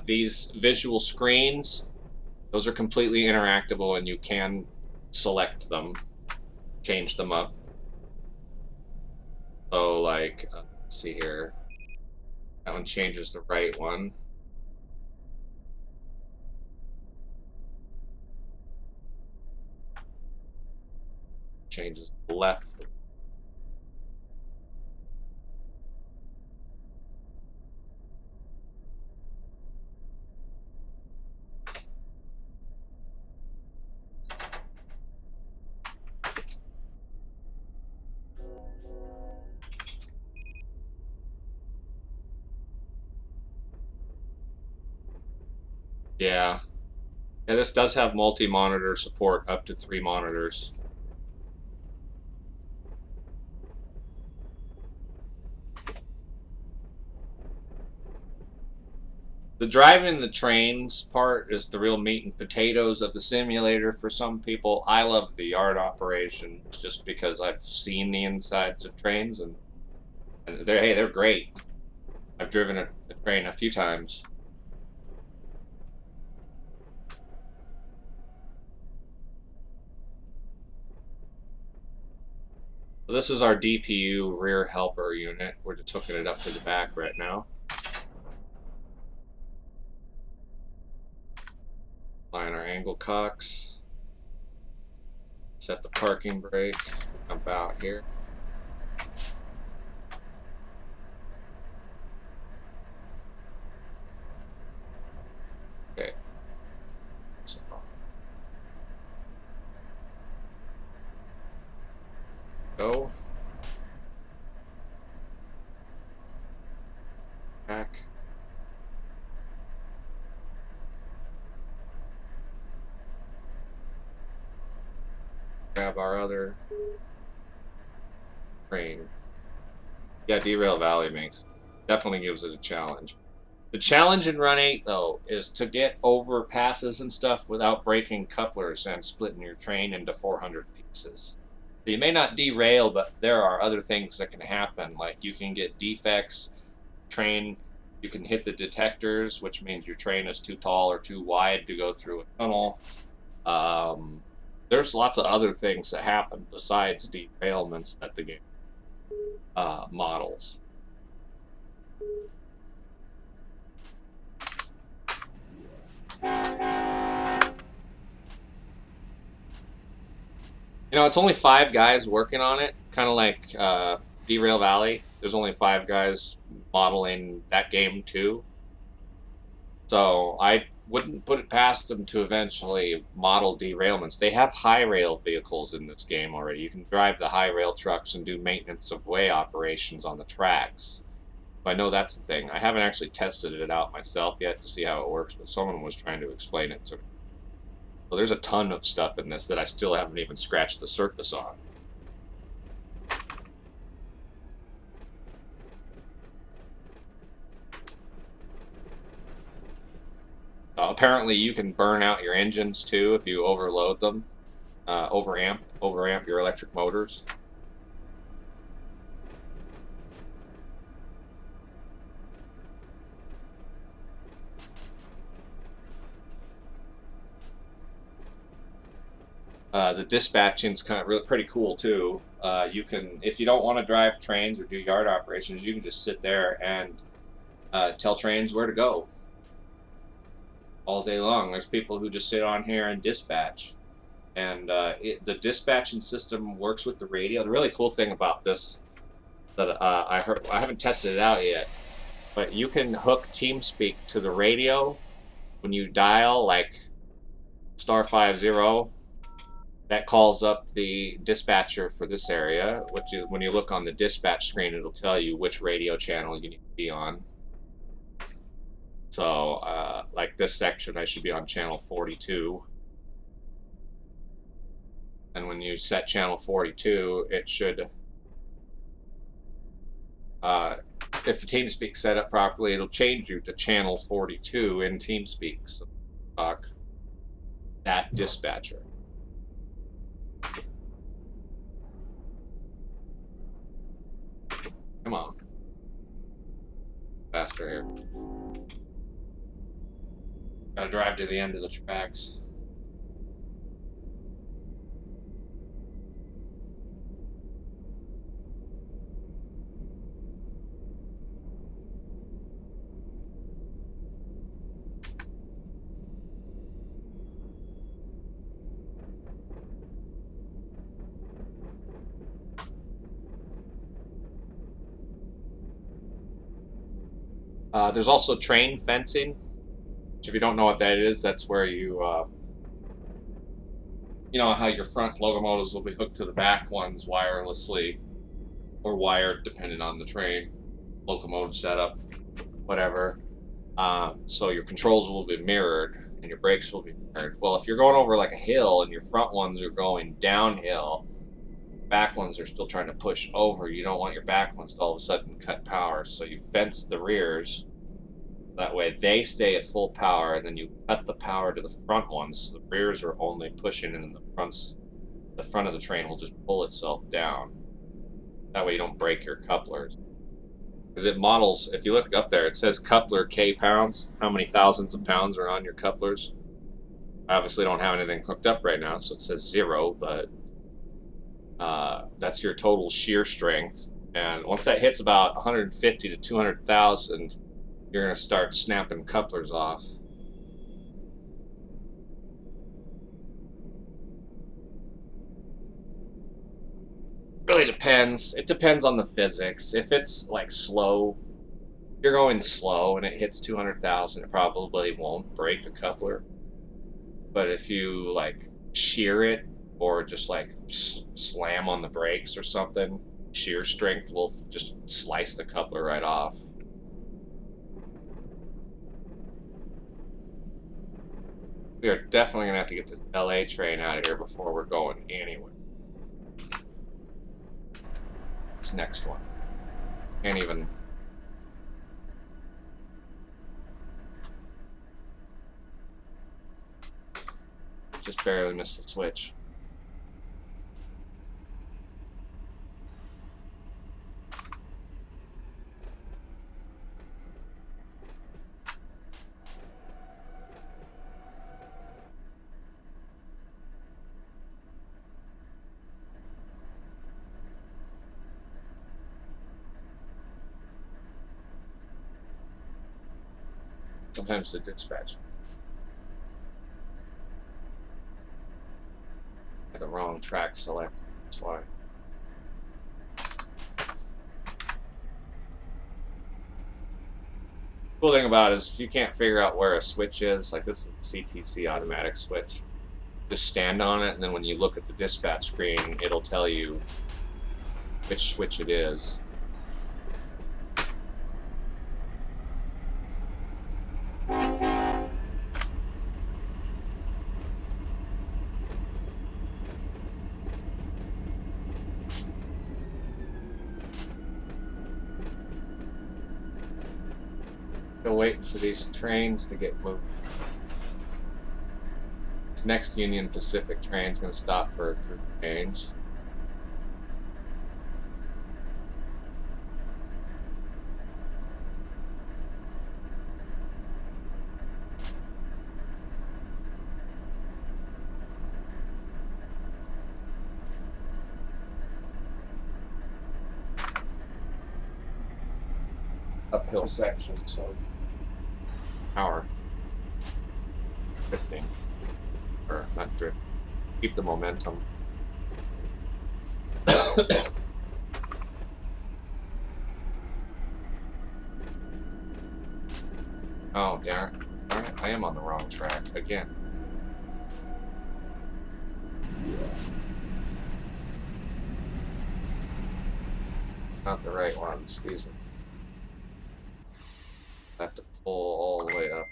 these visual screens, those are completely interactable and you can select them, change them up. So like, let's see here. That one changes the right one. Changes the left. Yeah. Yeah, this does have multi-monitor support, up to 3 monitors. The driving the trains part is the real meat and potatoes of the simulator for some people. I love the yard operations just because I've seen the insides of trains, and they're great. I've driven a train a few times. So this is our DPU rear helper unit. We're just hooking it up to the back right now. Line our angle cocks. Set the parking brake. Jump out here. Okay. So Go. Back. Grab our other train. Yeah, Derail Valley definitely gives it a challenge. The challenge in Run 8, though, is to get over passes and stuff without breaking couplers and splitting your train into 400 pieces. So you may not derail, but there are other things that can happen. Like you can get defects, train, you can hit the detectors, which means your train is too tall or too wide to go through a tunnel. There's lots of other things that happen besides derailments that the game models. You know, it's only 5 guys working on it, kind of like Derail Valley. There's only 5 guys modeling that game too. So I wouldn't put it past them to eventually model derailments. They have high rail vehicles in this game already. You can drive the high rail trucks and do maintenance of way operations on the tracks. I know that's the thing. I haven't actually tested it out myself yet to see how it works, but someone was trying to explain it to me. So there's a ton of stuff in this that I still haven't even scratched the surface on. Apparently you can burn out your engines too if you overload them, overamp your electric motors. The dispatching's kind of really pretty cool too. You can, if you don't want to drive trains or do yard operations, you can just sit there and tell trains where to go all day long. There's people who just sit on here and dispatch, and the dispatching system works with the radio. The really cool thing about this that I haven't tested it out yet, but you can hook TeamSpeak to the radio when you dial like *50. That calls up the dispatcher for this area, which when you look on the dispatch screen, it'll tell you which radio channel you need to be on. So, like this section, I should be on channel 42. And when you set channel 42, it should, if the TeamSpeak set up properly, it'll change you to channel 42 in TeamSpeak. So, that dispatcher. Come on. Faster here. Gotta drive to the end of the tracks. There's also train fencing, which if you don't know what that is, that's where you know how your front locomotives will be hooked to the back ones wirelessly or wired depending on the train, locomotive setup, whatever. So your controls will be mirrored and your brakes will be mirrored. Well, if you're going over like a hill and your front ones are going downhill, back ones are still trying to push over, you don't want your back ones to all of a sudden cut power, so you fence the rears. That way they stay at full power, and then you cut the power to the front ones, so the rears are only pushing, and the front of the train will just pull itself down. That way you don't break your couplers. Because it models, if you look up there, it says coupler K pounds, how many thousands of pounds are on your couplers. I obviously don't have anything hooked up right now, so it says 0, but that's your total shear strength. And once that hits about 150 to 200,000, you're going to start snapping couplers off. Really depends. It depends on the physics. If it's like slow, if you're going slow and it hits 200,000, it probably won't break a coupler. But if you like shear it or just like slam on the brakes or something, shear strength will just slice the coupler right off. We are definitely gonna have to get this LA train out of here before we're going anywhere. This next one. Can't even. Just barely missed the switch. Sometimes the dispatch. The wrong track selected. That's why. Cool thing about it is if you can't figure out where a switch is, like this is a CTC automatic switch, just stand on it, and then when you look at the dispatch screen, it'll tell you which switch it is. Still waiting for these trains to get moved. This next Union Pacific train's going to stop for a crew change. Uphill section, so power drifting, or not drift, keep the momentum. Oh, darn it, I am on the wrong track again. Not the right ones, these are. I have to pull all the way up.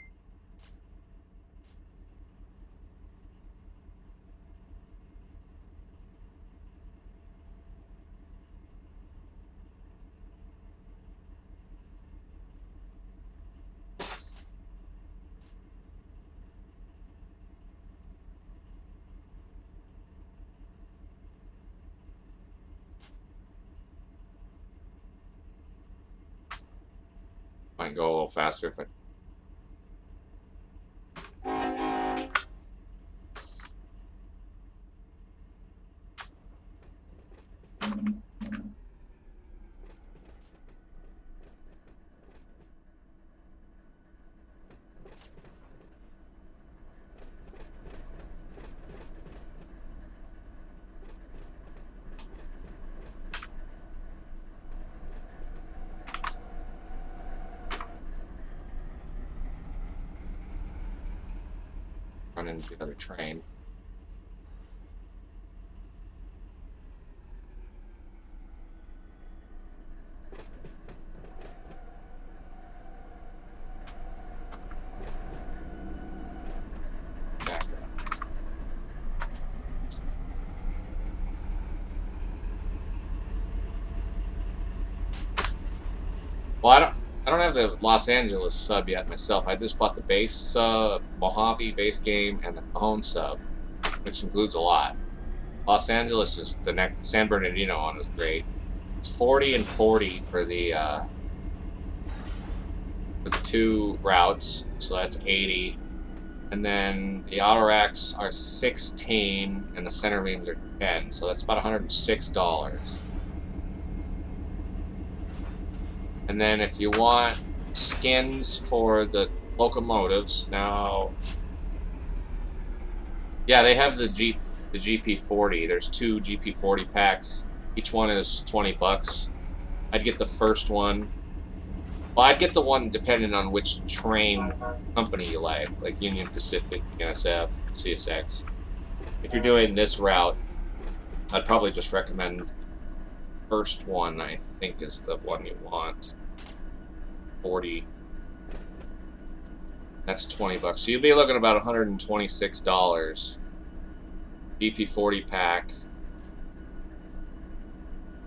Might go a little faster if I. Run into the other train. Back up. Well, I don't have the Los Angeles sub yet myself. I just bought the base Mojave base game and the Cajon sub, which includes a lot. Los Angeles is the next. San Bernardino one is great. It's 40 and 40 for the two routes, so that's 80. And then the auto racks are 16 and the center beams are 10, so that's about $106. And then if you want skins for the locomotives, now, yeah, they have the GP40. There's two GP40 packs. Each one is $20. I'd get the first one. Well, I'd get the one depending on which train company you like Union Pacific, NSF, CSX. if you're doing this route, I'd probably just recommend first one. I think is the one you want. 40. That's $20. So you'll be looking about $126. GP40 pack.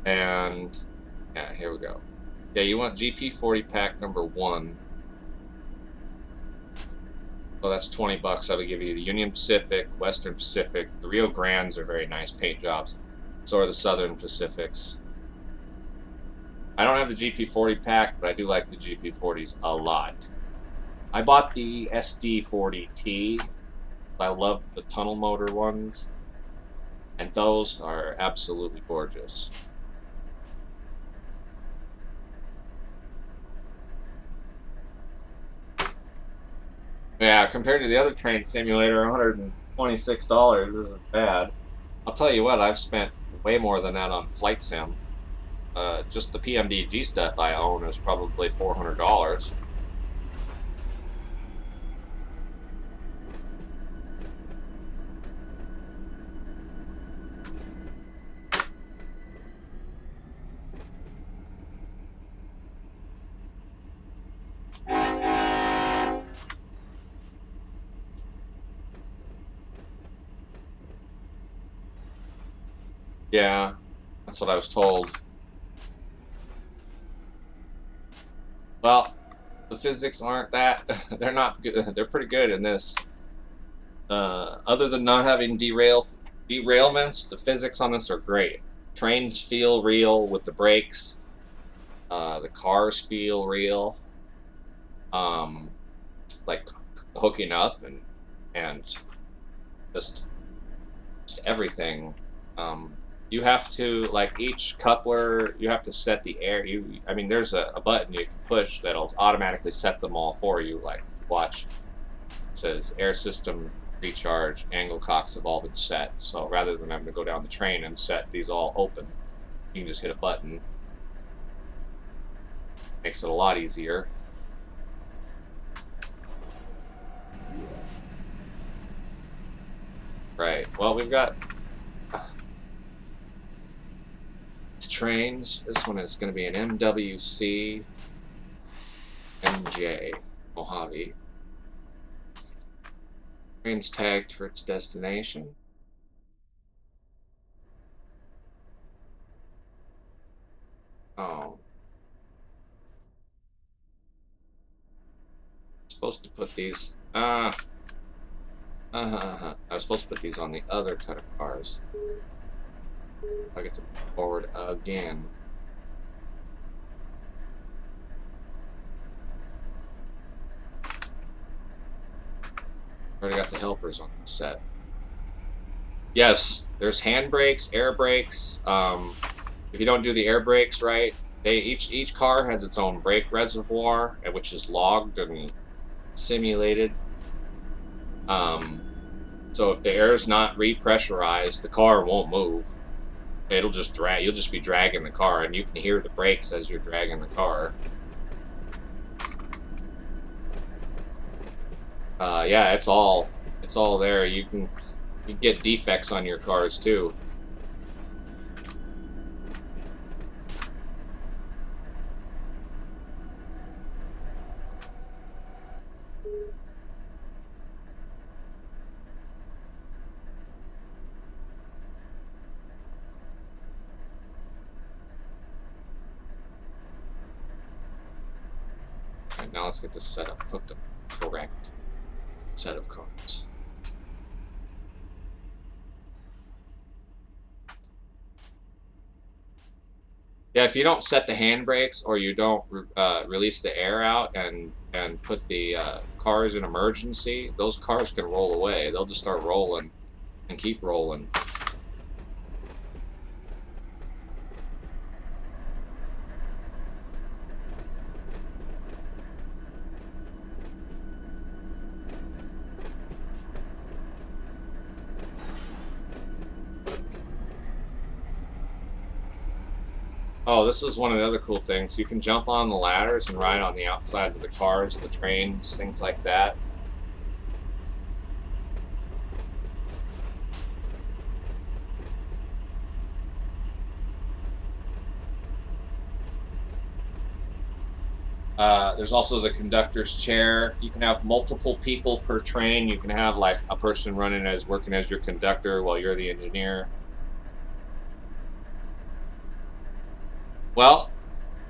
And yeah, here we go. Yeah, you want GP40 pack number 1. So that's $20. That'll give you the Union Pacific, Western Pacific. The Rio Grandes are very nice paint jobs. So are the Southern Pacifics. I don't have the GP40 pack, but I do like the GP40s a lot. I bought the SD40T. I love the tunnel motor ones. And those are absolutely gorgeous. Yeah, compared to the other train simulator, $126 isn't bad. I'll tell you what, I've spent way more than that on Flight Sim. Just the PMDG stuff I own is probably $400. Yeah, that's what I was told. Well, the physics aren't that. They're not good. They're pretty good in this. Other than not having derailments, the physics on this are great. Trains feel real with the brakes. The cars feel real. Like hooking up and just everything. You have to, like, each coupler, you have to set the air. I mean, there's a button you can push that'll automatically set them all for you. Like, watch, it says air system recharge, angle cocks have all been set. So rather than having to go down the train and set these all open, you can just hit a button. Makes it a lot easier. Right, well, we've got trains. This one is going to be an MWC MJ Mojave. Train's tagged for its destination. Oh. Supposed to put these I was supposed to put these on the other cutter cars. I get to forward again. Already got the helpers on the set. Yes, there's hand brakes, air brakes. If you don't do the air brakes right, each car has its own brake reservoir, which is logged and simulated. So if the air is not repressurized, the car won't move. It'll just drag. You'll just be dragging the car, and you can hear the brakes as you're dragging the car. Yeah, it's all there. You can get defects on your cars too. Alright, now let's get this set up, hooked up, correct set of cars. Yeah, if you don't set the handbrakes or you don't release the air out and put the cars in emergency, those cars can roll away. They'll just start rolling and keep rolling. Oh, this is one of the other cool things. You can jump on the ladders and ride on the outsides of the cars, the trains, things like that. There's also the conductor's chair. You can have multiple people per train. You can have like a person working as your conductor while you're the engineer. Well,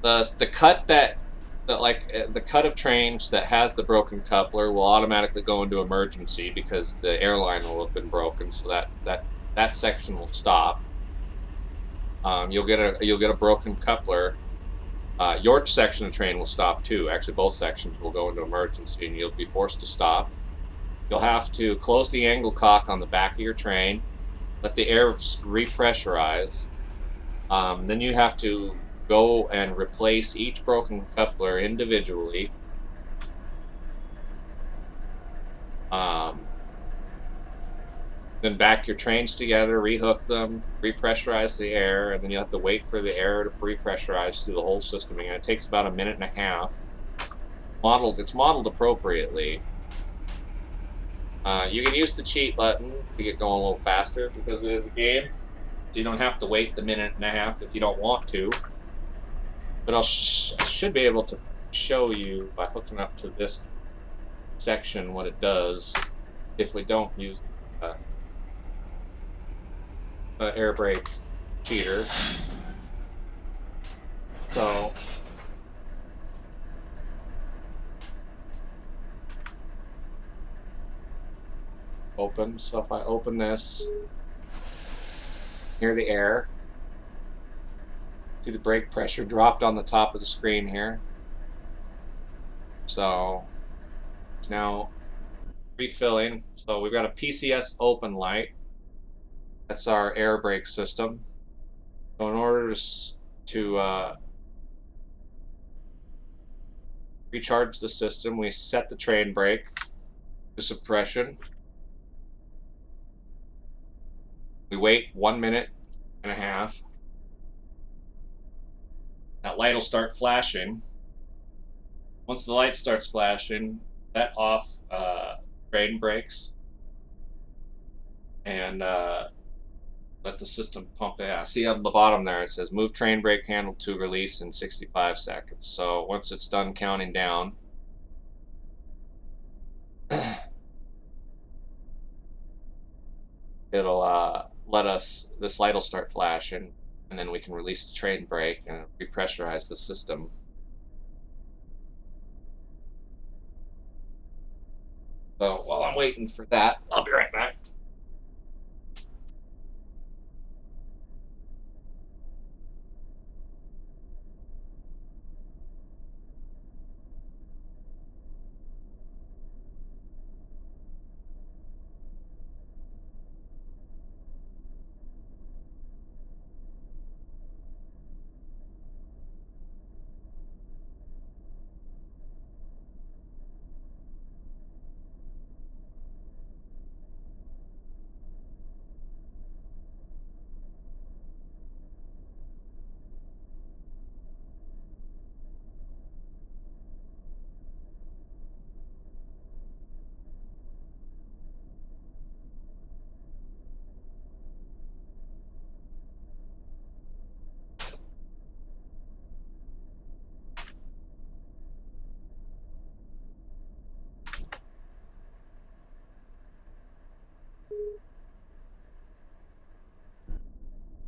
the cut the cut of trains that has the broken coupler will automatically go into emergency because the airline will have been broken, so that section will stop. You'll get a broken coupler. Your section of train will stop too. Actually, both sections will go into emergency, and you'll be forced to stop. You'll have to close the angle cock on the back of your train, let the air repressurize. Then you have to go and replace each broken coupler individually. Then back your trains together, rehook them, repressurize the air, and then you have to wait for the air to repressurize through the whole system again. It takes about a minute and a half. It's modeled appropriately. You can use the cheat button to get going a little faster because it is a game. So you don't have to wait the minute and a half if you don't want to. But I should be able to show you by hooking up to this section what it does if we don't use air brake cheater. So open. So if I open this, hear the air. See the brake pressure dropped on the top of the screen here. So it's now refilling. So we've got a PCS open light. That's our air brake system. So in order to recharge the system, we set the train brake to suppression. We wait 1 minute and a half. That light will start flashing. Once the light starts flashing, let off train brakes and let the system pump. Yeah, see on the bottom there it says move train brake handle to release in 65 seconds. So once it's done counting down, it'll this light will start flashing, and then we can release the train brake and repressurize the system. So while I'm waiting for that, I'll be right back.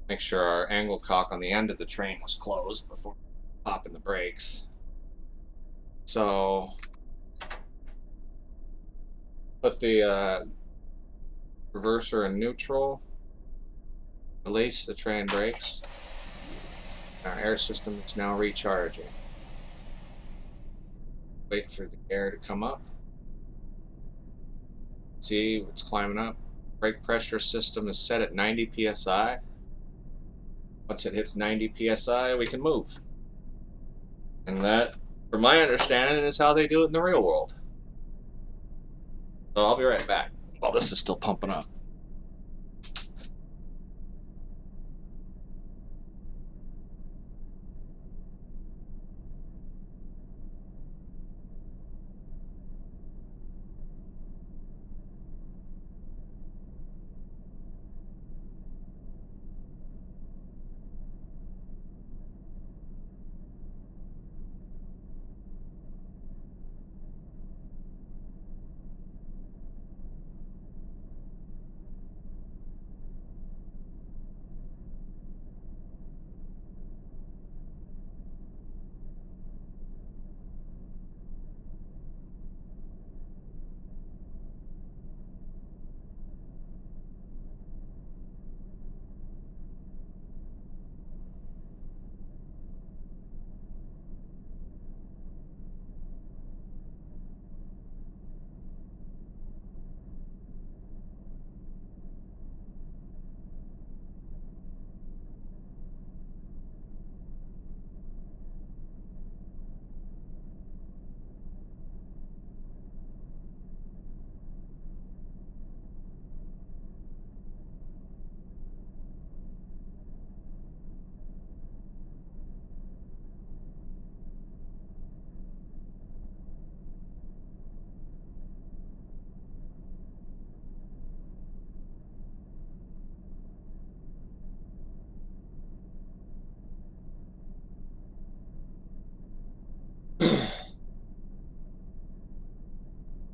Make sure our angle cock on the end of the train was closed before popping the brakes. So put the reverser in neutral, release the train brakes. Our air system is now recharging. Wait for the air to come up. See, it's climbing up. Brake pressure system is set at 90 psi. Once it hits 90 psi, we can move. And that, from my understanding, is how they do it in the real world. So I'll be right back while this is still pumping up.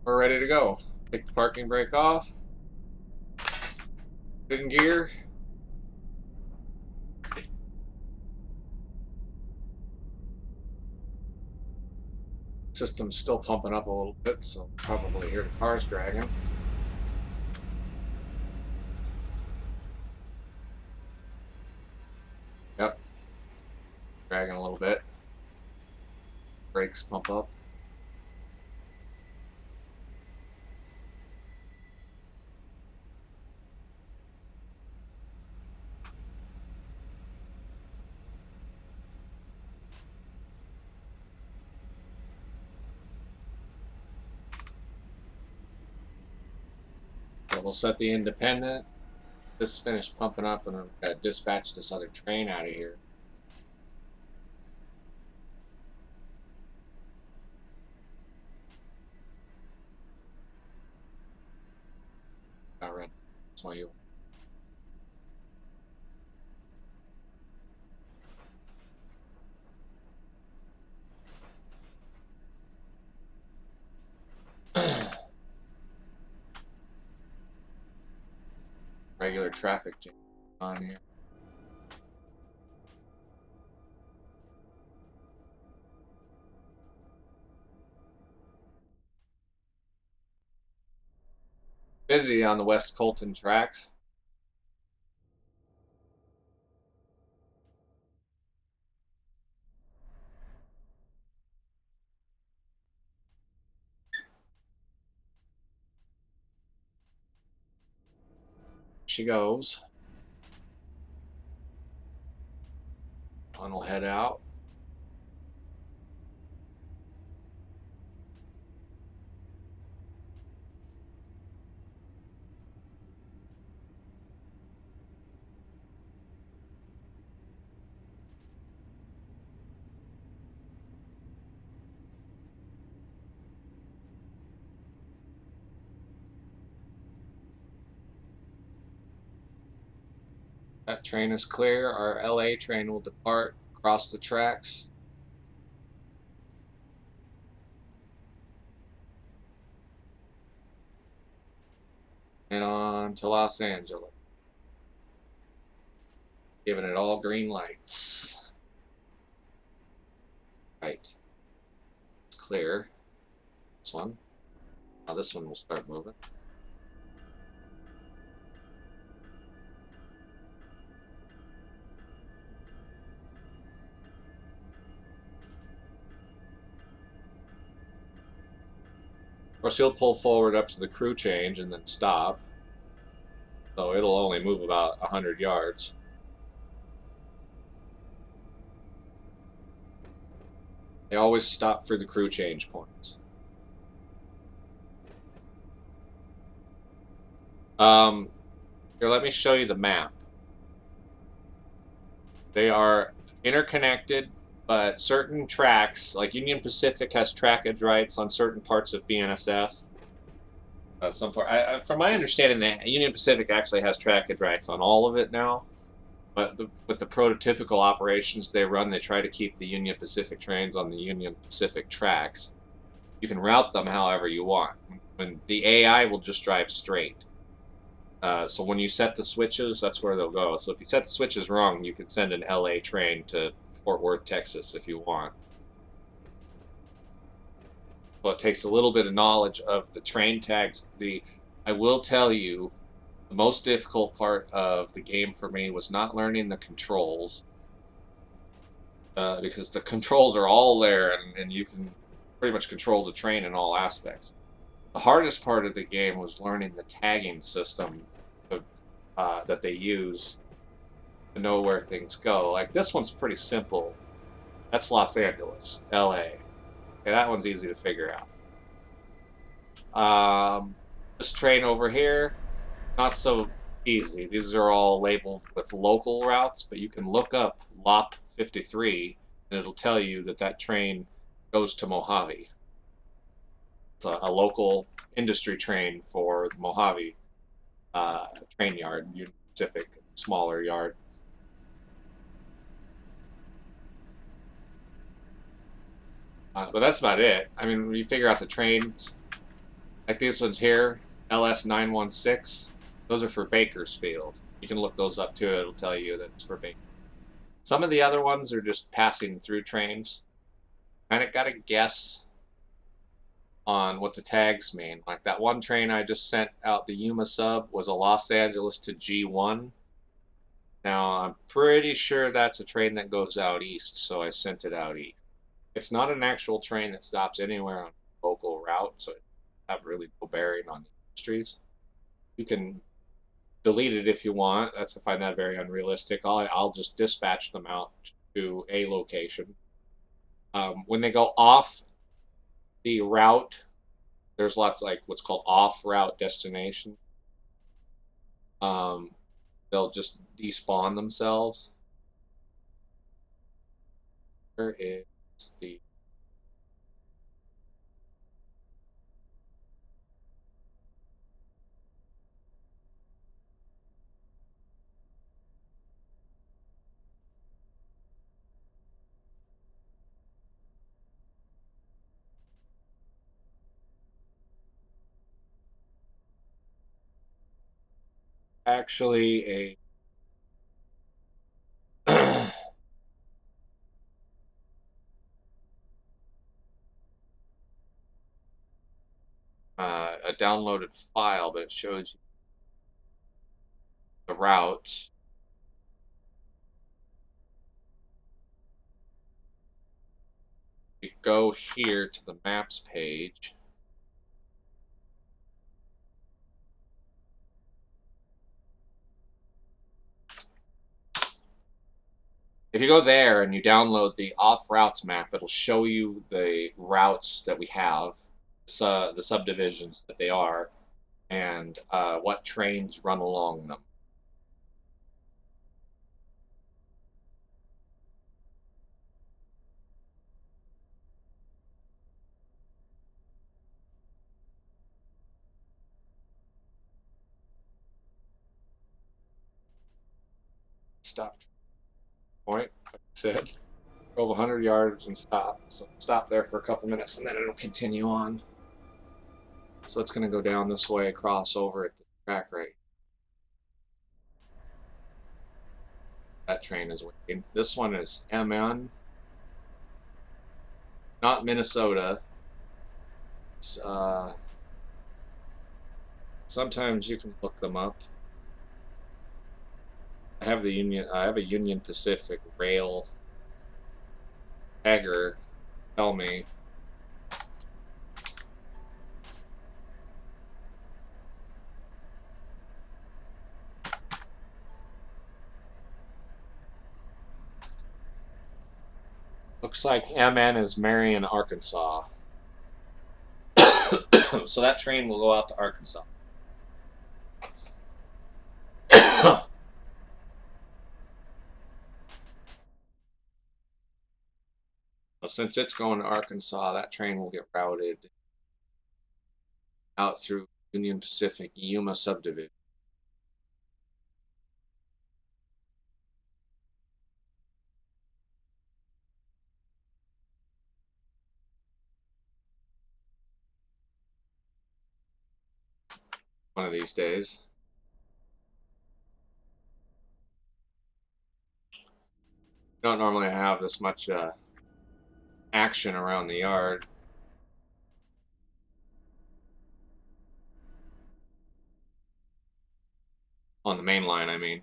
We're ready to go. Take the parking brake off. Put in gear. System's still pumping up a little bit, so probably hear the cars dragging. Yep. Dragging a little bit. Brakes pump up. So we'll set the independent. This finished pumping up, and I'm gonna dispatch this other train out of here. All right, that's why you. Regular traffic jam on here. Busy on the West Colton tracks. She goes. One will head out. That train is clear. Our LA train will depart, cross the tracks. And on to Los Angeles. Giving it all green lights. Right. Clear. This one. Now this one will start moving. Of course, he'll pull forward up to the crew change and then stop. So it'll only move about 100 yards. They always stop for the crew change points. Here, let me show you the map. They are interconnected, but certain tracks, like Union Pacific, has trackage rights on certain parts of BNSF. Some part, from my understanding, that Union Pacific actually has trackage rights on all of it now. But with the prototypical operations they run, they try to keep the Union Pacific trains on the Union Pacific tracks. You can route them however you want. When the AI will just drive straight. So when you set the switches, that's where they'll go. So if you set the switches wrong, you can send an LA train to Fort Worth, Texas, if you want. Well, it takes a little bit of knowledge of the train tags. I will tell you, the most difficult part of the game for me was not learning the controls. Because the controls are all there, and you can pretty much control the train in all aspects. The hardest part of the game was learning the tagging system that they use to know where things go. Like, this one's pretty simple. That's Los Angeles, LA. Okay, that one's easy to figure out. This train over here, not so easy. These are all labeled with local routes, but you can look up LOP 53 and it'll tell you that that train goes to Mojave. It's a local industry train for the Mojave train yard, Union Pacific, smaller yard. But that's about it. I mean, when you figure out the trains, Like these ones here, LS916. Those are for Bakersfield. You can look those up too. It'll tell you that it's for Bakersfield. Some of the other ones are just passing through trains. Kind of got to guess on what the tags mean. Like that one train I just sent out, the Yuma sub, was a Los Angeles to G1. Now, I'm pretty sure that's a train that goes out east, so I sent it out east. It's not an actual train that stops anywhere on a local route, so it have really no bearing on the industries. You can delete it if you want. I find that very unrealistic. I'll just dispatch them out to a location. When they go off the route, there's lots like what's called off-route destination. They'll just despawn themselves. Where is the actually a a downloaded file, but it shows you the route. You go here to the maps page. If you go there and you download the off routes map, it'll show you the routes that we have, the subdivisions that they are, and what trains run along them. Stop point, like I said, go 100 yards and stop. So stop there for a couple minutes and then it'll continue on. So it's going to go down this way, cross over at the track right. That train is waiting. This one is MN, not Minnesota. It's, sometimes you can look them up. I have a Union Pacific rail tagger tell me looks like MN is Marion, Arkansas. So that train will go out to Arkansas. So since it's going to Arkansas, that train will get routed out through Union Pacific Yuma subdivision. One of these days. Don't normally have this much action around the yard. On the main line, I mean.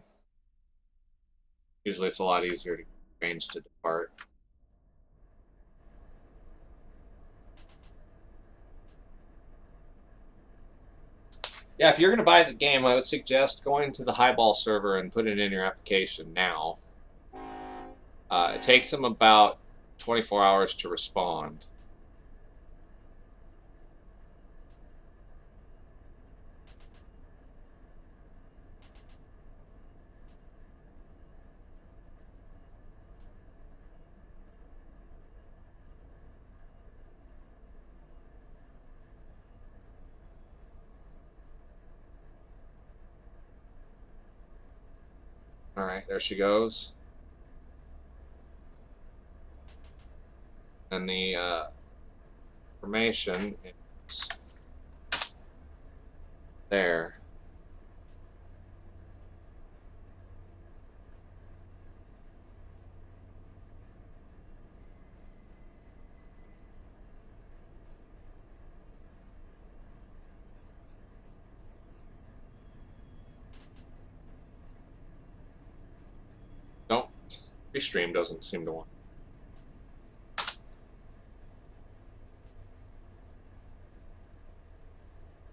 Usually it's a lot easier to get trains to depart. Yeah, if you're going to buy the game, I would suggest going to the HIghball server and putting in your application now. It takes them about 24 hours to respond. All right, there she goes. And the information is there. Nope. Restream doesn't seem to want.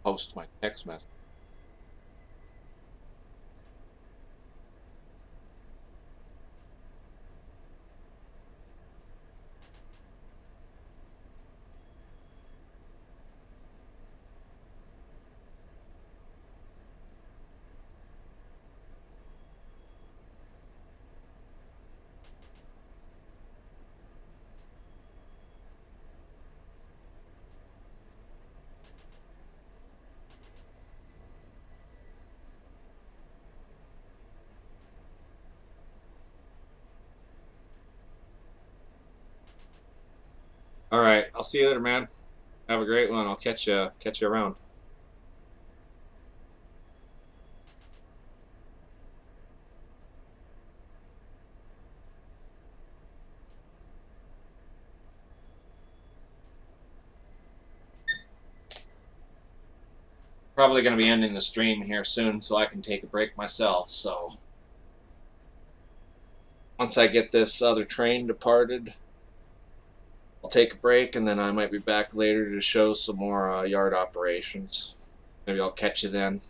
Post my text message. All right, I'll see you later, man. Have a great one. I'll catch you around. Probably going to be ending the stream here soon so I can take a break myself. So once I get this other train departed, I'll take a break, and then I might be back later to show some more yard operations. Maybe I'll catch you then.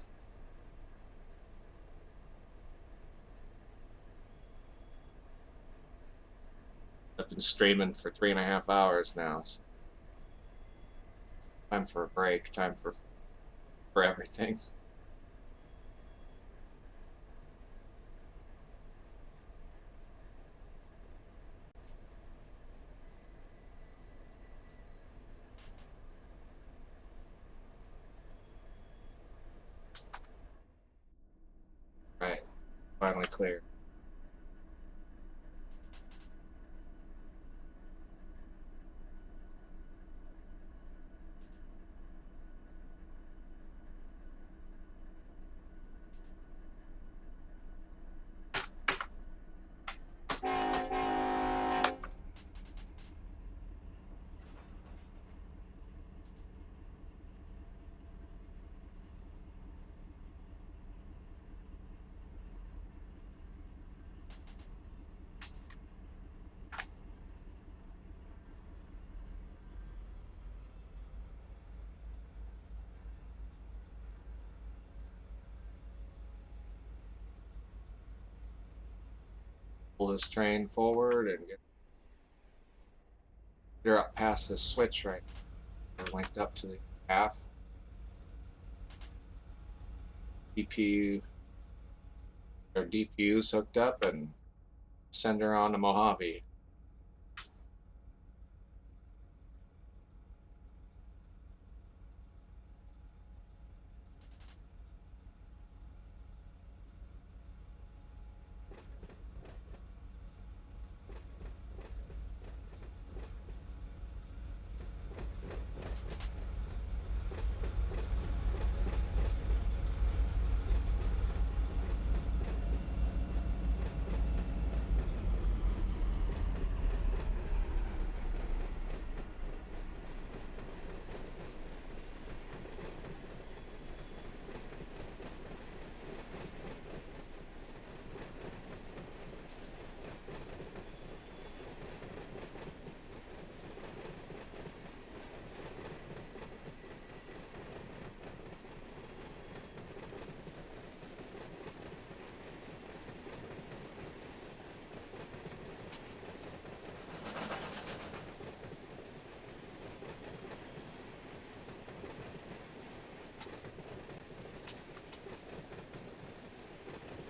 I've been streaming for 3.5 hours now. So time for a break. Time for everything. Right. Finally clear. Pull this train forward and get her up past this switch right. We're linked up to the path. DPU or DPU's hooked up, and send her on to Mojave.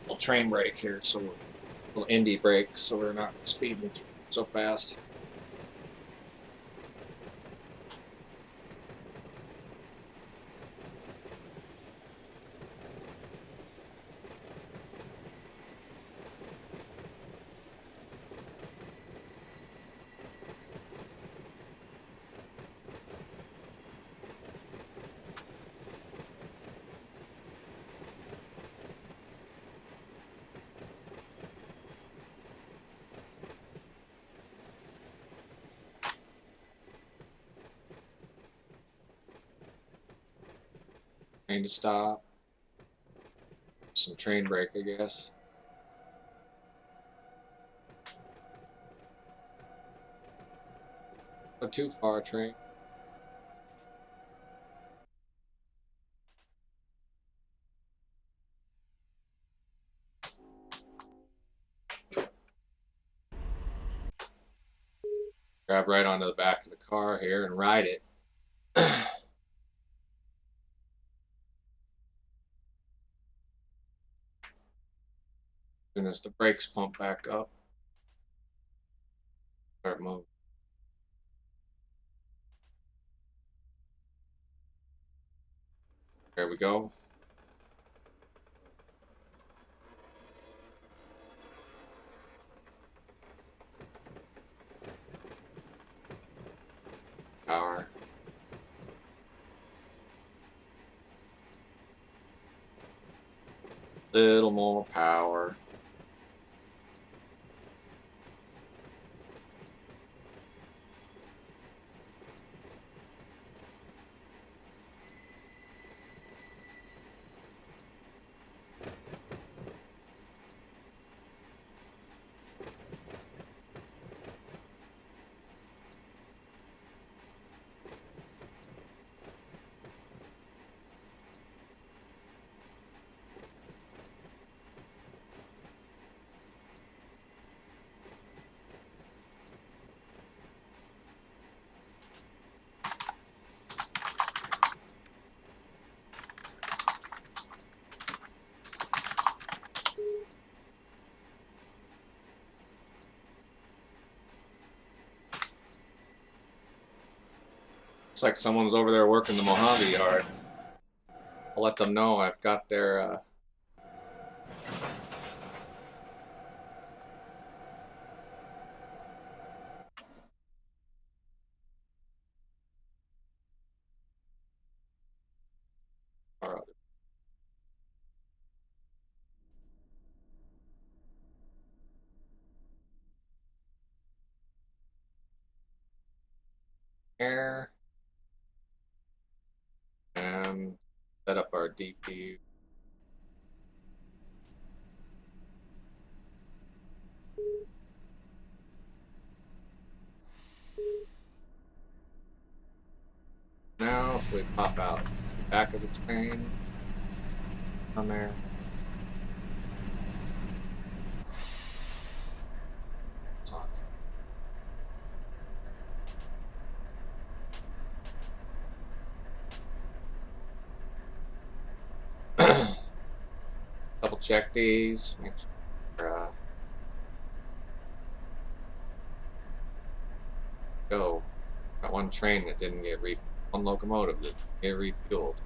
Little train brake here, so we're a little indie brake, so we're not speeding through so fast. Train to stop. Some train brake, I guess. Not too far, train. Grab right onto the back of the car here and ride it. As soon as the brakes pump back up, start moving. There we go. Power. Little more power. Looks like someone's over there working the Mojave yard. I'll let them know I've got their air and set up our DPU. Now, if we pop out to the back of the train, on there. It's on. Double check these. Make sure. Go. Got one train that didn't get refueled. One locomotive that didn't get refueled.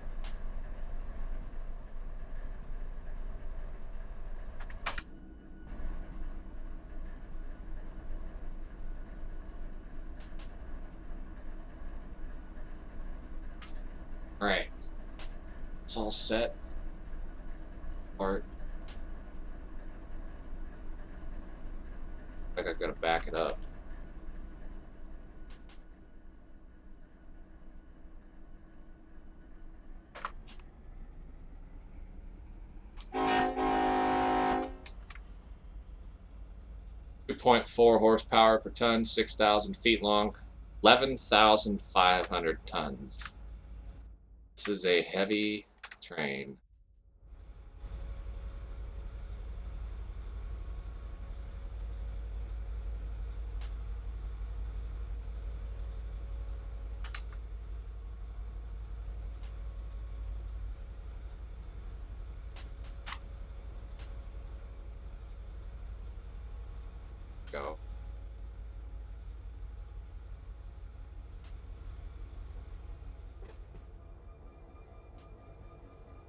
Alright. It's all set. Part. Like I've got to back it up. .4 horsepower per ton, 6,000 feet long, 11,500 tons. This is a heavy train. Go.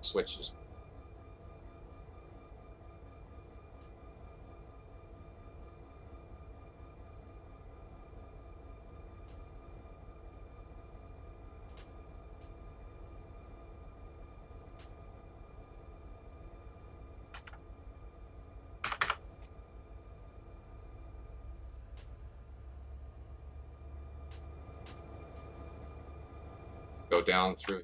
Switches. Go down through.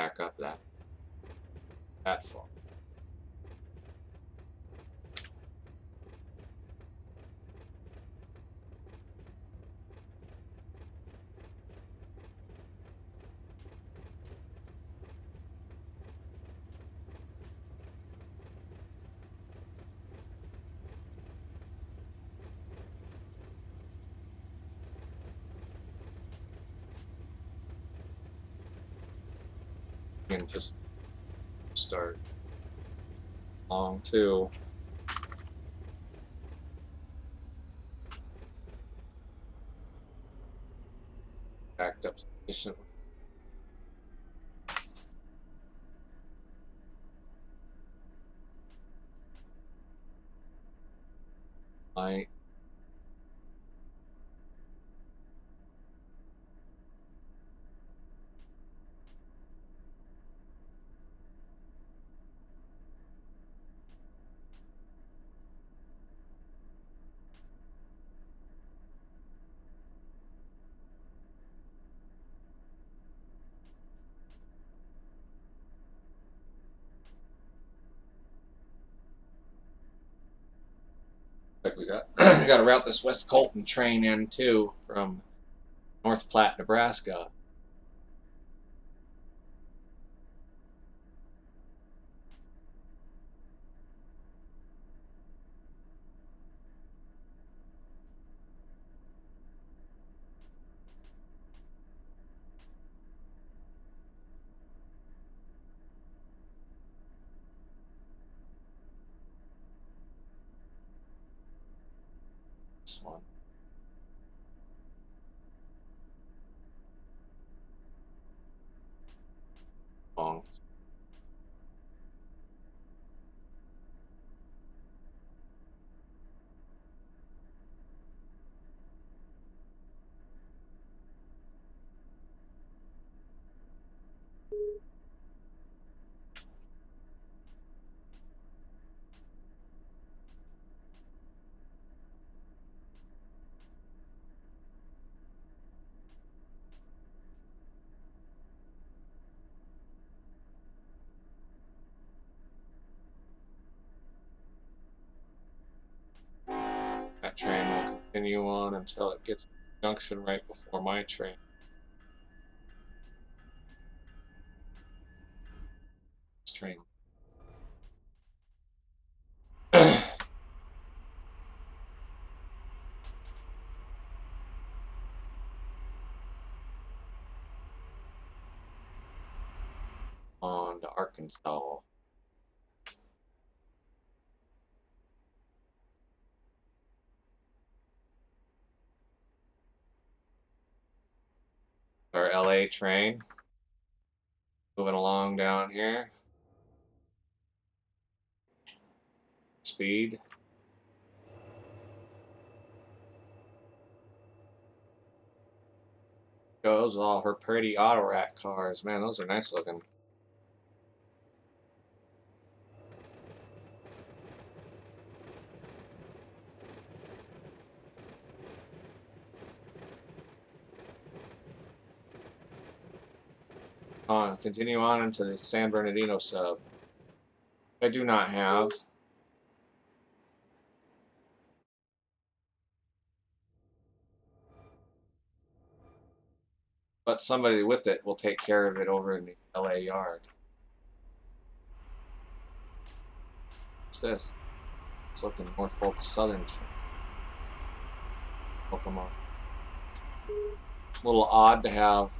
back up that far. And just start long too. Backed up sufficiently. Light. Like we got got to route this West Colton train in too from North Platte, Nebraska. This one. Long. That train will continue on until it gets to the junction right before my train. This train. On to Arkansas. Our LA train. Moving along down here. Speed. Goes with all her pretty auto rack cars. Man, those are nice looking. Continue on into the San Bernardino sub. I do not have. But somebody with it will take care of it over in the LA yard. What's this? It's looking Norfolk Southern. Oh, come on. A little odd to have.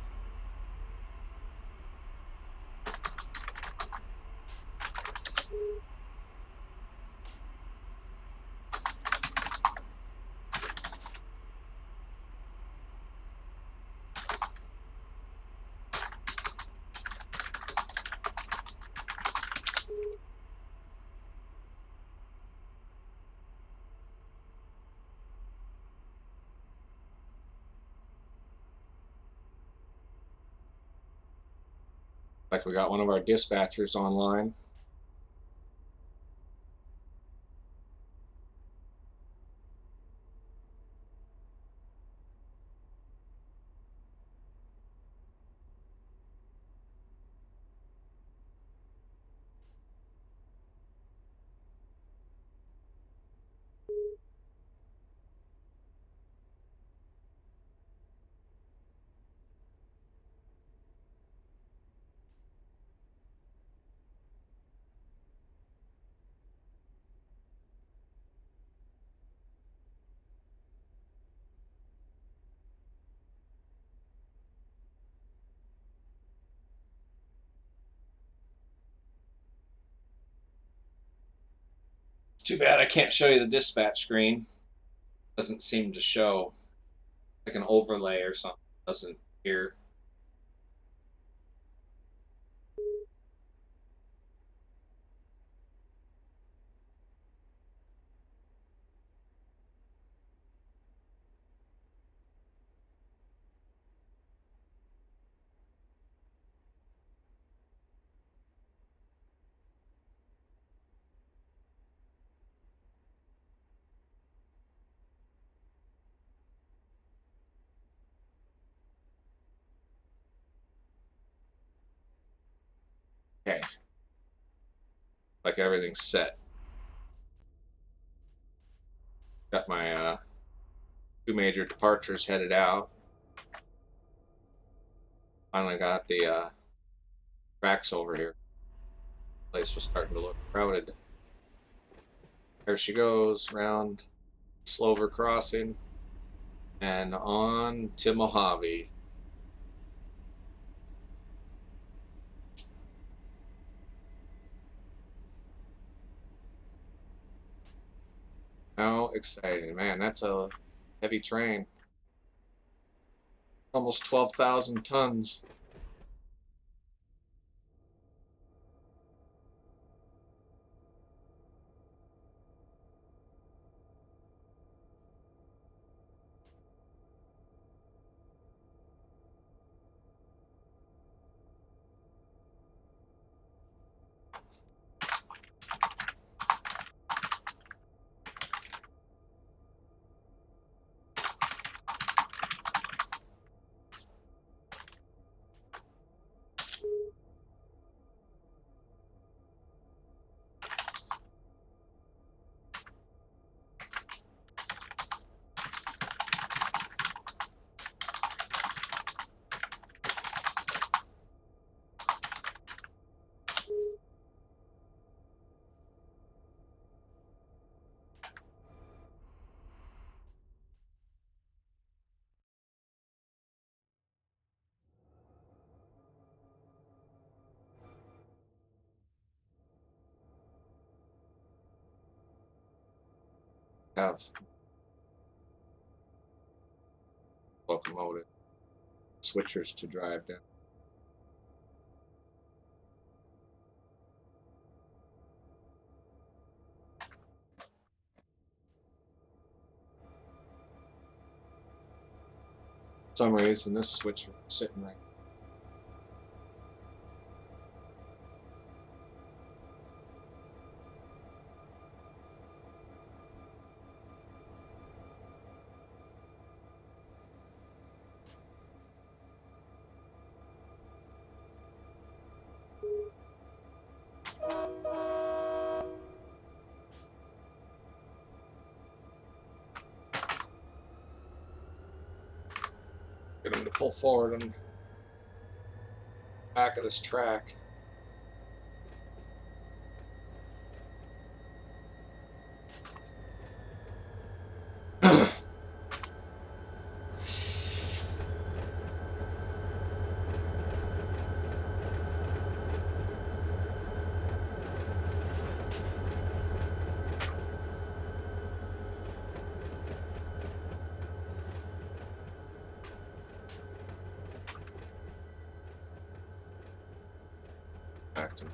Like we got one of our dispatchers online. too bad I can't show you the dispatch screen. Doesn't seem to show, like an overlay or something. Doesn't appear. Okay. Like everything's set. Got my 2 major departures headed out. Finally got the tracks over here. The place was starting to look crowded. There she goes, round Slover Crossing, and on to Mojave. How exciting, man! That's a heavy train. Almost 12,000 tons. Have locomotive switchers to drive down. For some reason, this switcher is sitting right. Get them to pull forward on the back of this track. Back to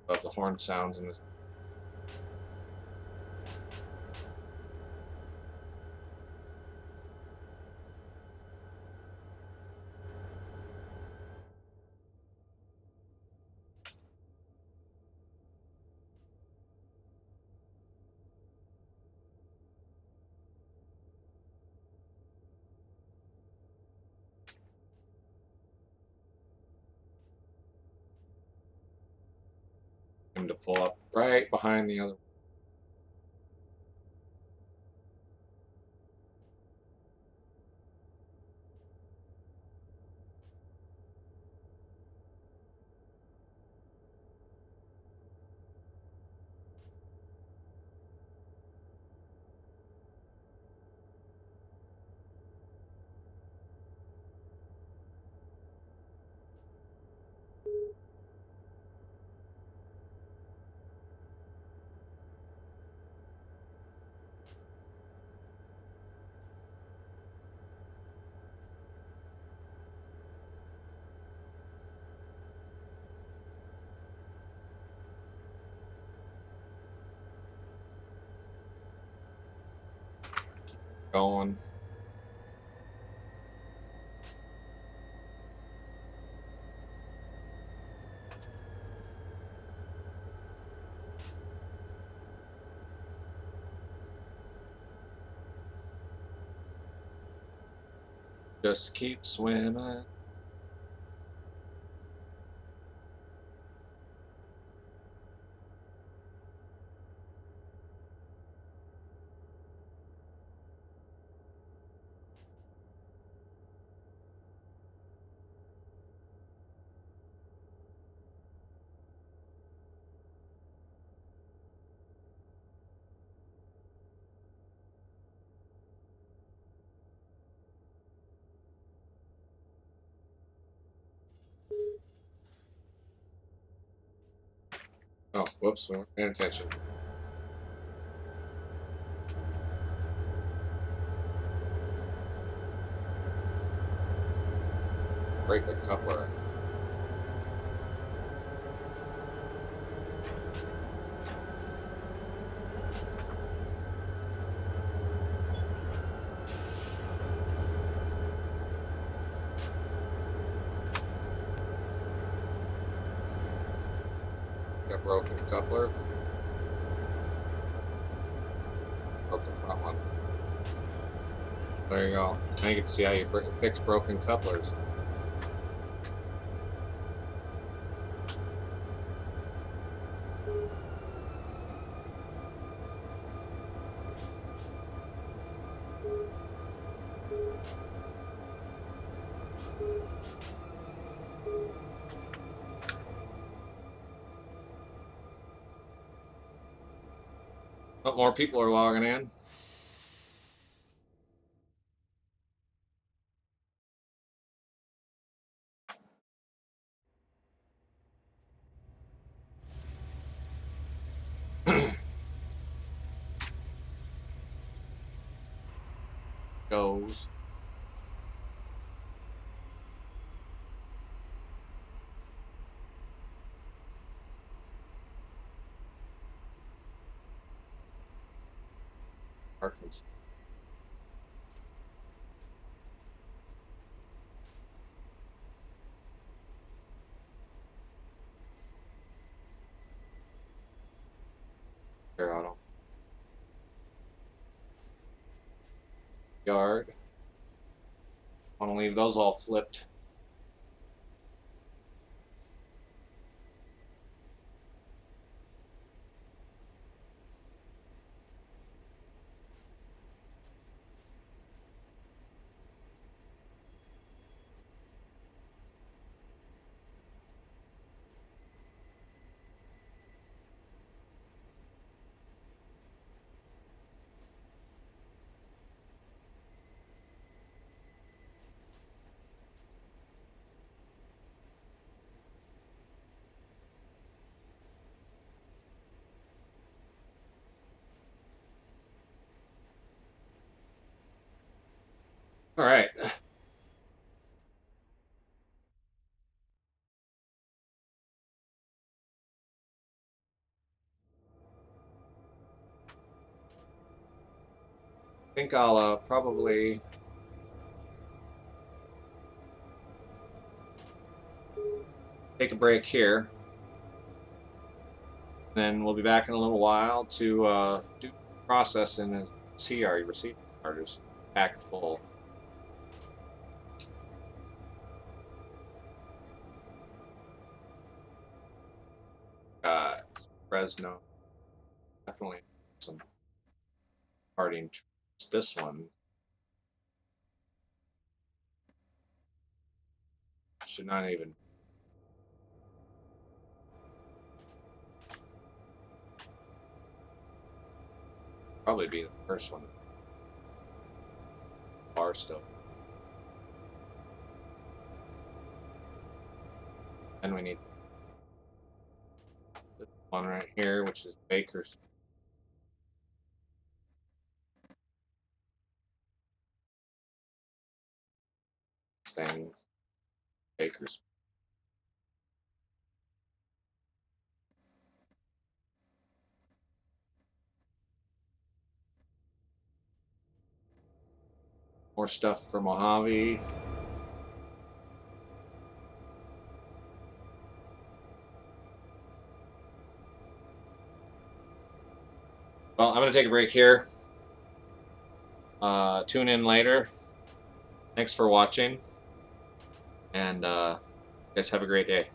about the horn sounds in this. Him to pull up right behind the other. going. Just keep swimming. Oh, whoops, we're not paying attention. Break the coupler. Got broken coupler. Broke the front one. There you go. Now you can see how you fix broken couplers. But more people are logging in. Goes. Arkansas. Air auto. Yard. Want to leave those all flipped. All right. I think I'll probably take a break here. Then we'll be back in a little while to do processing and see our receipt card is packed full. Fresno. Definitely some parting trips. This one should not even. Probably be the first one. Barstow. And we need this one right here, which is Baker's. Thing. Baker's. More stuff for Mojave. Well, I'm going to take a break here. Tune in later. Thanks for watching. And guys, have a great day.